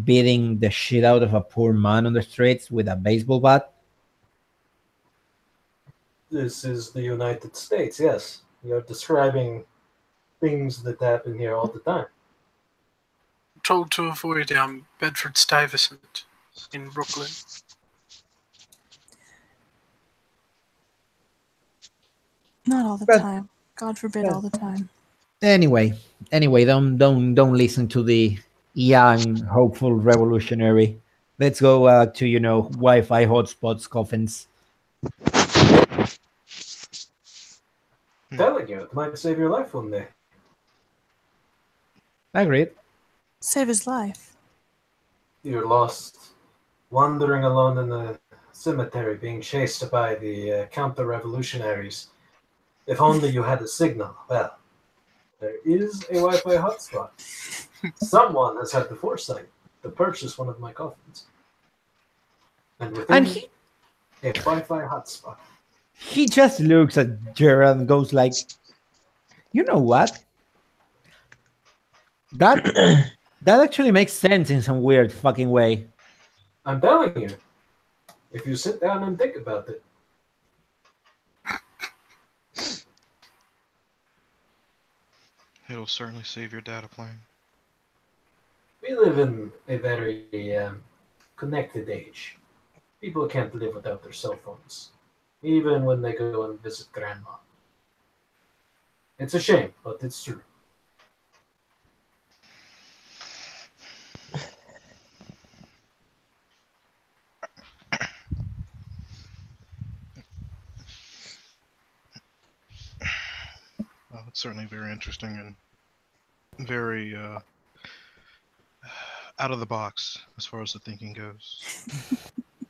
beating the shit out of a poor man on the streets with a baseball bat. This is the United States, yes. You're describing things that happen here all the time. Told to avoid Bedford Stuyvesant in Brooklyn. Not all the But- time. God forbid, all the time. Anyway, don't listen to the young, hopeful revolutionary. Let's go to Wi-Fi hotspots, coffins. Telling you, it might save your life one day. Agreed. Save his life. You're lost, wandering alone in the cemetery, being chased by the counter-revolutionaries. If only you had a signal. Well, there is a Wi-Fi hotspot. Someone has had the foresight to purchase one of my coffins. And within And a Wi-Fi hotspot. he just looks at Gerald and goes like, "You know what? That that actually makes sense in some weird fucking way." I'm telling you, if you sit down and think about it, It'll certainly save your data plan. we live in a very connected age. People can't live without their cell phones, even when they go and visit grandma. It's a shame, but it's true. Well, it's certainly very interesting and very out of the box as far as the thinking goes.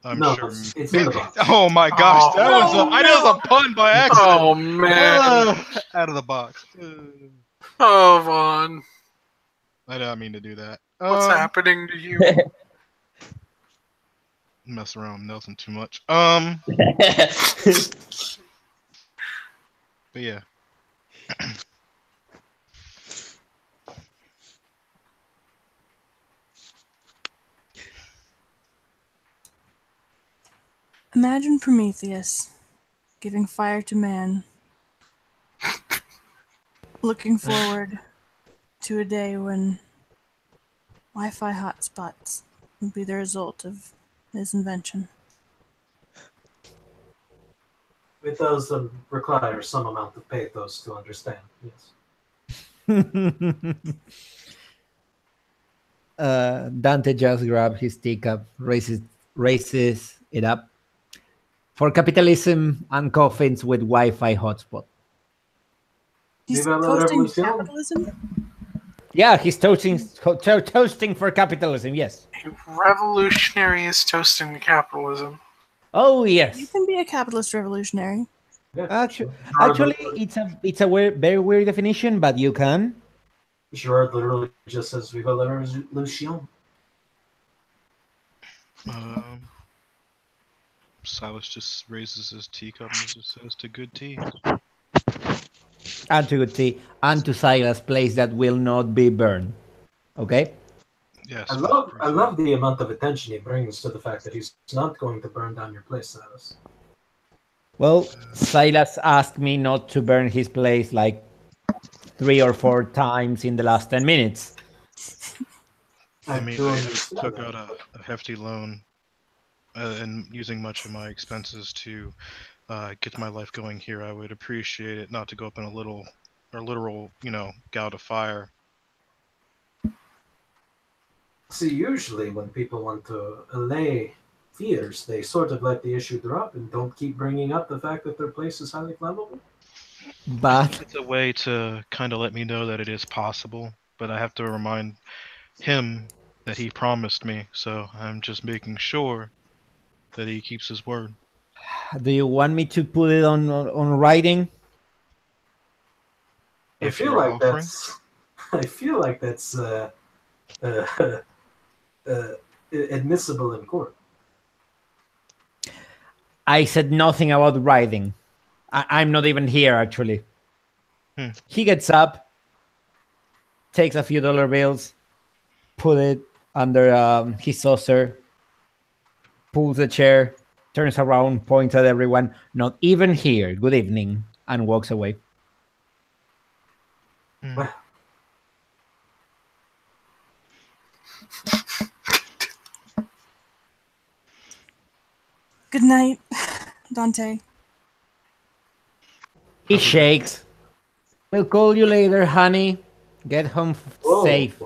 I'm No, sure. it's in the box. Oh my gosh, Oh, that was no, I know it was a pun by accident. Oh man. Out of the box. Oh Vaughn. I didn't mean to do that. What's happening to you? Mess around with Nelson too much. But yeah. Imagine Prometheus giving fire to man, looking forward to a day when Wi-Fi hotspots would be the result of his invention. It does require some amount of pathos to understand. Yes. Dante just grabs his teacup, raises it up. For capitalism and coffins with Wi-Fi hotspot. He's Viva la toasting revolución. capitalism? Yeah, he's toasting for capitalism. Yes. A revolutionary is toasting capitalism. Oh You yes. can be a capitalist revolutionary. Yeah. Actually, it's a very weird definition, but you can. Gerard literally just says "Viva la revolution." Silas just raises his teacup and just says to good tea. And to good tea, and to Silas' place that will not be burned. Okay. Yes. I love the amount of attention he brings to the fact that he's not going to burn down your place, Silas. Well, Silas asked me not to burn his place like 3 or 4 times in the last 10 minutes. I mean, do I understand took that. out a hefty loan and using much of my expenses to get my life going here. I would appreciate it not to go up in a literal, gout of fire. See, usually when people want to allay fears, they sort of let the issue drop and don't keep bringing up the fact that their place is highly flammable. But It's a way to kind of let me know that it is possible, but I have to remind him that he promised me, so I'm just making sure that he keeps his word. do you want me to put it on writing? I If feel you're like offering? that's admissible in court. I said nothing about writing. I'm not even here, actually. He gets up, takes a few dollar bills, put it under his saucer, pulls a chair, turns around, points at everyone, not even here, good evening, and walks away. Good night, Dante. He shakes. We'll call you later, honey. Get home safe.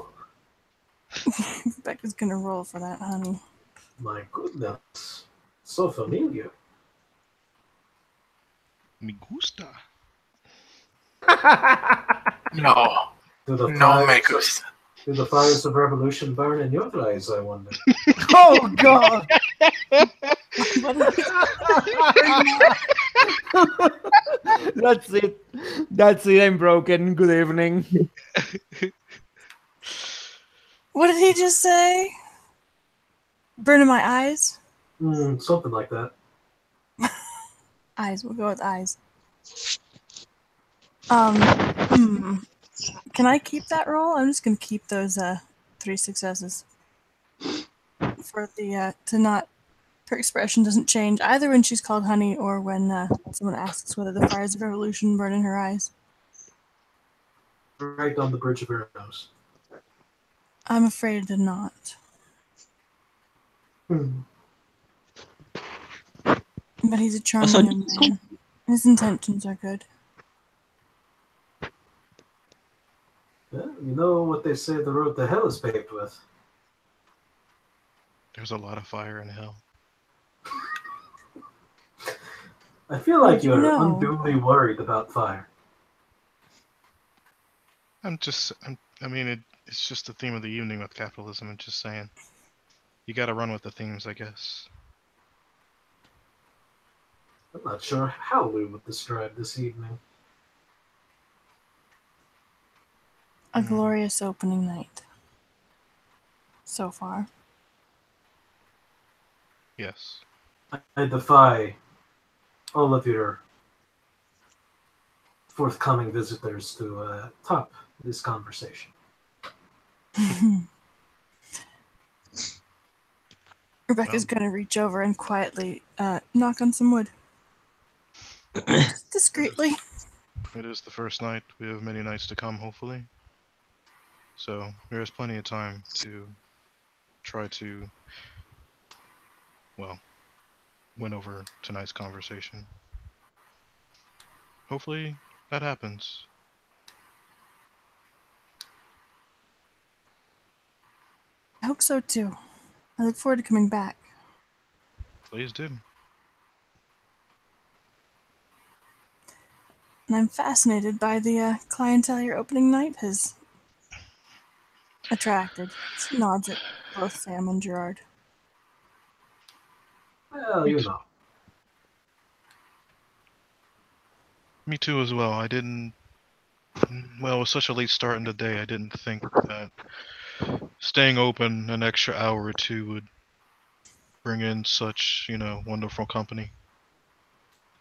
Becca's gonna roll for that, honey. My goodness. So familiar. Me gusta. No. Do the No fires, me gusta. do the fires of revolution burn in your eyes, I wonder? Oh, God. That's it. That's it. I'm broken. Good evening. What did he just say? Burning my eyes? Something like that. Eyes. We'll go with eyes. Can I keep that roll? I'm just gonna keep those 3 successes for the to not. Her expression doesn't change either when she's called honey or when someone asks whether the fires of revolution burn in her eyes. Right on the bridge of her nose. I'm afraid it did not. But he's a charming young man. His intentions are good. Yeah, you know what they say the road to hell is paved with. There's a lot of fire in hell. I feel like you you're know? unduly worried about fire. I mean, it's just the theme of the evening with capitalism. I'm just saying. You gotta run with the themes, I guess. I'm not sure how we would describe this evening. A glorious opening night. So far. Yes. I defy all of your forthcoming visitors to top this conversation. Rebecca's gonna reach over and quietly knock on some wood. Just discreetly. It is the first night. We have many nights to come, hopefully. So there's plenty of time to try to, well, win over tonight's conversation. Hopefully that happens. I hope so too. I look forward to coming back. Please do. And I'm fascinated by the clientele your opening night has attracted. She nods at both Sam and Gerard. Well, you know. Me too as well. Well, it was such a late start in the day, I didn't think that staying open an extra hour or two would bring in such, wonderful company.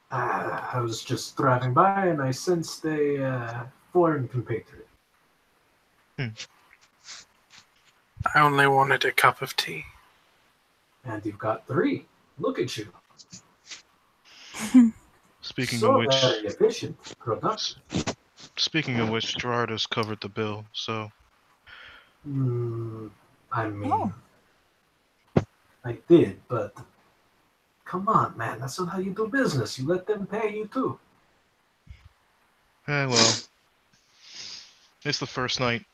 I was just driving by and I sensed a foreign compatriot. I only wanted a cup of tea. And you've got 3. Look at you. Speaking So of which, very efficient, productive. speaking of which, Gerard has covered the bill, so I mean, I did, but come on, man. That's not how you do business. You let them pay you too. well, it's the first night.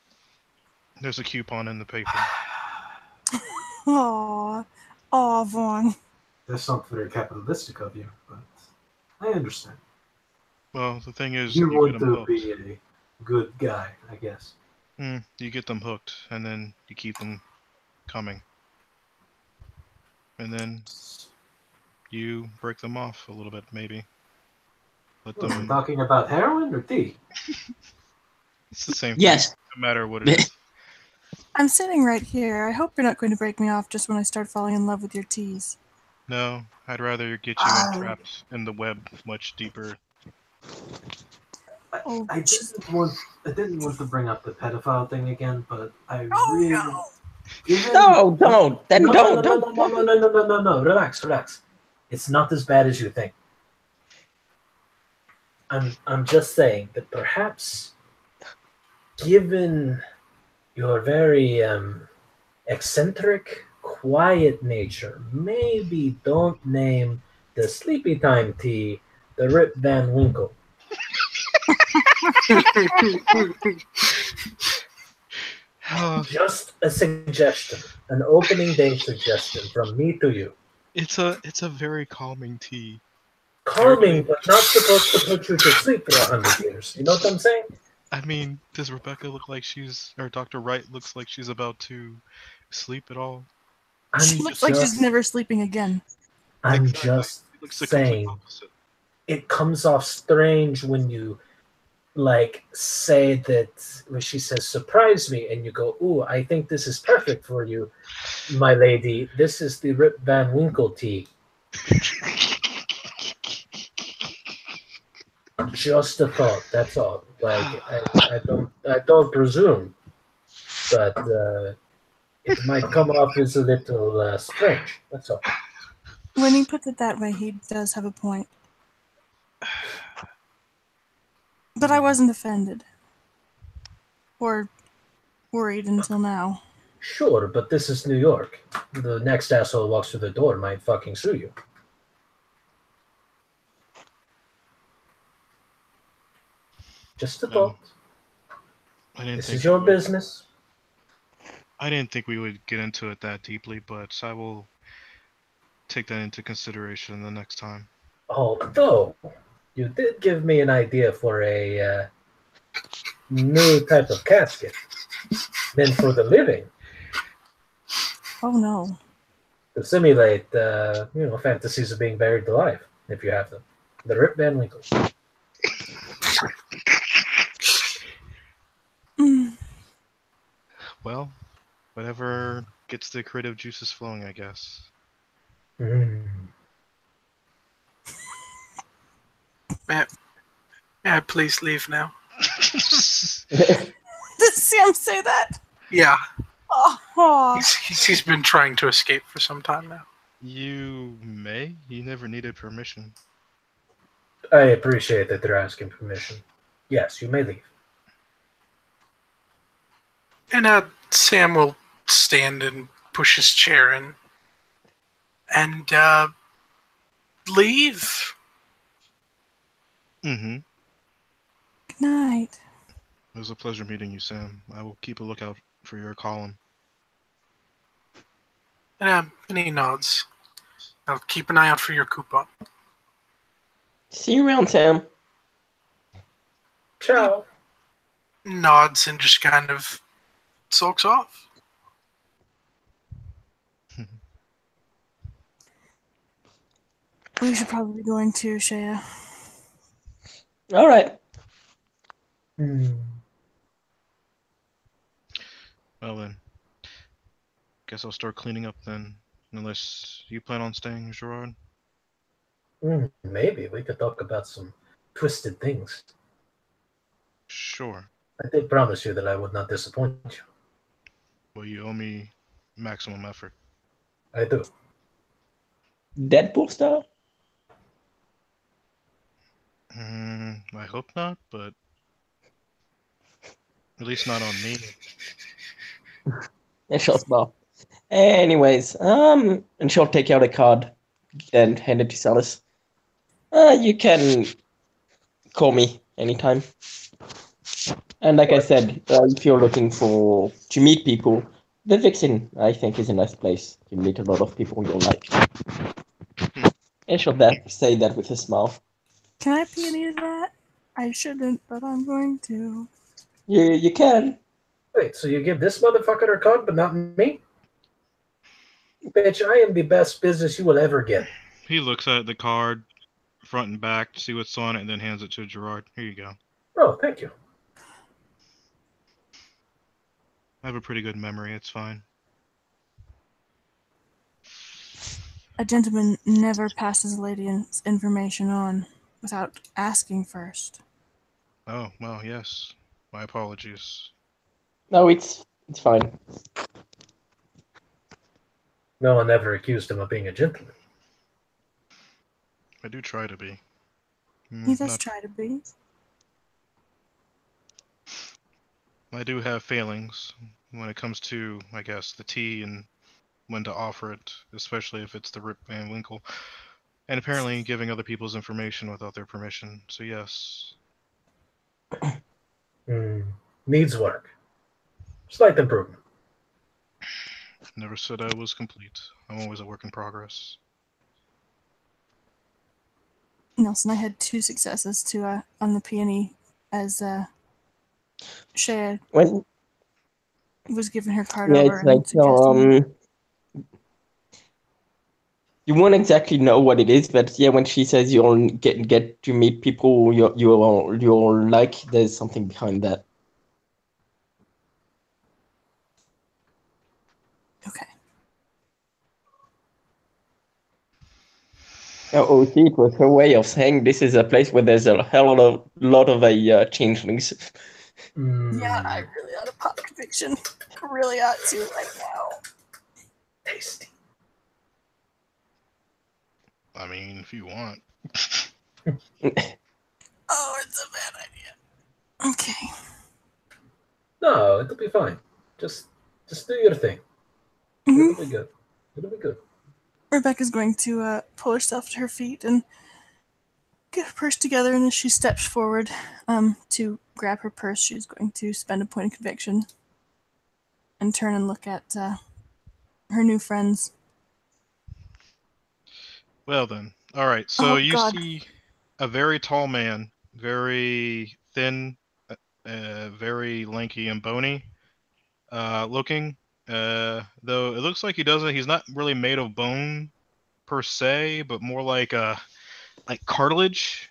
There's a coupon in the paper. Aww, Vaughn. That's not very capitalistic of you, but I understand. Well, the thing is, You you want get them to hooked. be a good guy, I guess. You get them hooked, and then you keep them coming. And then you break them off a little bit, maybe. Let Are we them. talking about heroin or tea? It's the same Yes. thing, no matter what it is. I'm sitting right here. I hope you're not going to break me off just when I start falling in love with your teas. No, I'd rather get you entrapped in the web much deeper. I didn't want to bring up the pedophile thing again, but I really no. No, don't. Then don't. No. Relax. It's not as bad as you think. I'm just saying that perhaps, given your very eccentric, quiet nature, maybe don't name the Sleepy Time tea the Rip Van Winkle. Just a suggestion, an opening day suggestion from me to you. It's a very calming tea. Calming, but not supposed to put you to sleep for 100 years. You know what I'm saying? I mean, does Rebecca look like or Dr. Wright looks like she's about to sleep at all? She looks like she's never sleeping again. I'm Exactly. just She looks the complete saying, opposite. it comes off strange when you say that when she says surprise me and you go, ooh, I think this is perfect for you, my lady. This is the Rip Van Winkle tea. Just a thought, that's all. I don't presume, but it might come off as a little strange. That's all. When he puts it that way, he does have a point. But I wasn't offended. Or worried until now. Sure, but this is New York. The next asshole who walks through the door might fucking sue you. Just a thought. This is your business. I didn't think we would get into it that deeply, but I will take that into consideration the next time. Although, you did give me an idea for a new type of casket. Meant for the living. Oh no. To simulate, fantasies of being buried alive, if you have them. The Rip Van Winkle. Well, whatever gets the creative juices flowing, I guess. May I please leave now? Did Sam say that? Yeah. Oh. He's been trying to escape for some time now. You may. He never needed permission. I appreciate that they're asking permission. Yes, you may leave. And Sam will stand and push his chair in and leave. Mm-hmm. Good night. It was a pleasure meeting you, Sam. I will keep a lookout for your column. And he nods. I'll keep an eye out for your coupon. See you around, Sam. Ciao. Nods and just kind of sulks off. We should probably be going to Shea. All right. Well then, guess I'll start cleaning up then. Unless you plan on staying, Gerard? Maybe we could talk about some twisted things. Sure. I did promise you that I would not disappoint you. Well, you owe me maximum effort. I do. Deadpool style? I hope not, but at least not on me. And she'll smile. Anyways, and she'll take out a card and hand it to Silas. You can call me anytime. And like I said, if you're looking to meet people, the Vixen, I think, is a nice place. You meet a lot of people you'll like. And she'll say that with a smile. Can I peony that? I shouldn't, but I'm going to. You can. Wait, so you give this motherfucker her card, but not me? Bitch, I am the best business you will ever get. He looks at the card, front and back, to see what's on it, and then hands it to Gerard. Here you go. Oh, thank you. I have a pretty good memory, it's fine. A gentleman never passes a lady's information on without asking first. Oh, well, yes. My apologies. No, it's fine. No one ever accused him of being a gentleman. I do try to be. He does try to be. I do have failings when it comes to, I guess, the tea and when to offer it, especially if it's the Rip Van Winkle. And apparently giving other people's information without their permission, so yes. Needs work. Slight improvement. Never said I was complete. I'm always a work in progress. Nelson, I had 2 successes to on the peony as Shea When was giving her card yeah, over it's and like suggesting. you won't exactly know what it is, but yeah, when she says you'll get to meet people you'll like, there's something behind that. Okay. Oh, see, it was her way of saying this is a place where there's a hell of lot of changelings. Yeah, I really ought to pop conviction. I really ought to right now. Tasty. I mean, if you want. Oh, it's a bad idea. Okay. No, it'll be fine. Just do your thing. Mhm. It'll be good. It'll be good. Rebecca's going to pull herself to her feet and get her purse together, and as she steps forward to grab her purse, she's going to spend a point of conviction and turn and look at her new friends. Well then. Alright, so Oh, you God. see a very tall man, very thin, very lanky and bony looking. Though it looks like he's not really made of bone per se, but more like cartilage.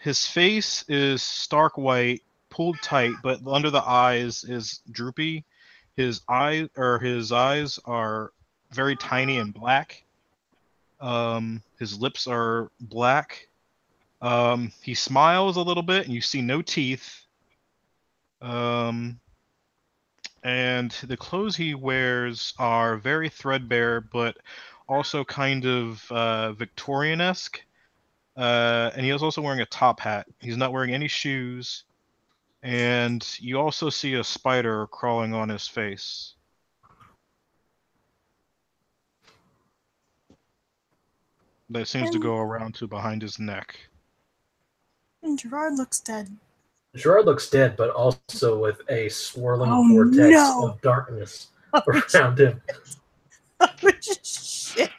His face is stark white, pulled tight, but under the eyes is droopy. His eyes are very tiny and black. His lips are black. He smiles a little bit, and you see no teeth. And the clothes he wears are very threadbare, but also kind of Victorian-esque. And he is also wearing a top hat. He's not wearing any shoes. And you also see a spider crawling on his face. That seems to go around to behind his neck. And Gerard looks dead. Gerard looks dead, but also with a swirling Oh, vortex no. of darkness around him. Oh, shit.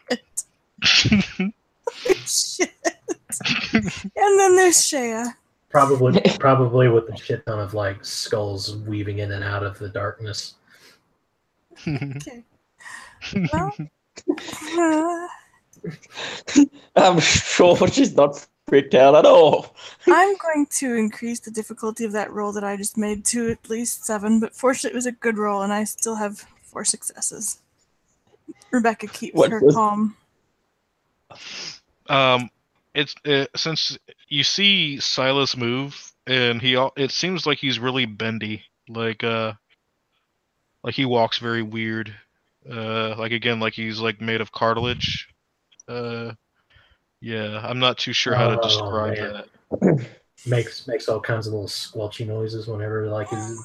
Shit. And then there's Shea. Probably with a shit ton of like skulls weaving in and out of the darkness. Okay. Well, I'm sure she's not freaked out at all. I'm going to increase the difficulty of that roll that I just made to at least 7, but fortunately it was a good roll and I still have 4 successes. Rebecca keeps What her was- calm. Since you see Silas move, and it seems like he's really bendy, like he walks very weird, like he's like made of cartilage. Yeah, I'm not too sure how to describe man. that. Makes all kinds of little squelchy noises whenever like his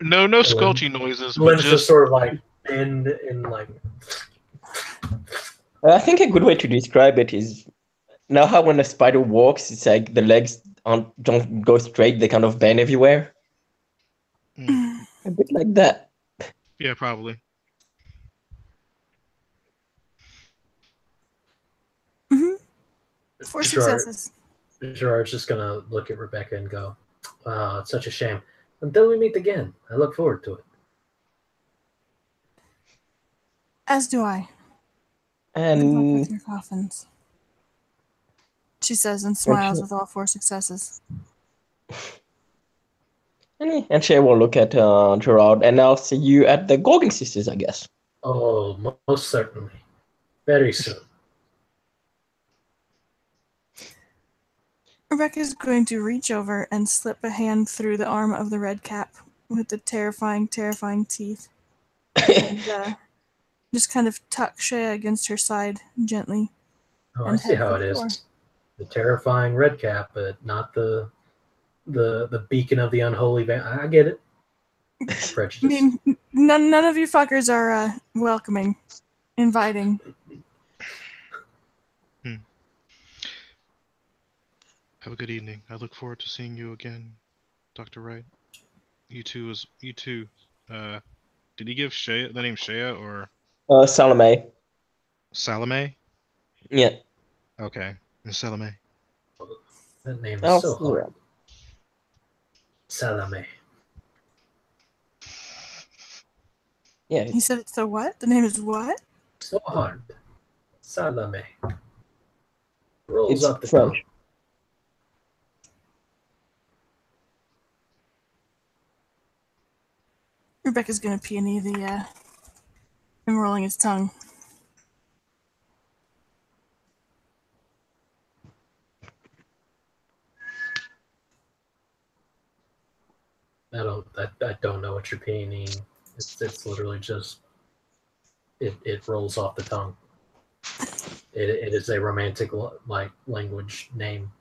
No squelchy noises, but limbs just just sort of like bend and like. I think a good way to describe it is, now how when a spider walks, it's like the legs don't go straight, they kind of bend everywhere. A bit like that. yeah, probably. 4 successes. Gerard's just gonna look at Rebecca and go, "Wow, it's such a shame. Until we meet again, I look forward to it." As do I. Good luck And with your coffins. She says and smiles with all 4 successes. and Shay will look at Gerard, and I'll see you at the Gorgon Sisters, I guess. Oh, most certainly. Very soon. Rebecca's going to reach over and slip a hand through the arm of the red cap with the terrifying, terrifying teeth. And just kind of tuck Shea against her side gently. Oh, I And see head how for it the floor. is. The terrifying red cap, but not the beacon of the unholy. I get it. Prejudice. I mean, none of you fuckers are welcoming, inviting. Have a good evening. I look forward to seeing you again, Dr. Wright. You too. Did he give Shea the name Shea or Salome. Salome? Yeah. Okay, Miss Salome. That name is I'll so see you hard. around. Salame. Yeah. He said it's so what? The name is what? So hard. Salame. Rolls It's up the French. tongue. Rebecca's gonna peony the him rolling his tongue. I don't know what you're peeing. It's literally just it rolls off the tongue. It is a romantic language name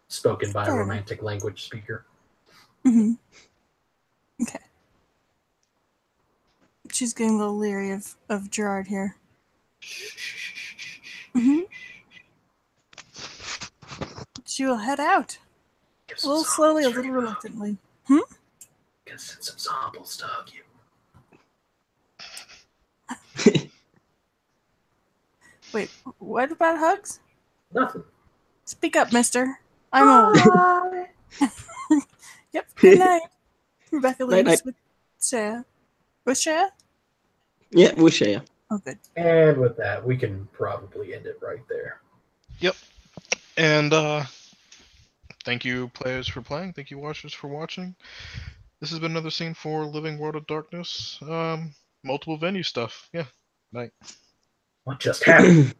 spoken by a Fair enough. romantic language speaker. Mm-hmm. Okay. She's getting a little leery of Gerard here. Mm-hmm. She will head out. A little slowly, a little reluctantly. Can send some samples to hug you. Wait, what about hugs? Nothing. Speak up, mister. I'm old. Yep, good night. Rebecca leaves Night. with Shea. With Shea? Yeah, we'll share. Oh, good. And with that, we can probably end it right there. Yep. And thank you, players, for playing. Thank you, watchers, for watching. This has been another scene for Living World of Darkness. Multiple venue stuff. Yeah. Night. What just happened?